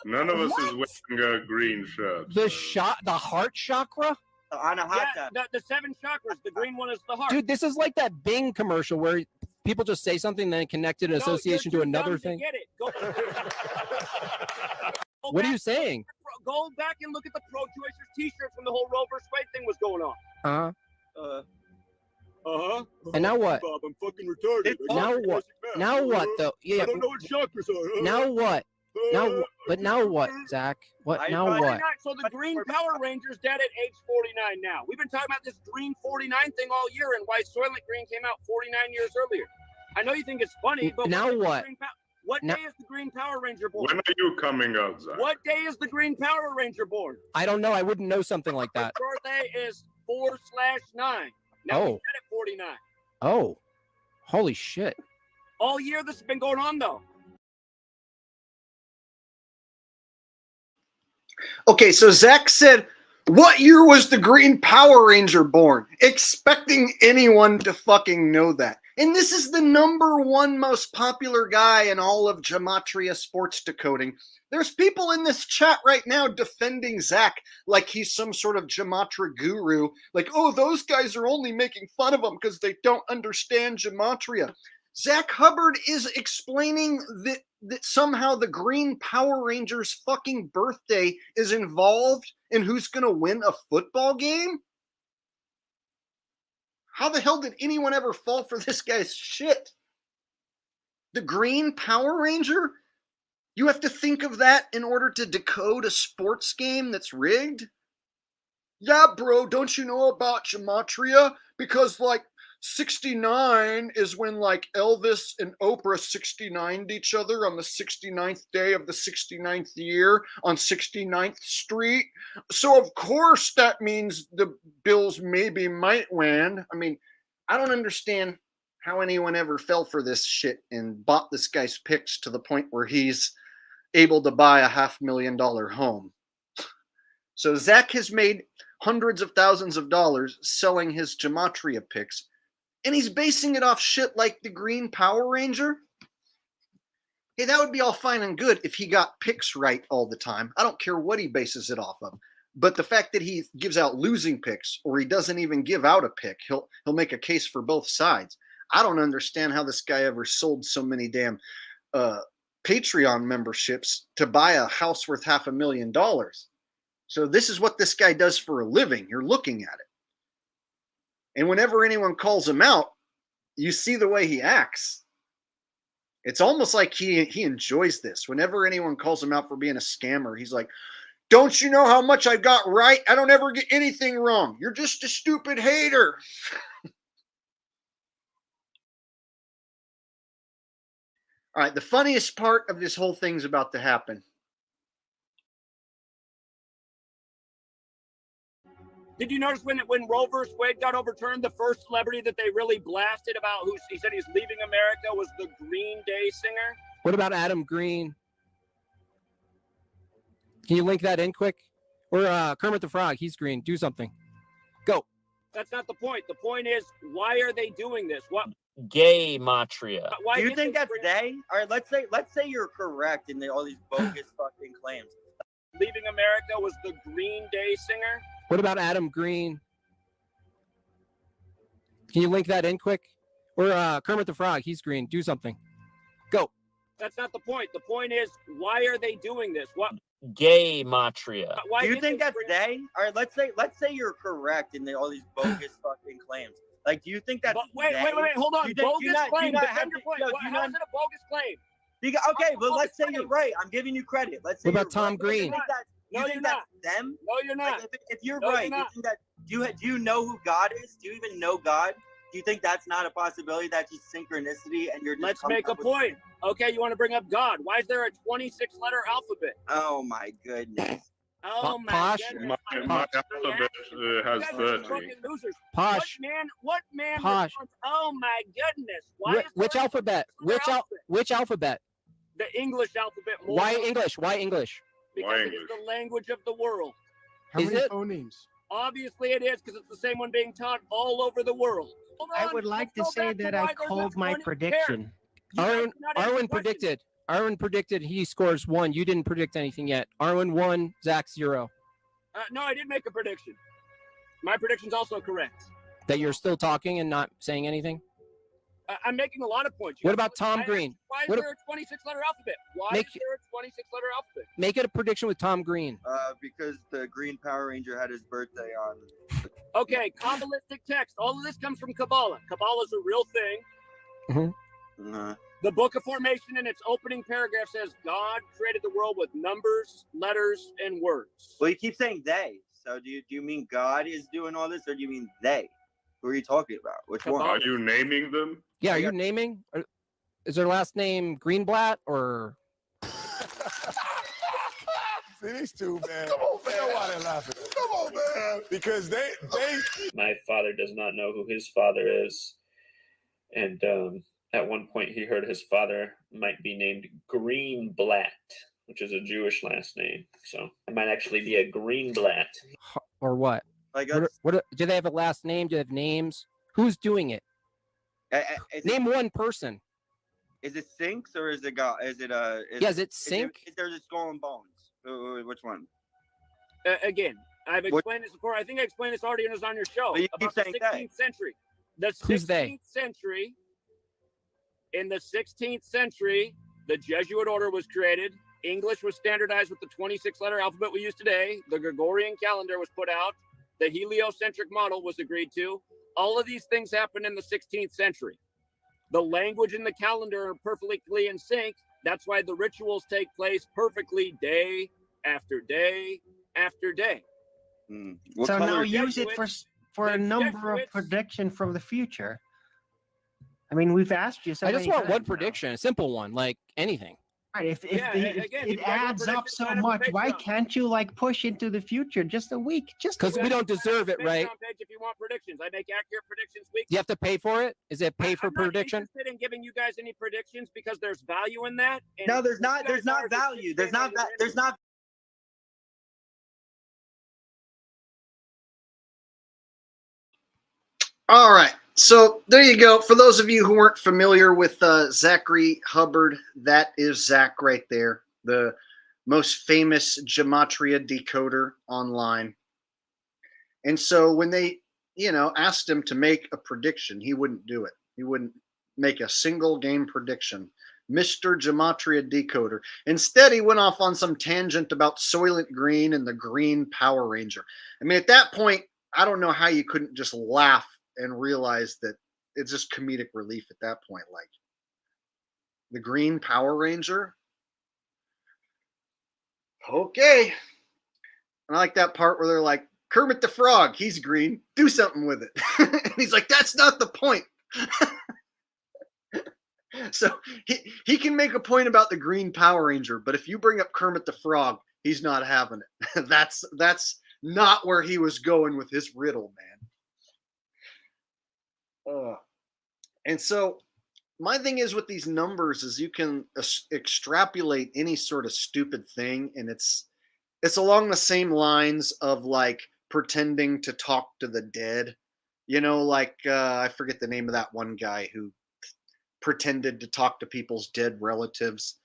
None of us is wearing a green shirt. The heart chakra? On a hot Yeah, tub. the 7 chakras. The green one is the heart. Dude, this is like that Bing commercial where people just say something and then connect it in No, association you're to too another dumb thing. To get it. Go What are you back- saying? Go back and look at the pro-choicers T-shirts when the whole Roe versus Wade thing was going on. Uh-huh. Uh-huh. And now what? Bob, I'm fucking retarded. It's- Now what? Now what though? Yeah. I don't know what chakras are. Now what? Now what, Zach? What? I Now tried- what? So the Green Power Ranger's dead at age 49 now. We've been talking about this Green 49 thing all year and why Soylent Green came out 49 years earlier. I know you think it's funny, but Now what? What Now- day is the Green Power Ranger born? When are you coming out, Zach? What day is the Green Power Ranger born? I don't know. I wouldn't know something like that. His birthday is 4/9. Now he's Oh. dead at 49. Oh, holy shit! All year this has been going on though. Okay, so Zach said, what year was the Green Power Ranger born? Expecting anyone to fucking know that. And this is the #1 most popular guy in all of Gematria sports decoding. There's people in this chat right now defending Zach like he's some sort of Gematria guru. Like, oh, those guys are only making fun of him because they don't understand Gematria. Zach Hubbard is explaining that somehow the Green Power Rangers fucking birthday is involved in who's going to win a football game? How the hell did anyone ever fall for this guy's shit? The Green Power Ranger? You have to think of that in order to decode a sports game that's rigged? Yeah, bro, don't you know about Gematria? Because, like, 69 is when, like, Elvis and Oprah 69'd each other on the 69th day of the 69th year on 69th Street. So, of course, that means the Bills maybe might win. I mean, I don't understand how anyone ever fell for this shit and bought this guy's picks to the point where he's able to buy a $500,000 home. So Zach has made hundreds of thousands of dollars selling his Gematria picks, and he's basing it off shit like the Green Power Ranger. Hey, that would be all fine and good if he got picks right all the time. I don't care what he bases it off of. But the fact that he gives out losing picks, or he doesn't even give out a pick, he'll make a case for both sides. I don't understand how this guy ever sold so many damn Patreon memberships to buy a house worth $500,000. So this is what this guy does for a living. You're looking at it. And whenever anyone calls him out, you see the way he acts. It's almost like he enjoys this. Whenever anyone calls him out for being a scammer, he's like, don't you know how much I got right? I don't ever get anything wrong. You're just a stupid hater. All right, the funniest part of this whole thing's about to happen. Did you notice when Roe vs. Wade got overturned, the first celebrity that they really blasted about who he said he's leaving America was the Green Day singer? What about Adam Green? Can you link that in quick? Or Kermit the Frog, he's green. Do something. Go. That's not the point. The point is, why are they doing this? What? Gematria. Why Do you did think they that's bring- they? All right, let's say you're correct in all these bogus fucking claims. Leaving America was the Green Day singer? What about Adam Green? Can you link that in quick? Or Kermit the Frog, he's green. Do something. Go. That's not the point. The point is, why are they doing this? What? Gematria. Why Do you did think they that's bring- they? All right, let's say you're correct in all these bogus fucking claims. Like, do you think that's But wait, they? hold on. Do you think- do you Bogus not- do you claim. not Defend have your to- point. no, What- do you How not- is it a bogus claim? Okay, but let's say Bogus you're claim. right. I'm giving you credit. Let's say What about you're Tom right. Green? Do you think that, No, you you're think not. that's them? No, you're not. Like, if you're No, you're right, not. you think that do you know who God is? Do you even know God? Do you think that's not a possibility? That's just synchronicity, and you're just Let's coming make a up with- point. Okay, you want to bring up God. Why is there a 26-letter alphabet? Oh my goodness! Oh my Posh. goodness. My alphabet has You guys are 30. fucking losers. Posh. What man Posh. responds, oh my goodness. Why is Which there a alphabet? 26-letter alphabet? Which alphabet? The English alphabet. Why moron. English? Why English? Because Why it is English? the language of the world. How Is many it? phonemes? Obviously it is, because it's the same one being taught all over the world. Hold I on, would like to let's go say back that why I there's a called my 20 prediction. You guys Arwen, do not answer Arwen questions. predicted he scores 1. You didn't predict anything yet. Arwen 1, Zach 0. No, I did make a prediction. My prediction's also correct. That you're still talking and not saying anything? I'm making a lot of points. What about Tom Green? Why is What- there a 26-letter alphabet? Why Make- is there a 26-letter alphabet? Make it a prediction with Tom Green. Because the Green Power Ranger had his birthday on. Okay, Kabbalistic text. All of this comes from Kabbalah. Kabbalah is a real thing. The Book of Formation in its opening paragraph says God created the world with numbers, letters, and words. Well, you keep saying they. So do you mean God is doing all this, or do you mean they? Who are you talking about? Which one? Are you naming them? Yeah, are you naming? Is their last name Greenblatt or? See these two, man. Come on, man. Why they laughing? Come on, man. Because they. My father does not know who his father is. And at one point he heard his father might be named Greenblatt, which is a Jewish last name. So it might actually be a Greenblatt. Or what? Like, Do they have a last name? Do they have names? Who's doing it? Name one person. Is it Sinks or is it God? Is it Is it Sink? Is there the Skull and Bones? Which one? Again, I've explained this before. I think I explained this already when it was on your show. But you keep About the saying 16th they. century. The Who's 16th they? century. In the 16th century, the Jesuit order was created. English was standardized with the 26-letter alphabet we use today. The Gregorian calendar was put out. The heliocentric model was agreed to. All of these things happened in the 16th century. The language and the calendar are perfectly in sync. That's why the rituals take place perfectly day after day after day. So now use it for a number of prediction from the future. I mean, we've asked you. I just want one prediction, a simple one, like anything. Right, if it adds up so much, why can't you like push into the future just a week? Just because we don't deserve it, right? If you want predictions, I make accurate predictions weekly. Do you have to pay for it? Is it pay for I'm not prediction? interested in giving you guys any predictions because there's value in that. No, there's not. There's not value. There's not. There's not. All right. So there you go. For those of you who weren't familiar with Zachary Hubbard, that is Zach right there, the most famous Gematria decoder online. And so when they, asked him to make a prediction, he wouldn't do it. He wouldn't make a single game prediction. Mr. Gematria decoder. Instead, he went off on some tangent about Soylent Green and the Green Power Ranger. I mean, at that point, I don't know how you couldn't just laugh and realize that it's just comedic relief at that point. Like, the Green Power Ranger? Okay. And I like that part where they're like, Kermit the Frog, he's green, do something with it. And he's like, that's not the point. So he can make a point about the Green Power Ranger, but if you bring up Kermit the Frog, he's not having it. That's not where he was going with his riddle, man. And so my thing is with these numbers is you can extrapolate any sort of stupid thing, and it's along the same lines of like pretending to talk to the dead. I forget the name of that one guy who pretended to talk to people's dead relatives.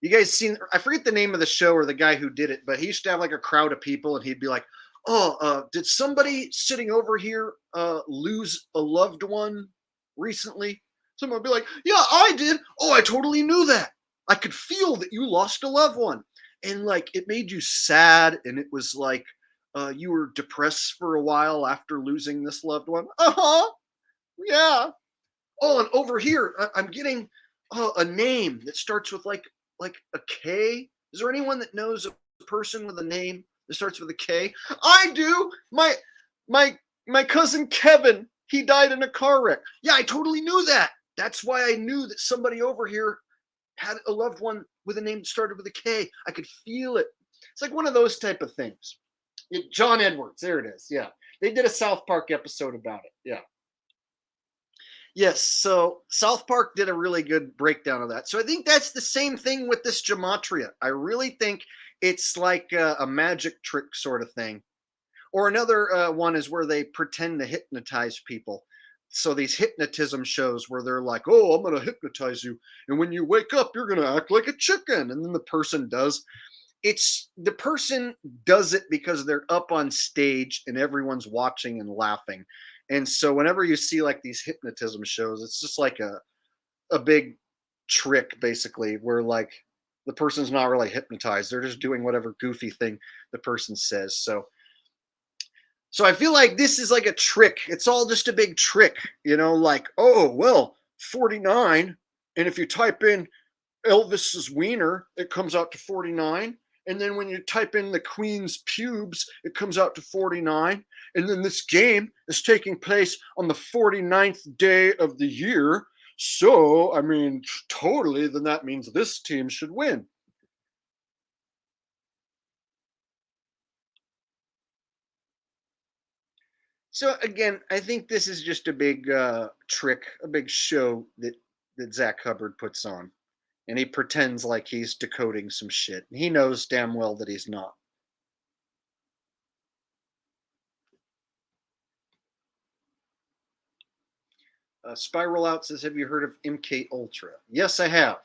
You guys seen, I forget the name of the show or the guy who did it, but he used to have like a crowd of people and he'd be like, did somebody sitting over here lose a loved one recently? Someone would be like, yeah, I did. Oh, I totally knew that. I could feel that you lost a loved one. And like, it made you sad. And it was like, you were depressed for a while after losing this loved one. Yeah. Oh, and over here, I'm getting a name that starts with like a K. Is there anyone that knows a person with a name that starts with a K? I do. My cousin Kevin, he died in a car wreck. Yeah, I totally knew that. That's why I knew that somebody over here had a loved one with a name that started with a K. I could feel it. It's like one of those type of things. John Edwards, there it is. Yeah. They did a South Park episode about it. Yeah. Yes, so South Park did a really good breakdown of that. So I think that's the same thing with this Gematria. I really think it's like a magic trick sort of thing. Or another one is where they pretend to hypnotize people. So these hypnotism shows where they're like, oh, I'm going to hypnotize you. And when you wake up, you're going to act like a chicken. And then the person does. The person does it because they're up on stage and everyone's watching and laughing. And so whenever you see like these hypnotism shows, it's just like a big trick, basically, where like the person's not really hypnotized. They're just doing whatever goofy thing the person says. So I feel like this is like a trick. It's all just a big trick, like, oh, well, 49. And if you type in Elvis's wiener, it comes out to 49. And then when you type in the Queen's pubes, it comes out to 49. And then this game is taking place on the 49th day of the year. So, I mean, totally, then that means this team should win. So, again, I think this is just a big trick, a big show that Zach Hubbard puts on. And he pretends like he's decoding some shit. He knows damn well that he's not. Spiral Out says, have you heard of MK Ultra? Yes, I have.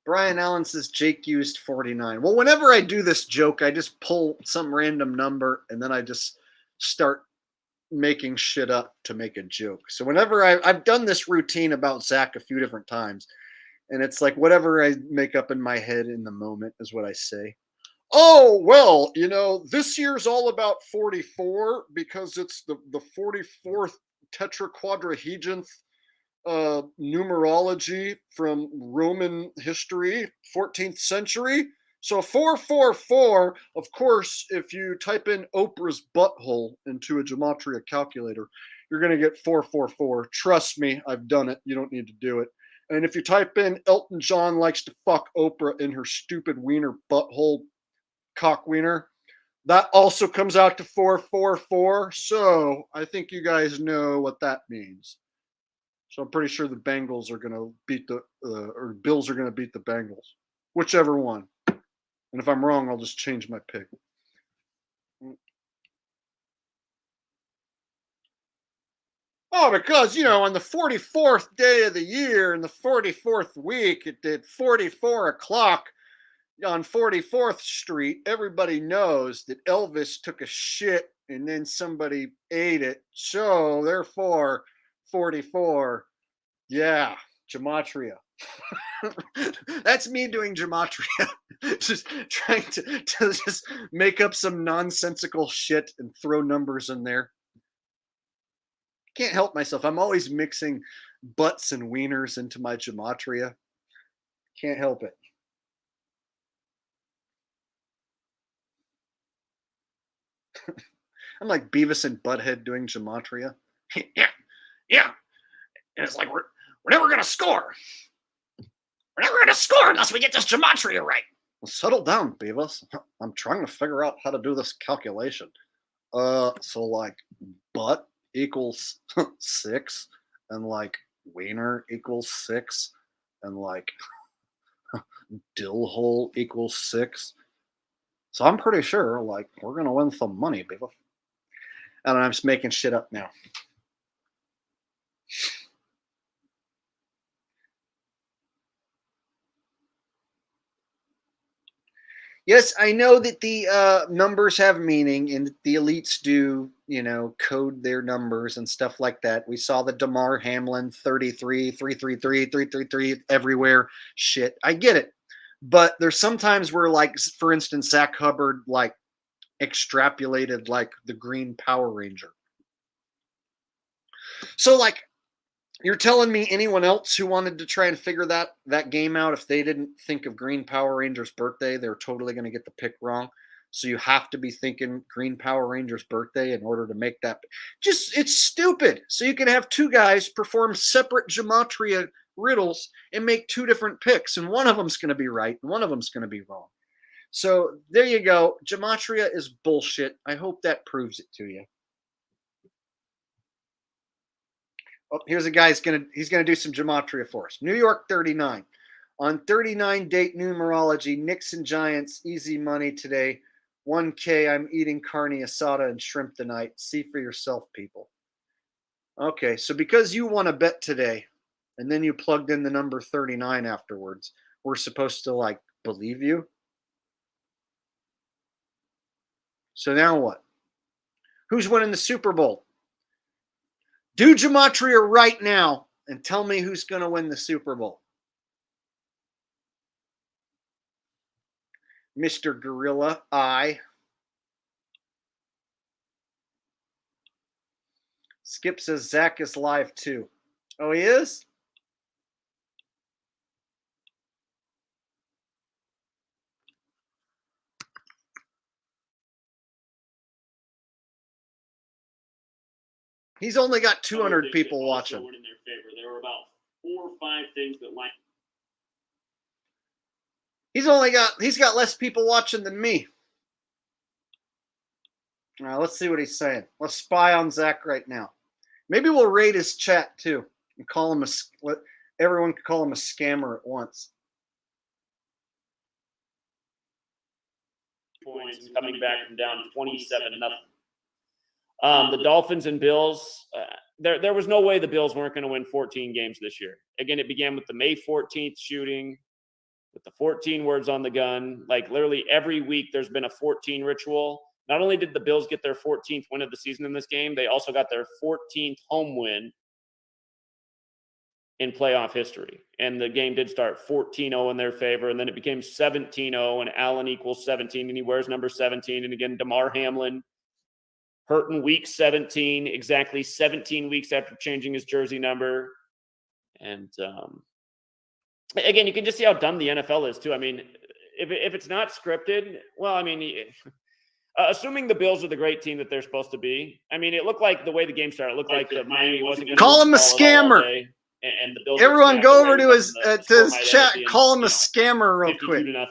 Brian Allen says Jake used 49. Well, whenever I do this joke, I just pull some random number and then I just start making shit up to make a joke. So whenever I've done this routine about Zach a few different times, and it's like whatever I make up in my head in the moment is what I say. Oh, well, this year's all about 44 because it's the 44th tetraquadrahedronth numerology from Roman history, 14th century. So 444, of course, if you type in Oprah's butthole into a Gematria calculator, you're going to get 444. Trust me, I've done it. You don't need to do it. And if you type in Elton John likes to fuck Oprah in her stupid wiener butthole cock wiener, that also comes out to 444. So I think you guys know what that means. So I'm pretty sure the Bengals are going to beat or Bills are going to beat the Bengals, whichever one. And if I'm wrong, I'll just change my pick. Oh, because, on the 44th day of the year, in the 44th week, it did 44 o'clock on 44th Street. Everybody knows that Elvis took a shit and then somebody ate it. So, therefore, 44. Yeah, Gematria. That's me doing Gematria. Just trying to just make up some nonsensical shit and throw numbers in there. Can't help myself. I'm always mixing butts and wieners into my Gematria. Can't help it. I'm like Beavis and Butthead doing Gematria. Yeah. And it's like we're never gonna score. We're never gonna score unless we get this Gematria right. Well, settle down, Beavis. I'm trying to figure out how to do this calculation. So like butt equals 6, and like wiener equals 6, and like dill hole equals 6. So I'm pretty sure like we're gonna win some money, Beavis. And I'm just making shit up now. Yes, I know that the numbers have meaning and the elites do, code their numbers and stuff like that. We saw the Damar Hamlin 33, 333, 333 everywhere shit. I get it. But there's sometimes where, like, for instance, Zach Hubbard, like, extrapolated, like, the Green Power Ranger. So, like, you're telling me anyone else who wanted to try and figure that game out, if they didn't think of Green Power Ranger's birthday, they're totally going to get the pick wrong. So you have to be thinking Green Power Ranger's birthday in order to make that. It's stupid. So you can have two guys perform separate Gematria riddles and make two different picks, and one of them's going to be right and one of them's going to be wrong. So there you go. Gematria is bullshit. I hope that proves it to you. Oh, here's a guy he's gonna do some Gematria for us. New York 39. On 39 date numerology, Knicks and Giants, easy money today. 1K, I'm eating carne asada and shrimp tonight. See for yourself, people. Okay, so because you won a bet today, and then you plugged in the number 39 afterwards, we're supposed to, like, believe you? So now what? Who's winning the Super Bowl? Do Gematria right now and tell me who's going to win the Super Bowl. Mr. Gorilla, I. Skip says Zach is live too. Oh, he is? He's only got 200 people watching. In their favor. There were about 4 or 5 things that line. He's got less people watching than me. All right, let's see what he's saying. Let's spy on Zach right now. Maybe we'll raid his chat too and call him everyone can call him a scammer at once. Points coming back from down 27-0. The Dolphins and Bills, there was no way the Bills weren't going to win 14 games this year. Again, it began with the May 14th shooting, with the 14 words on the gun. Like, literally every week there's been a 14 ritual. Not only did the Bills get their 14th win of the season in this game, they also got their 14th home win in playoff history. And the game did start 14-0 in their favor, and then it became 17-0, and Allen equals 17, and he wears number 17. And again, Damar Hamlin hurt in week 17, exactly 17 weeks after changing his jersey number. And again, you can just see how dumb the NFL is, too. I mean, if it's not scripted, well, I mean, assuming the Bills are the great team that they're supposed to be, I mean, it looked like the way the game started, it looked like the Miami wasn't going to call him a scammer. And the Bills everyone go over to his chat, call him a scammer real quick. 52-0.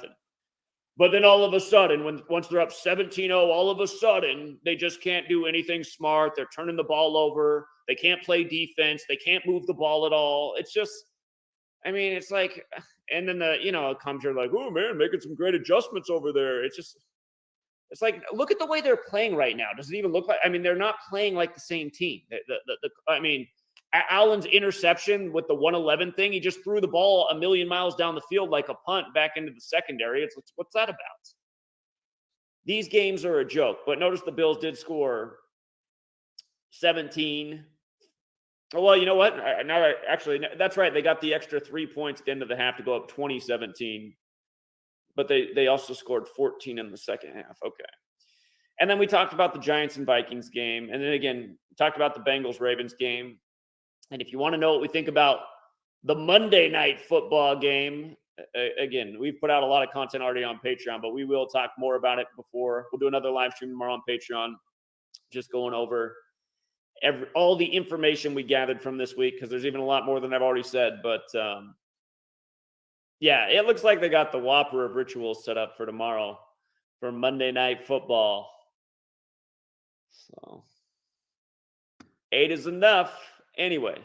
But then all of a sudden, once they're up 17-0, all of a sudden they just can't do anything smart. They're turning the ball over. They can't play defense. They can't move the ball at all. It's just, I mean, it's like, and then it comes here like, oh man, making some great adjustments over there. It's like, look at the way they're playing right now. Does it even look like? I mean, they're not playing like the same team. I mean, Allen's interception with the 111 thing, he just threw the ball a million miles down the field like a punt back into the secondary. What's that about? These games are a joke. But notice the Bills did score 17. Oh, well, you know what? Actually, that's right. They got the extra 3 points at the end of the half to go up 20-17. But they also scored 14 in the second half. Okay. And then we talked about the Giants and Vikings game. And then again, talked about the Bengals-Ravens game. And if you want to know what we think about the Monday night football game, again, we've put out a lot of content already on Patreon, but we will talk more about it before. We'll do another live stream tomorrow on Patreon, just going over all the information we gathered from this week, because there's even a lot more than I've already said. But yeah, it looks like they got the whopper of rituals set up for tomorrow for Monday night football. So 8 is enough. Anyway,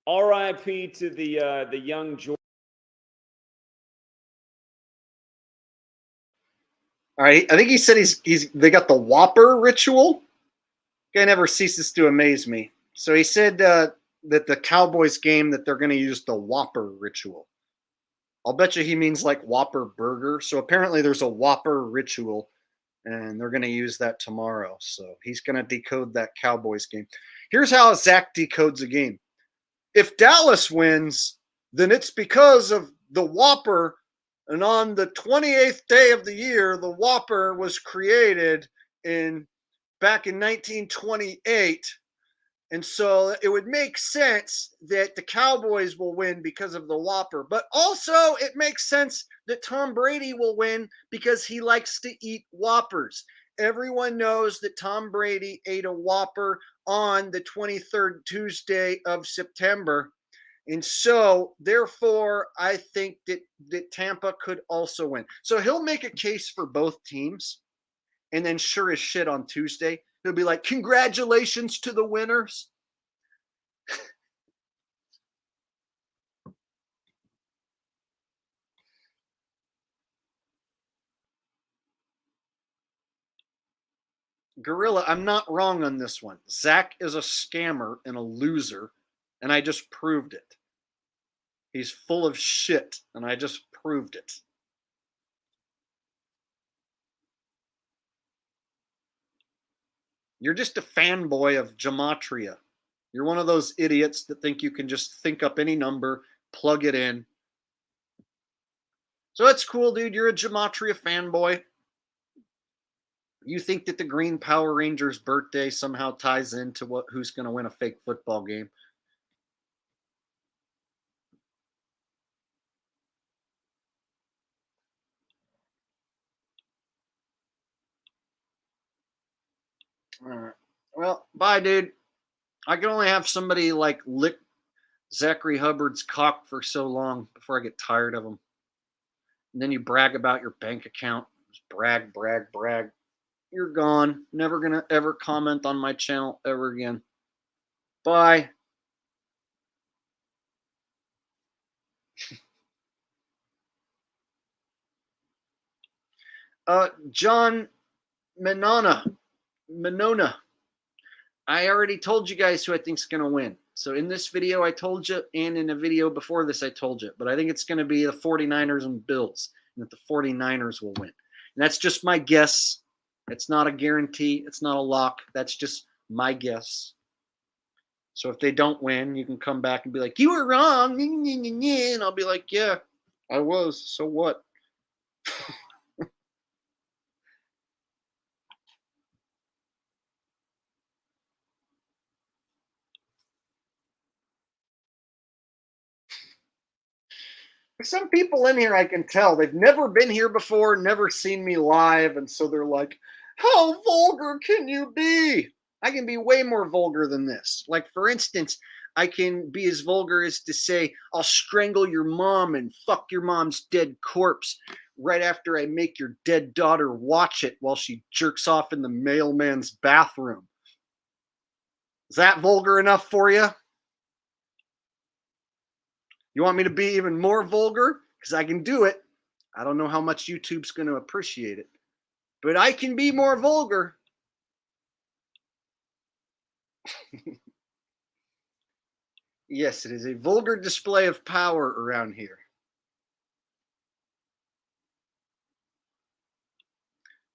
R.I.P. to the young George. All right, I think he said they got the Whopper ritual. Guy never ceases to amaze me. So he said that the Cowboys game that they're going to use the Whopper ritual. I'll bet you he means like Whopper burger. So apparently there's a Whopper ritual. And they're going to use that tomorrow. So he's going to decode that Cowboys game. Here's how Zach decodes a game. If Dallas wins, then it's because of the Whopper. And on the 28th day of the year, the Whopper was created back in 1928. And so it would make sense that the Cowboys will win because of the Whopper. But also it makes sense that Tom Brady will win because he likes to eat Whoppers. Everyone knows that Tom Brady ate a Whopper on the 23rd Tuesday of September. And so, therefore, I think that Tampa could also win. So he'll make a case for both teams. And then sure as shit on Tuesday, he'll be like, congratulations to the winners. Gorilla, I'm not wrong on this one. Zach is a scammer and a loser, and I just proved it. He's full of shit, and I just proved it. You're just a fanboy of Gematria. You're one of those idiots that think you can just think up any number, plug it in. So it's cool, dude. You're a Gematria fanboy. You think that the Green Power Rangers birthday somehow ties into who's going to win a fake football game. All right. Well, bye, dude. I can only have somebody like lick Zachary Hubbard's cock for so long before I get tired of him. And then you brag about your bank account. Just brag, brag, brag. You're gone. Never going to ever comment on my channel ever again. Bye. John Monona. I already told you guys who I think's going to win. So in this video, I told you, and in a video before this, I told you. But I think it's going to be the 49ers and Bills, and that the 49ers will win. And that's just my guess. It's not a guarantee. It's not a lock. That's just my guess. So if they don't win, you can come back and be like, you were wrong. And I'll be like, yeah, I was. So what? There's some people in here I can tell. They've never been here before, never seen me live. And so they're like, how vulgar can you be? I can be way more vulgar than this. Like, for instance, I can be as vulgar as to say, I'll strangle your mom and fuck your mom's dead corpse right after I make your dead daughter watch it while she jerks off in the mailman's bathroom. Is that vulgar enough for you? You want me to be even more vulgar? Because I can do it. I don't know how much YouTube's going to appreciate it, but I can be more vulgar. Yes, it is a vulgar display of power around here.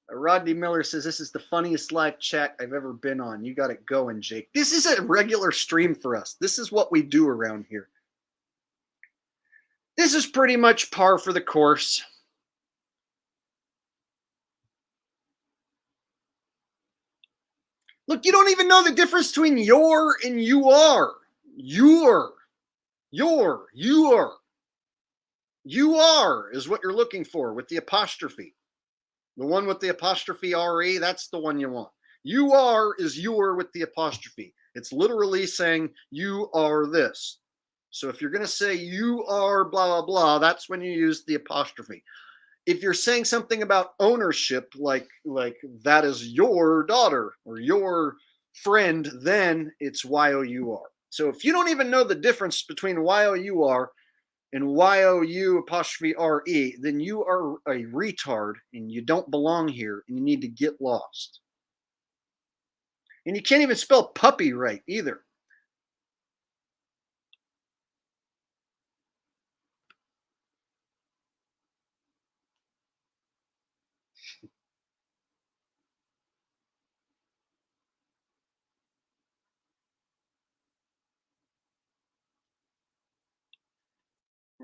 Rodney Miller says, this is the funniest live chat I've ever been on. You got it going, Jake. This is a regular stream for us. This is what we do around here. This is pretty much par for the course. Look, you don't even know the difference between your and you are. You are is what you're looking for with the apostrophe. The one with the apostrophe RE, that's the one you want. You are is your with the apostrophe. It's literally saying you are this. So if you're going to say you are blah, blah, blah, that's when you use the apostrophe. If you're saying something about ownership, like that is your daughter or your friend, then it's YOUR. So if you don't even know the difference between YOUR and YOU apostrophe RE, then you are a retard and you don't belong here and you need to get lost. And you can't even spell puppy right either.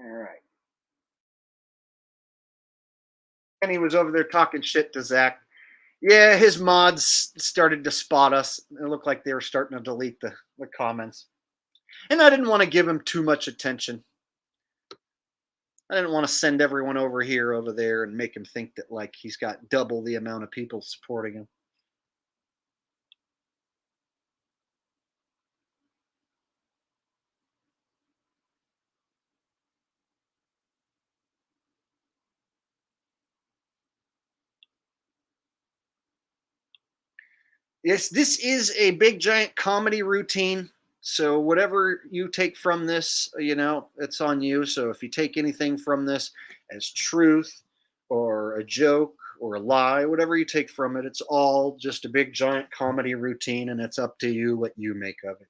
All right. And he was over there talking shit to Zach. Yeah, his mods started to spot us. It looked like they were starting to delete the comments. And I didn't want to give him too much attention. I didn't want to send everyone over there, and make him think that like he's got double the amount of people supporting him. Yes, this is a big giant comedy routine. So whatever you take from this, it's on you. So if you take anything from this as truth or a joke or a lie, whatever you take from it, it's all just a big giant comedy routine, and it's up to you what you make of it.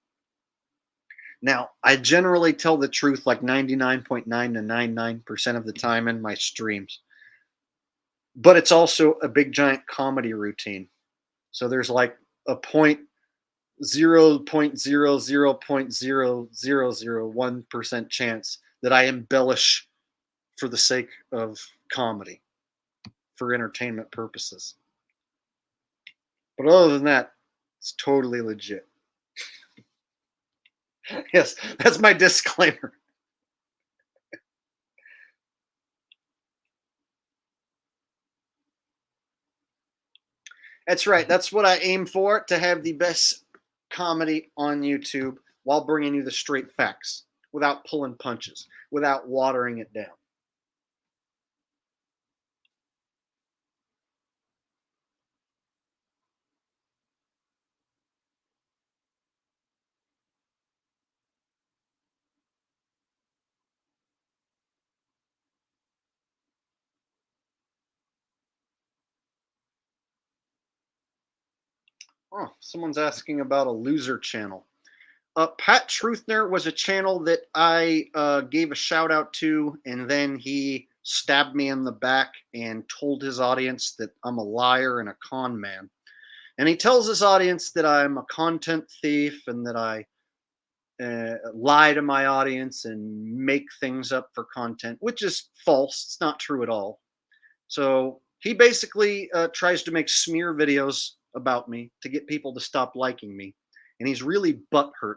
Now, I generally tell the truth like 99.9 to 99% of the time in my streams. But it's also a big giant comedy routine. So there's like a 0.00000001% chance that I embellish for the sake of comedy, for entertainment purposes. But other than that, it's totally legit. Yes, that's my disclaimer. That's right. That's what I aim for, to have the best comedy on YouTube while bringing you the straight facts, without pulling punches, without watering it down. Oh, someone's asking about a loser channel. Pat Truthner was a channel that I gave a shout out to, and then he stabbed me in the back and told his audience that I'm a liar and a con man. And he tells his audience that I'm a content thief and that I lie to my audience and make things up for content, which is false. It's not true at all. So he basically tries to make smear videos about me to get people to stop liking me. And he's really butthurt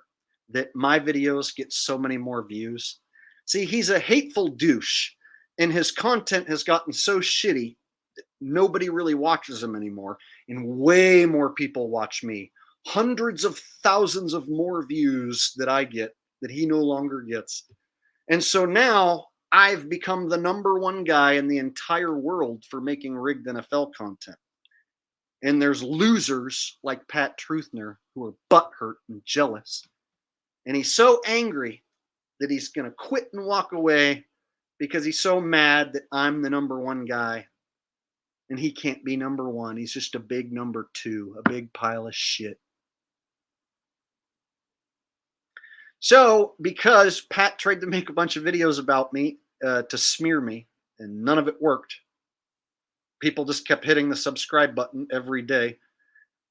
that my videos get so many more views. See, he's a hateful douche, and his content has gotten so shitty that nobody really watches him anymore, and way more people watch me. Hundreds of thousands of more views that I get that he no longer gets. And so now I've become the #1 guy in the entire world for making rigged NFL content. And there's losers like Pat Truthner who are butthurt and jealous. And he's so angry that he's going to quit and walk away because he's so mad that I'm the #1 guy. And he can't be #1. He's just a big #2, a big pile of shit. So, because Pat tried to make a bunch of videos about me to smear me, and none of it worked, people just kept hitting the subscribe button every day.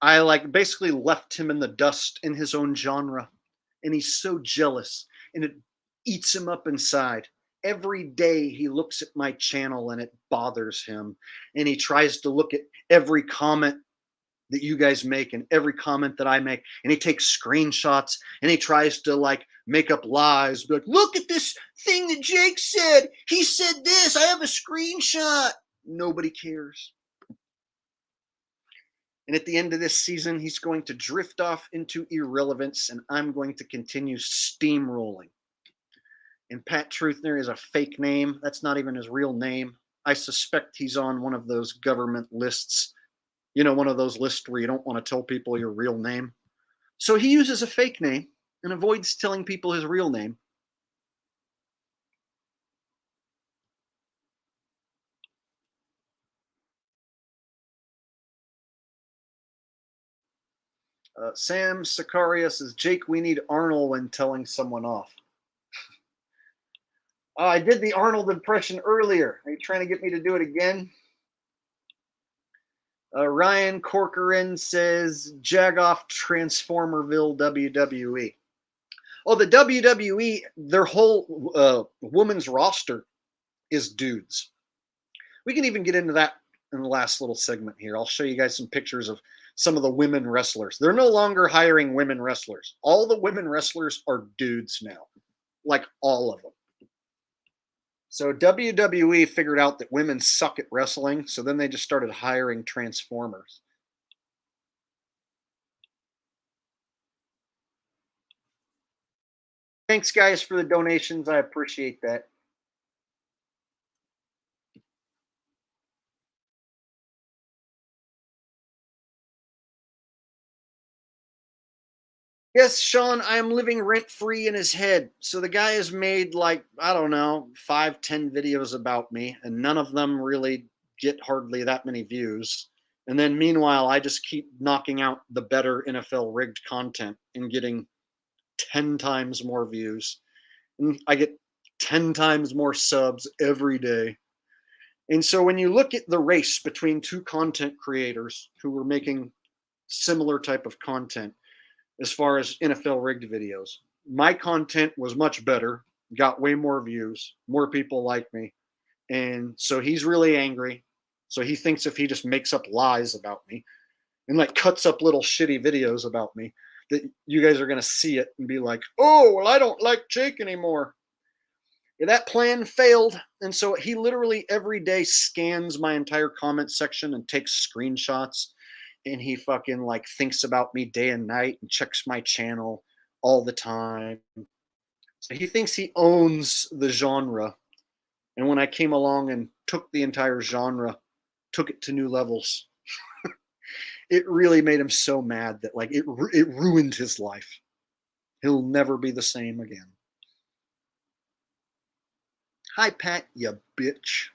I basically left him in the dust in his own genre, and he's so jealous, and it eats him up inside. Every day he looks at my channel and it bothers him, and he tries to look at every comment that you guys make and every comment that I make, and he takes screenshots and he tries to make up lies, be like, look at this thing that Jake said. He said this. I have a screenshot. Nobody cares. And at the end of this season, he's going to drift off into irrelevance, and I'm going to continue steamrolling. And Pat Truthner is a fake name. That's not even his real name. I suspect he's on one of those government lists. You know, one of those lists where you don't want to tell people your real name. So he uses a fake name and avoids telling people his real name. Sam Sicaria says, Jake, we need Arnold when telling someone off. I did the Arnold impression earlier. Are you trying to get me to do it again? Ryan Corcoran says, Jagoff Transformerville WWE. Oh, the WWE, their whole women's roster is dudes. We can even get into that in the last little segment here. I'll show you guys some pictures of some of the women wrestlers. They're no longer hiring women wrestlers. All the women wrestlers are dudes now, like all of them. So WWE figured out that women suck at wrestling, so then they just started hiring Transformers. Thanks, guys, for the donations. I appreciate that. Yes, Sean, I am living rent-free in his head. So the guy has made, I don't know, 5, 10 videos about me, and none of them really get hardly that many views. And then meanwhile, I just keep knocking out the better NFL rigged content and getting 10 times more views. And I get 10 times more subs every day. And so when you look at the race between two content creators who were making similar type of content, as far as NFL rigged videos, my content was much better, got way more views, more people like me. And so he's really angry. So he thinks if he just makes up lies about me and cuts up little shitty videos about me, that you guys are going to see it and be like, oh, well, I don't like Jake anymore. Yeah, that plan failed. And so he literally every day scans my entire comment section and takes screenshots. And he fucking thinks about me day and night and checks my channel all the time. So he thinks he owns the genre. And when I came along and took the entire genre, took it to new levels, it really made him so mad that it ruined his life. He'll never be the same again. Hi, Pat, you bitch.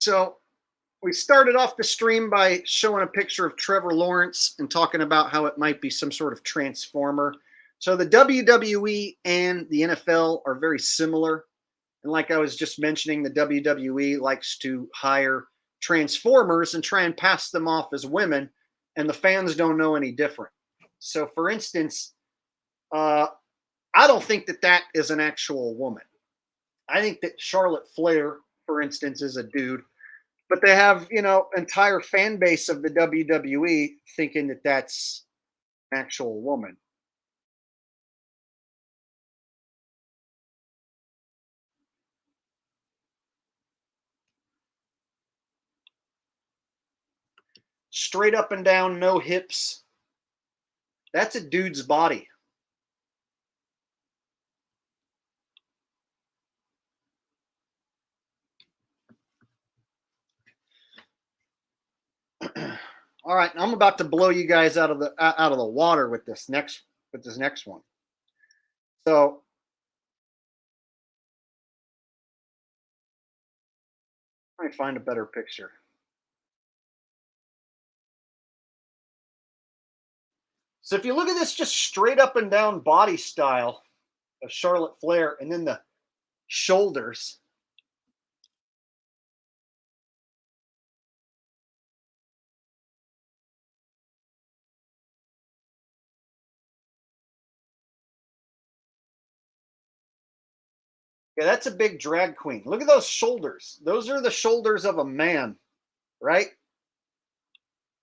So we started off the stream by showing a picture of Trevor Lawrence and talking about how it might be some sort of transformer. So the WWE and the NFL are very similar. And like I was just mentioning, the WWE likes to hire transformers and try and pass them off as women, and the fans don't know any different. So for instance, I don't think that that is an actual woman. I think that Charlotte Flair, for instance, is a dude, but they have, entire fan base of the WWE thinking that that's an actual woman. Straight up and down, no hips. That's a dude's body. All right, I'm about to blow you guys out of the water with this next one. So let me find a better picture. So if you look at this just straight up and down body style of Charlotte Flair, and then the shoulders. Yeah, that's a big drag queen. Look at those shoulders. Those are the shoulders of a man, right?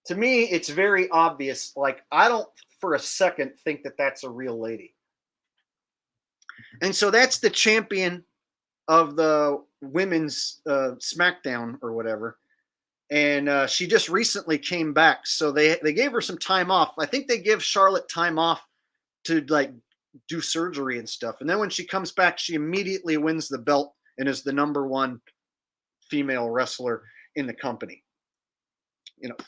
To me, it's very obvious. Like, I don't for a second think that that's a real lady. And so that's the champion of the women's SmackDown or whatever. And she just recently came back. So they gave her some time off. I think they give Charlotte time off to like do surgery and stuff. And then when she comes back, she immediately wins the belt and is the #1 female wrestler in the company.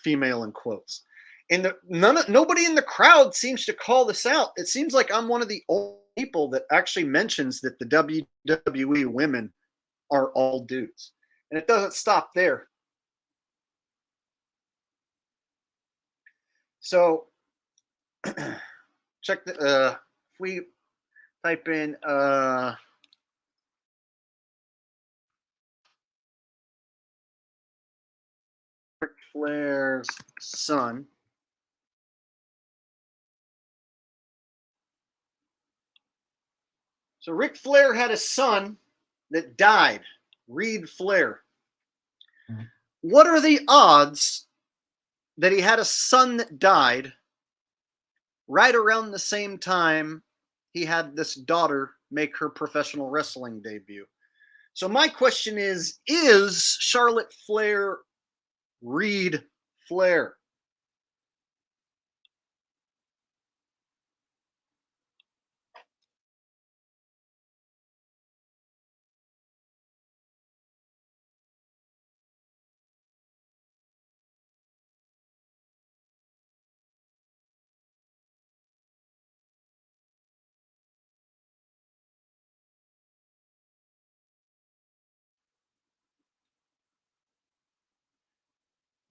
Female in quotes. And nobody in the crowd seems to call this out. It seems like I'm one of the only people that actually mentions that the WWE women are all dudes. And it doesn't stop there. So check the if we type in Ric Flair's son. So Ric Flair had a son that died, Reed Flair. Mm-hmm. What are the odds that he had a son that died right around the same time he had this daughter make her professional wrestling debut? So my question is Charlotte Flair Reed Flair?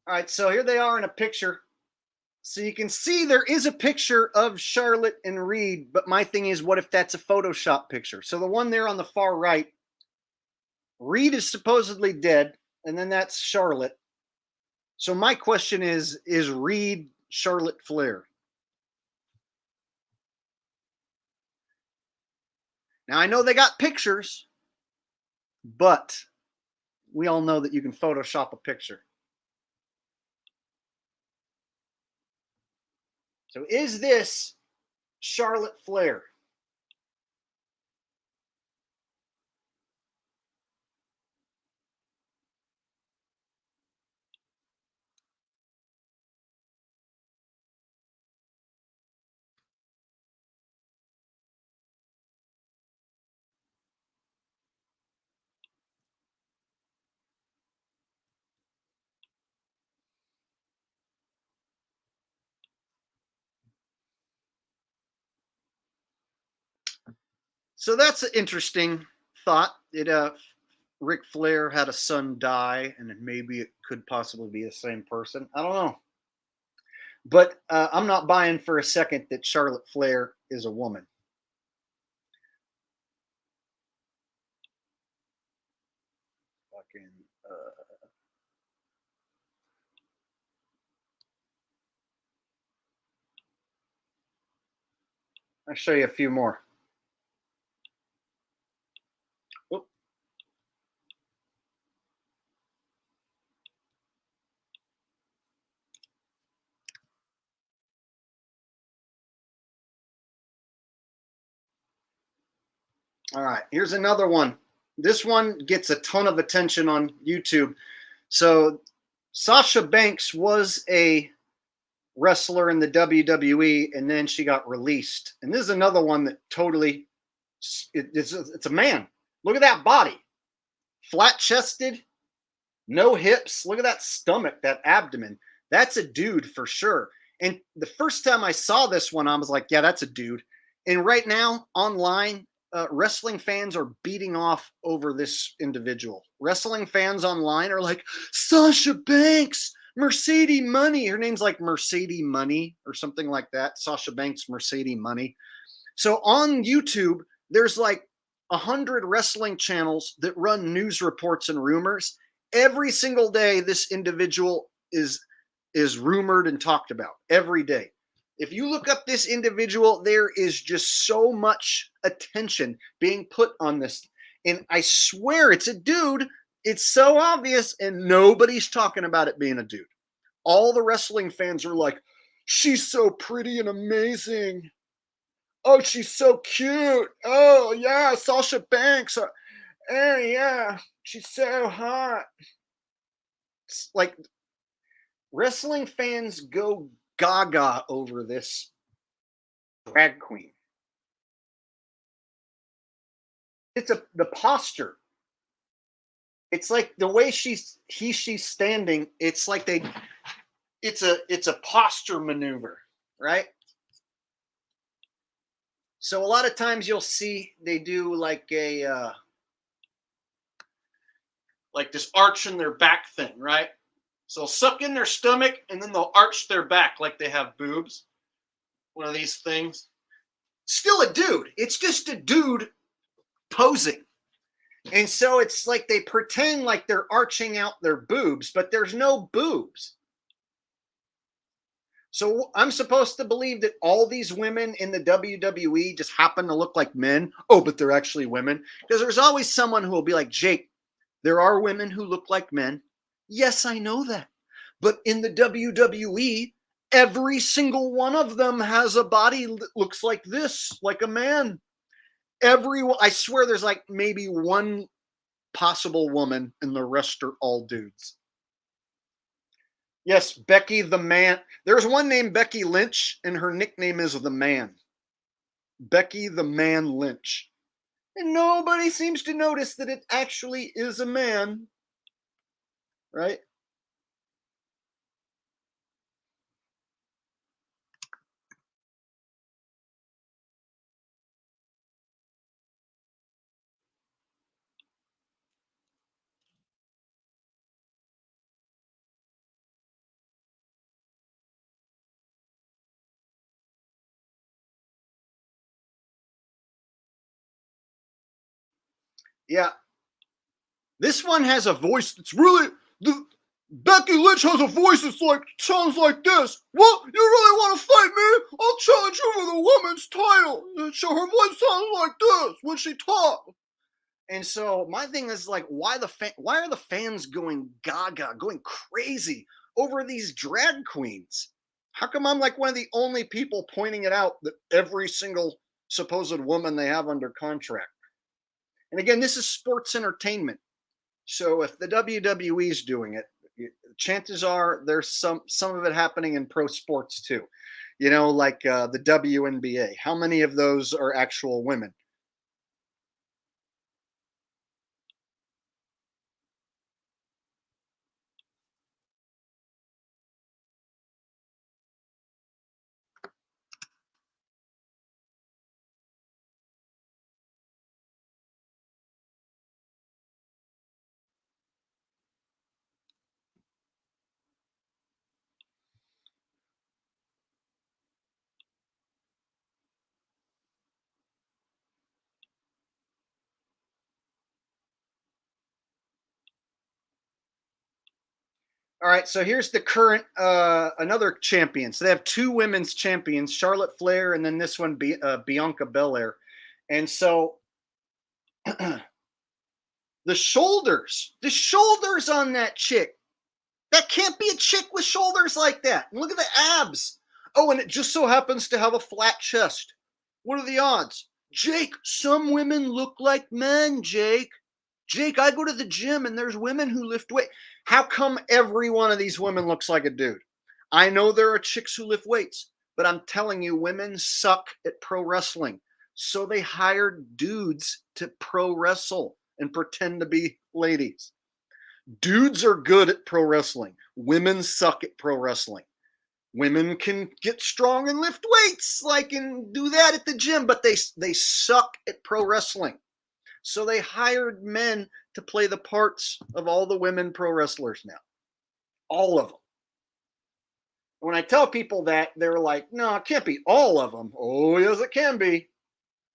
All right, so here they are in a picture. So you can see there is a picture of Charlotte and Reed, but my thing is, what if that's a Photoshop picture? So the one there on the far right, Reed is supposedly dead, and then that's Charlotte. So my question is Reed Charlotte Flair? Now I know they got pictures, but we all know that you can Photoshop a picture. So is this Charlotte Flair? So that's an interesting thought. Ric Flair had a son die, and maybe it could possibly be the same person. I don't know. But I'm not buying for a second that Charlotte Flair is a woman. Fucking. I'll show you a few more. Oop. All right, here's another one. This one gets a ton of attention on YouTube. So Sasha Banks was a wrestler in the WWE, and then she got released. And this is another one that totally, it's a man. Look at that body. Flat chested, no hips. Look at that stomach, that abdomen. That's a dude for sure. And the first time I saw this one, I was like, yeah, that's a dude. And right now, online, wrestling fans are beating off over this individual. Wrestling fans online are like, Sasha Banks, Mercedes Money. Her name's like Mercedes Money or something like that. Sasha Banks, Mercedes Money. So on YouTube, there's like 100 wrestling channels that run news reports and rumors. Every single day, this individual is rumored and talked about every day. If you look up this individual, there is just so much attention being put on this. And I swear it's a dude. It's so obvious, and nobody's talking about it being a dude. All the wrestling fans are like, she's so pretty and amazing. Oh, she's so cute. Oh, yeah, Sasha Banks. Oh, yeah, she's so hot. It's like wrestling fans go gaga over this drag queen. It's the posture. It's like the way she's standing. It's like it's a posture maneuver, right? So a lot of times you'll see they do like a like this arch in their back thing, right? So they'll suck in their stomach and then they'll arch their back like they have boobs. One of these things. Still a dude. It's just a dude posing. And so it's like they pretend like they're arching out their boobs, but there's no boobs. So I'm supposed to believe that all these women in the WWE just happen to look like men. Oh, but they're actually women. Because there's always someone who will be like, Jake, there are women who look like men. Yes, I know that. But in the WWE, every single one of them has a body that looks like this, like a man. I swear there's like maybe one possible woman and the rest are all dudes. Yes, Becky the Man. There's one named Becky Lynch, and her nickname is the Man. Becky the Man Lynch. And nobody seems to notice that it actually is a man, right? Yeah. This one has a voice that's really Becky Lynch has a voice that's like sounds like this. What? You really want to fight me? I'll challenge you for the women's title. So her voice sounds like this when she talks. And so my thing is like, why are the fans going gaga, going crazy over these drag queens? How come I'm like one of the only people pointing it out that every single supposed woman they have under contract? And again, this is sports entertainment. So if the WWE is doing it, chances are there's some of it happening in pro sports too. You know, like the WNBA. How many of those are actual women? All right, so here's the current another champion. So they have two women's champions, Charlotte Flair, and then this one, Bianca Belair. And so the shoulders on that chick. That can't be a chick with shoulders like that. And look at the abs. Oh, and it just so happens to have a flat chest. What are the odds? Jake, some women look like men, Jake. Jake, I go to the gym and there's women who lift weight. How come every one of these women looks like a dude? I know there are chicks who lift weights, but I'm telling you, women suck at pro wrestling. So they hired dudes to pro wrestle and pretend to be ladies. Dudes are good at pro wrestling. Women suck at pro wrestling. Women can get strong and lift weights, like, and do that at the gym, but they suck at pro wrestling. So they hired men to play the parts of all the women pro wrestlers now. All of them. When I tell people that, they're like, no, it can't be all of them. Oh, yes, it can be.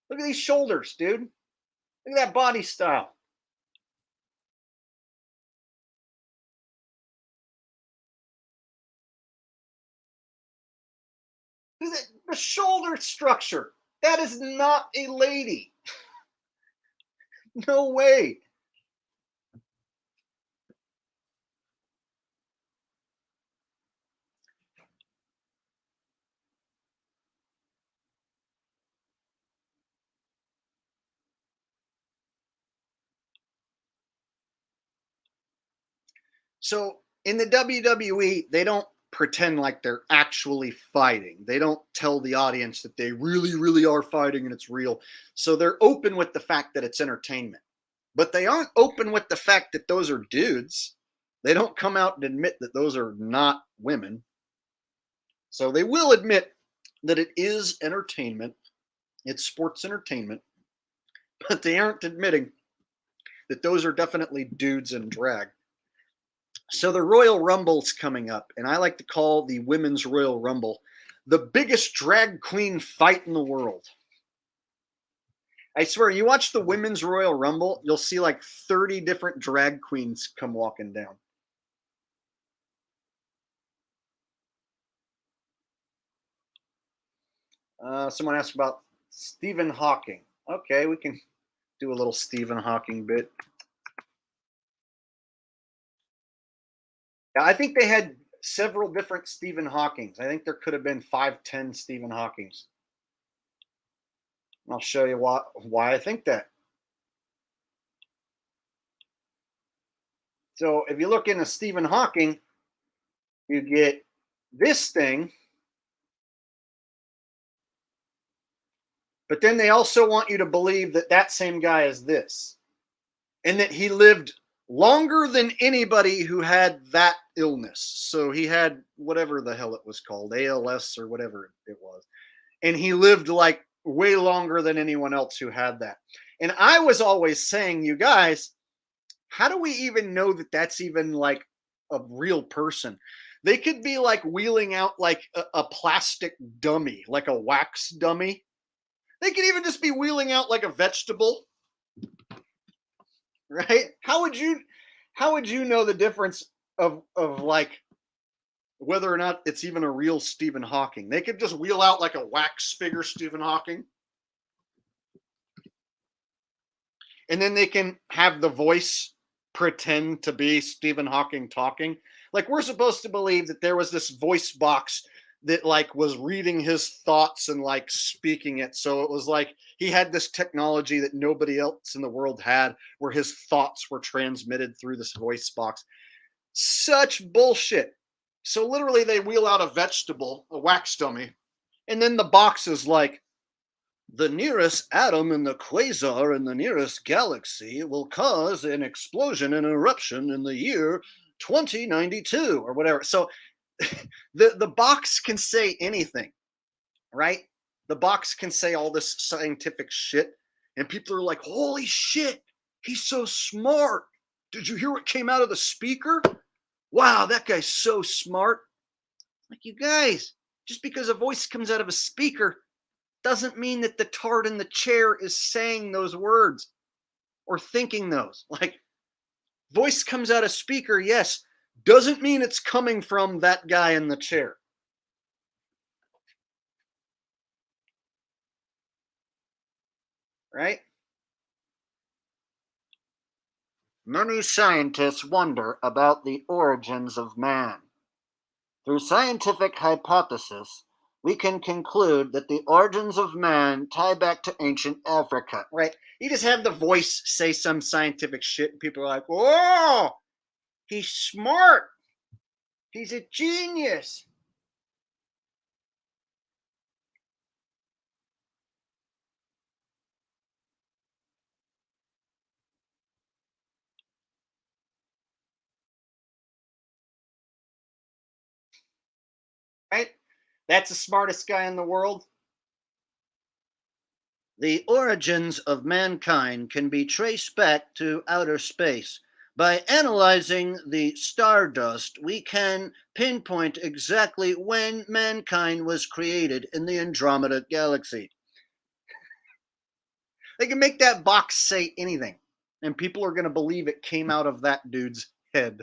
Look at these shoulders, dude. Look at that body style. Look at the shoulder structure. That is not a lady. No way. So in the WWE, they don't pretend like they're actually fighting. They don't tell the audience that they really, really are fighting and it's real. So they're open with the fact that it's entertainment. But they aren't open with the fact that those are dudes. They don't come out and admit that those are not women. So they will admit that it is entertainment. It's sports entertainment. But they aren't admitting that those are definitely dudes in drag. So the Royal Rumble's coming up, and I like to call the Women's Royal Rumble the biggest drag queen fight in the world. I swear, you watch the Women's Royal Rumble, you'll see like 30 different drag queens come walking down. Someone asked about Stephen Hawking. Okay, we can do a little Stephen Hawking bit. I think they had several different Stephen Hawkings. I think there could have been 5, 10 Stephen Hawkings. I'll show you why I think that. So if you look into Stephen Hawking, you get this thing. But then they also want you to believe that that same guy is this. And that he lived longer than anybody who had that illness. So he had whatever the hell it was called, ALS or whatever it was. And he lived like way longer than anyone else who had that. And I was always saying, you guys, how do we even know that that's even like a real person? They could be like wheeling out like a plastic dummy, like a wax dummy. They could even just be wheeling out like a vegetable. Right? How would you know the difference of like whether or not it's even a real Stephen Hawking? They could just wheel out like a wax figure Stephen Hawking. And then they can have the voice pretend to be Stephen Hawking talking. Like we're supposed to believe that there was this voice box that like was reading his thoughts and like speaking it. So it was like he had this technology that nobody else in the world had where his thoughts were transmitted through this voice box. Such bullshit. So literally they wheel out a vegetable, a wax dummy, and then the box is like, the nearest atom in the quasar in the nearest galaxy will cause an explosion and eruption in the year 2092 or whatever. So the box can say anything, right? The box can say all this scientific shit, and people are like, holy shit, he's so smart. Did you hear what came out of the speaker? Wow, that guy's so smart. Like, you guys, just because a voice comes out of a speaker doesn't mean that the tart in the chair is saying those words or thinking those. Like, voice comes out of speaker, yes, doesn't mean it's coming from that guy in the chair. Right? Many scientists wonder about the origins of man. Through scientific hypothesis, we can conclude that the origins of man tie back to ancient Africa. Right? You just have the voice say some scientific shit, and people are like, whoa, he's smart. He's a genius. Right? That's the smartest guy in the world. The origins of mankind can be traced back to outer space. By analyzing the stardust, we can pinpoint exactly when mankind was created in the Andromeda galaxy. They can make that box say anything, and people are going to believe it came out of that dude's head.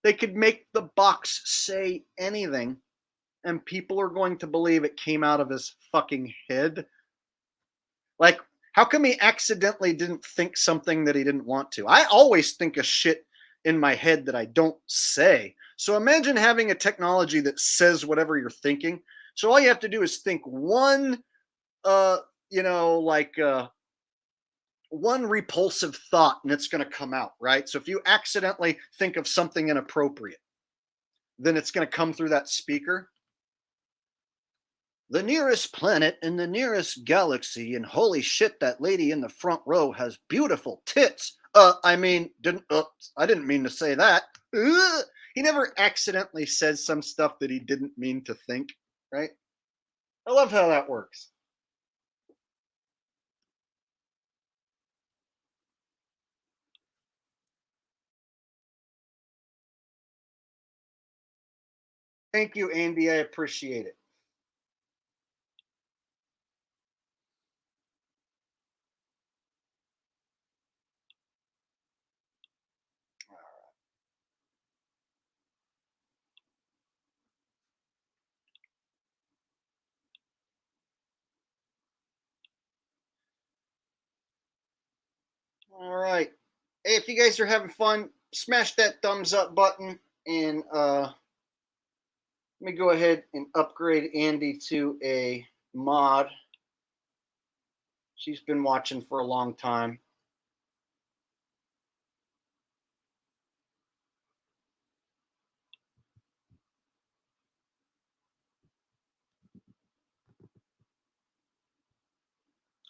They could make the box say anything, and people are going to believe it came out of his fucking head. Like, how come he accidentally didn't think something that he didn't want to? I always think of shit in my head that I don't say. So imagine having a technology that says whatever you're thinking. So all you have to do is think one, one repulsive thought, and it's going to come out, right? So if you accidentally think of something inappropriate, then it's going to come through that speaker. The nearest planet in the nearest galaxy, and holy shit, that lady in the front row has beautiful tits. I didn't mean to say that. He never accidentally says some stuff that he didn't mean to think, right? I love how that works. Thank you, Andy. I appreciate it. All right. Hey, if you guys are having fun, smash that thumbs up button, and let me go ahead and upgrade Andy to a mod. She's been watching for a long time.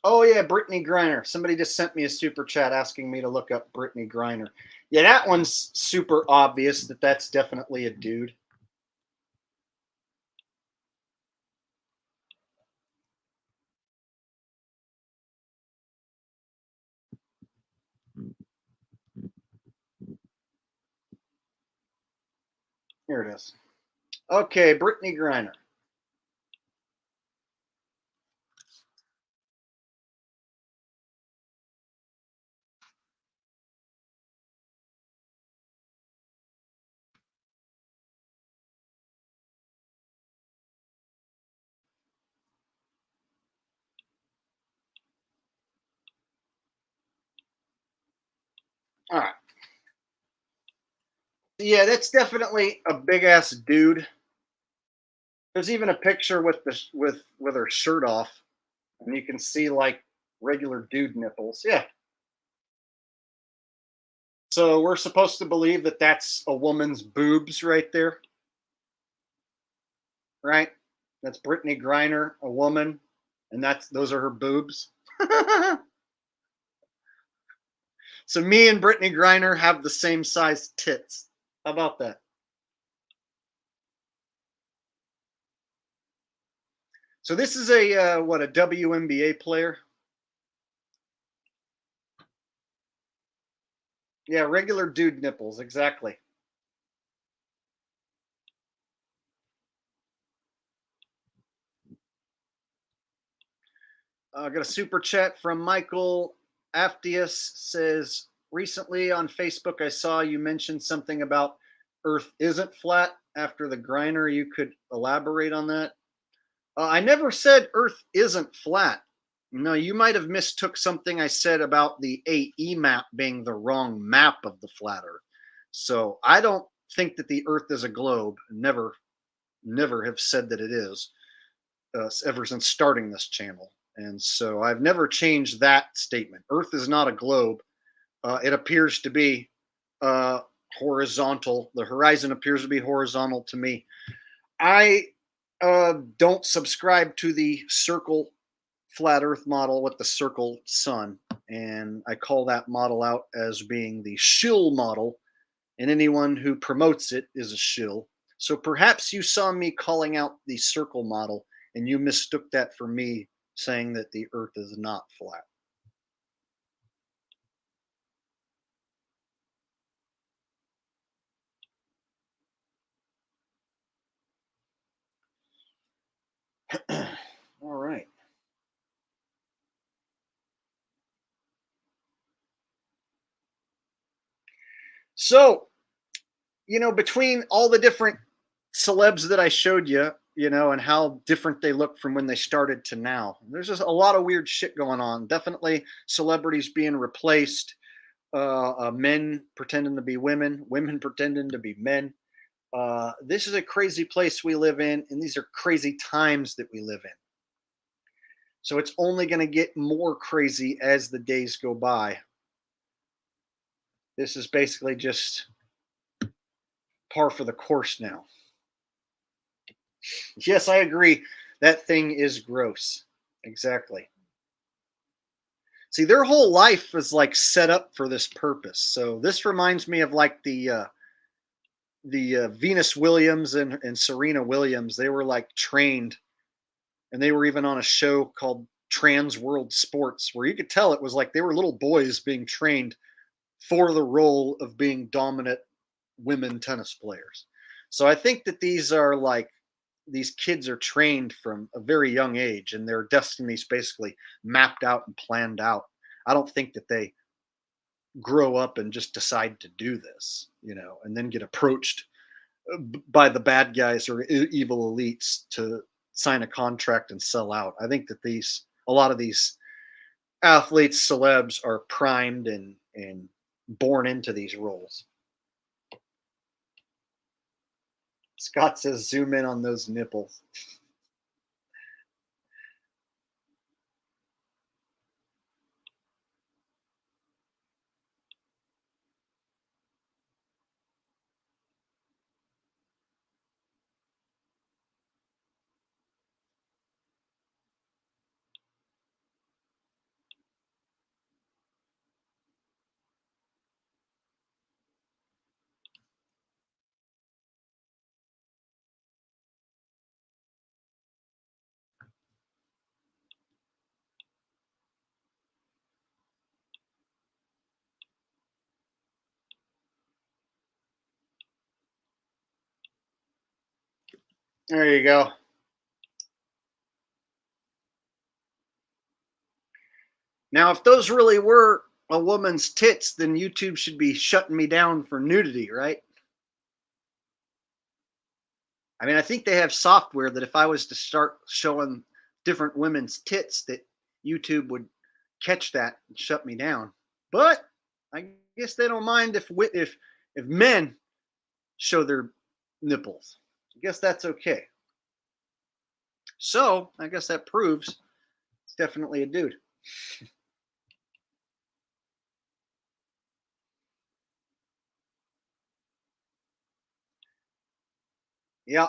Oh yeah, Brittany Griner. Somebody just sent me a super chat asking me to look up Brittany Griner. Yeah, that one's super obvious that that's definitely a dude. Here it is. Okay, Brittany Griner. All right. Yeah, that's definitely a big ass dude. There's even a picture with her shirt off, and you can see like regular dude nipples. Yeah. So we're supposed to believe that that's a woman's boobs right there, right? That's Brittany Griner, a woman, and those are her boobs. So me and Brittany Griner have the same size tits. How about that? So this is a WNBA player. Yeah, regular dude nipples, exactly. I got a super chat from Michael Aftius. Says, recently on Facebook I saw you mention something about Earth isn't flat after the Griner. You could elaborate on that? I never said Earth isn't flat. No, you might have mistook something I said about the AE map being the wrong map of the flat Earth. So I don't think that the Earth is a globe. Never have said that it is ever since starting this channel. And so I've never changed that statement. Earth is not a globe. It appears to be horizontal. The horizon appears to be horizontal to me. I don't subscribe to the circle flat Earth model with the circle sun, and I call that model out as being the shill model, and anyone who promotes it is a shill. So perhaps you saw me calling out the circle model, and you mistook that for me saying that the Earth is not flat. All right. So, between all the different celebs that I showed you, and how different they look from when they started to now, there's just a lot of weird shit going on. Definitely celebrities being replaced, men pretending to be women, women pretending to be men. This is a crazy place we live in, and these are crazy times that we live in. So it's only going to get more crazy as the days go by. This is basically just par for the course now. Yes, I agree. That thing is gross. Exactly. See, their whole life is like set up for this purpose. So this reminds me of like the Venus Williams and Serena Williams. They were like trained, and they were even on a show called Trans World Sports, where you could tell it was like they were little boys being trained for the role of being dominant women tennis players. So I think that these kids are trained from a very young age, and their destinies basically mapped out and planned out. I don't think that they grow up and just decide to do this, and then get approached by the bad guys or evil elites to sign a contract and sell out. I think that a lot of these athletes, celebs, are primed and born into these roles. Scott says, zoom in on those nipples. There you go. Now, if those really were a woman's tits, then YouTube should be shutting me down for nudity, right? I mean, I think they have software that if I was to start showing different women's tits, that YouTube would catch that and shut me down. But I guess they don't mind if men show their nipples. I guess that's okay. So I guess that proves it's definitely a dude. Yeah.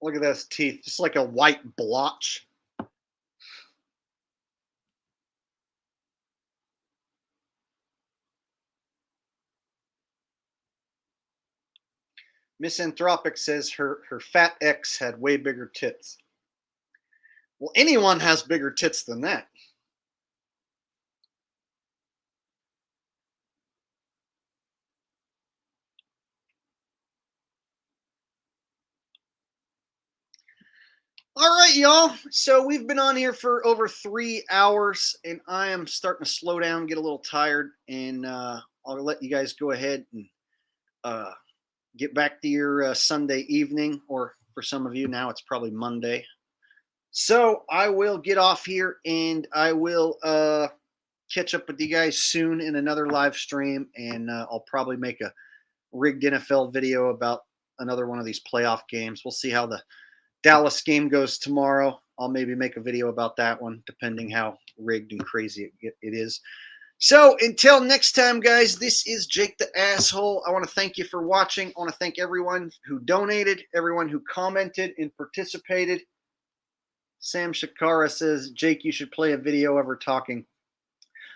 Look at those teeth, just like a white blotch. Misanthropic says her fat ex had way bigger tits. Well, anyone has bigger tits than that. All right, y'all. So we've been on here for over 3 hours, and I am starting to slow down, get a little tired, and I'll let you guys go ahead and get back to your Sunday evening, or for some of you now, it's probably Monday. So I will get off here, and I will catch up with you guys soon in another live stream, and I'll probably make a rigged NFL video about another one of these playoff games. We'll see how the Dallas game goes tomorrow. I'll maybe make a video about that one, depending how rigged and crazy it is. So until next time, guys, this is Jake the Asshole. I want to thank you for watching. I want to thank everyone who donated, everyone who commented and participated. Sam Shakara says, Jake, you should play a video of her talking.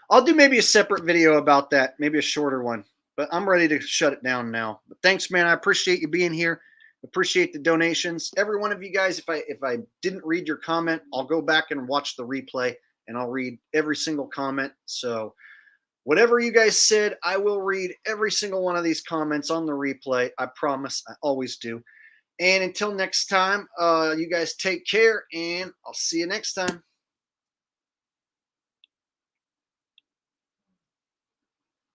I'll do maybe a separate video about that, maybe a shorter one. But I'm ready to shut it down now. But thanks, man. I appreciate you being here. Appreciate the donations. Every one of you guys, if I didn't read your comment, I'll go back and watch the replay, and I'll read every single comment. So whatever you guys said, I will read every single one of these comments on the replay. I promise. I always do. And until next time, you guys take care, and I'll see you next time.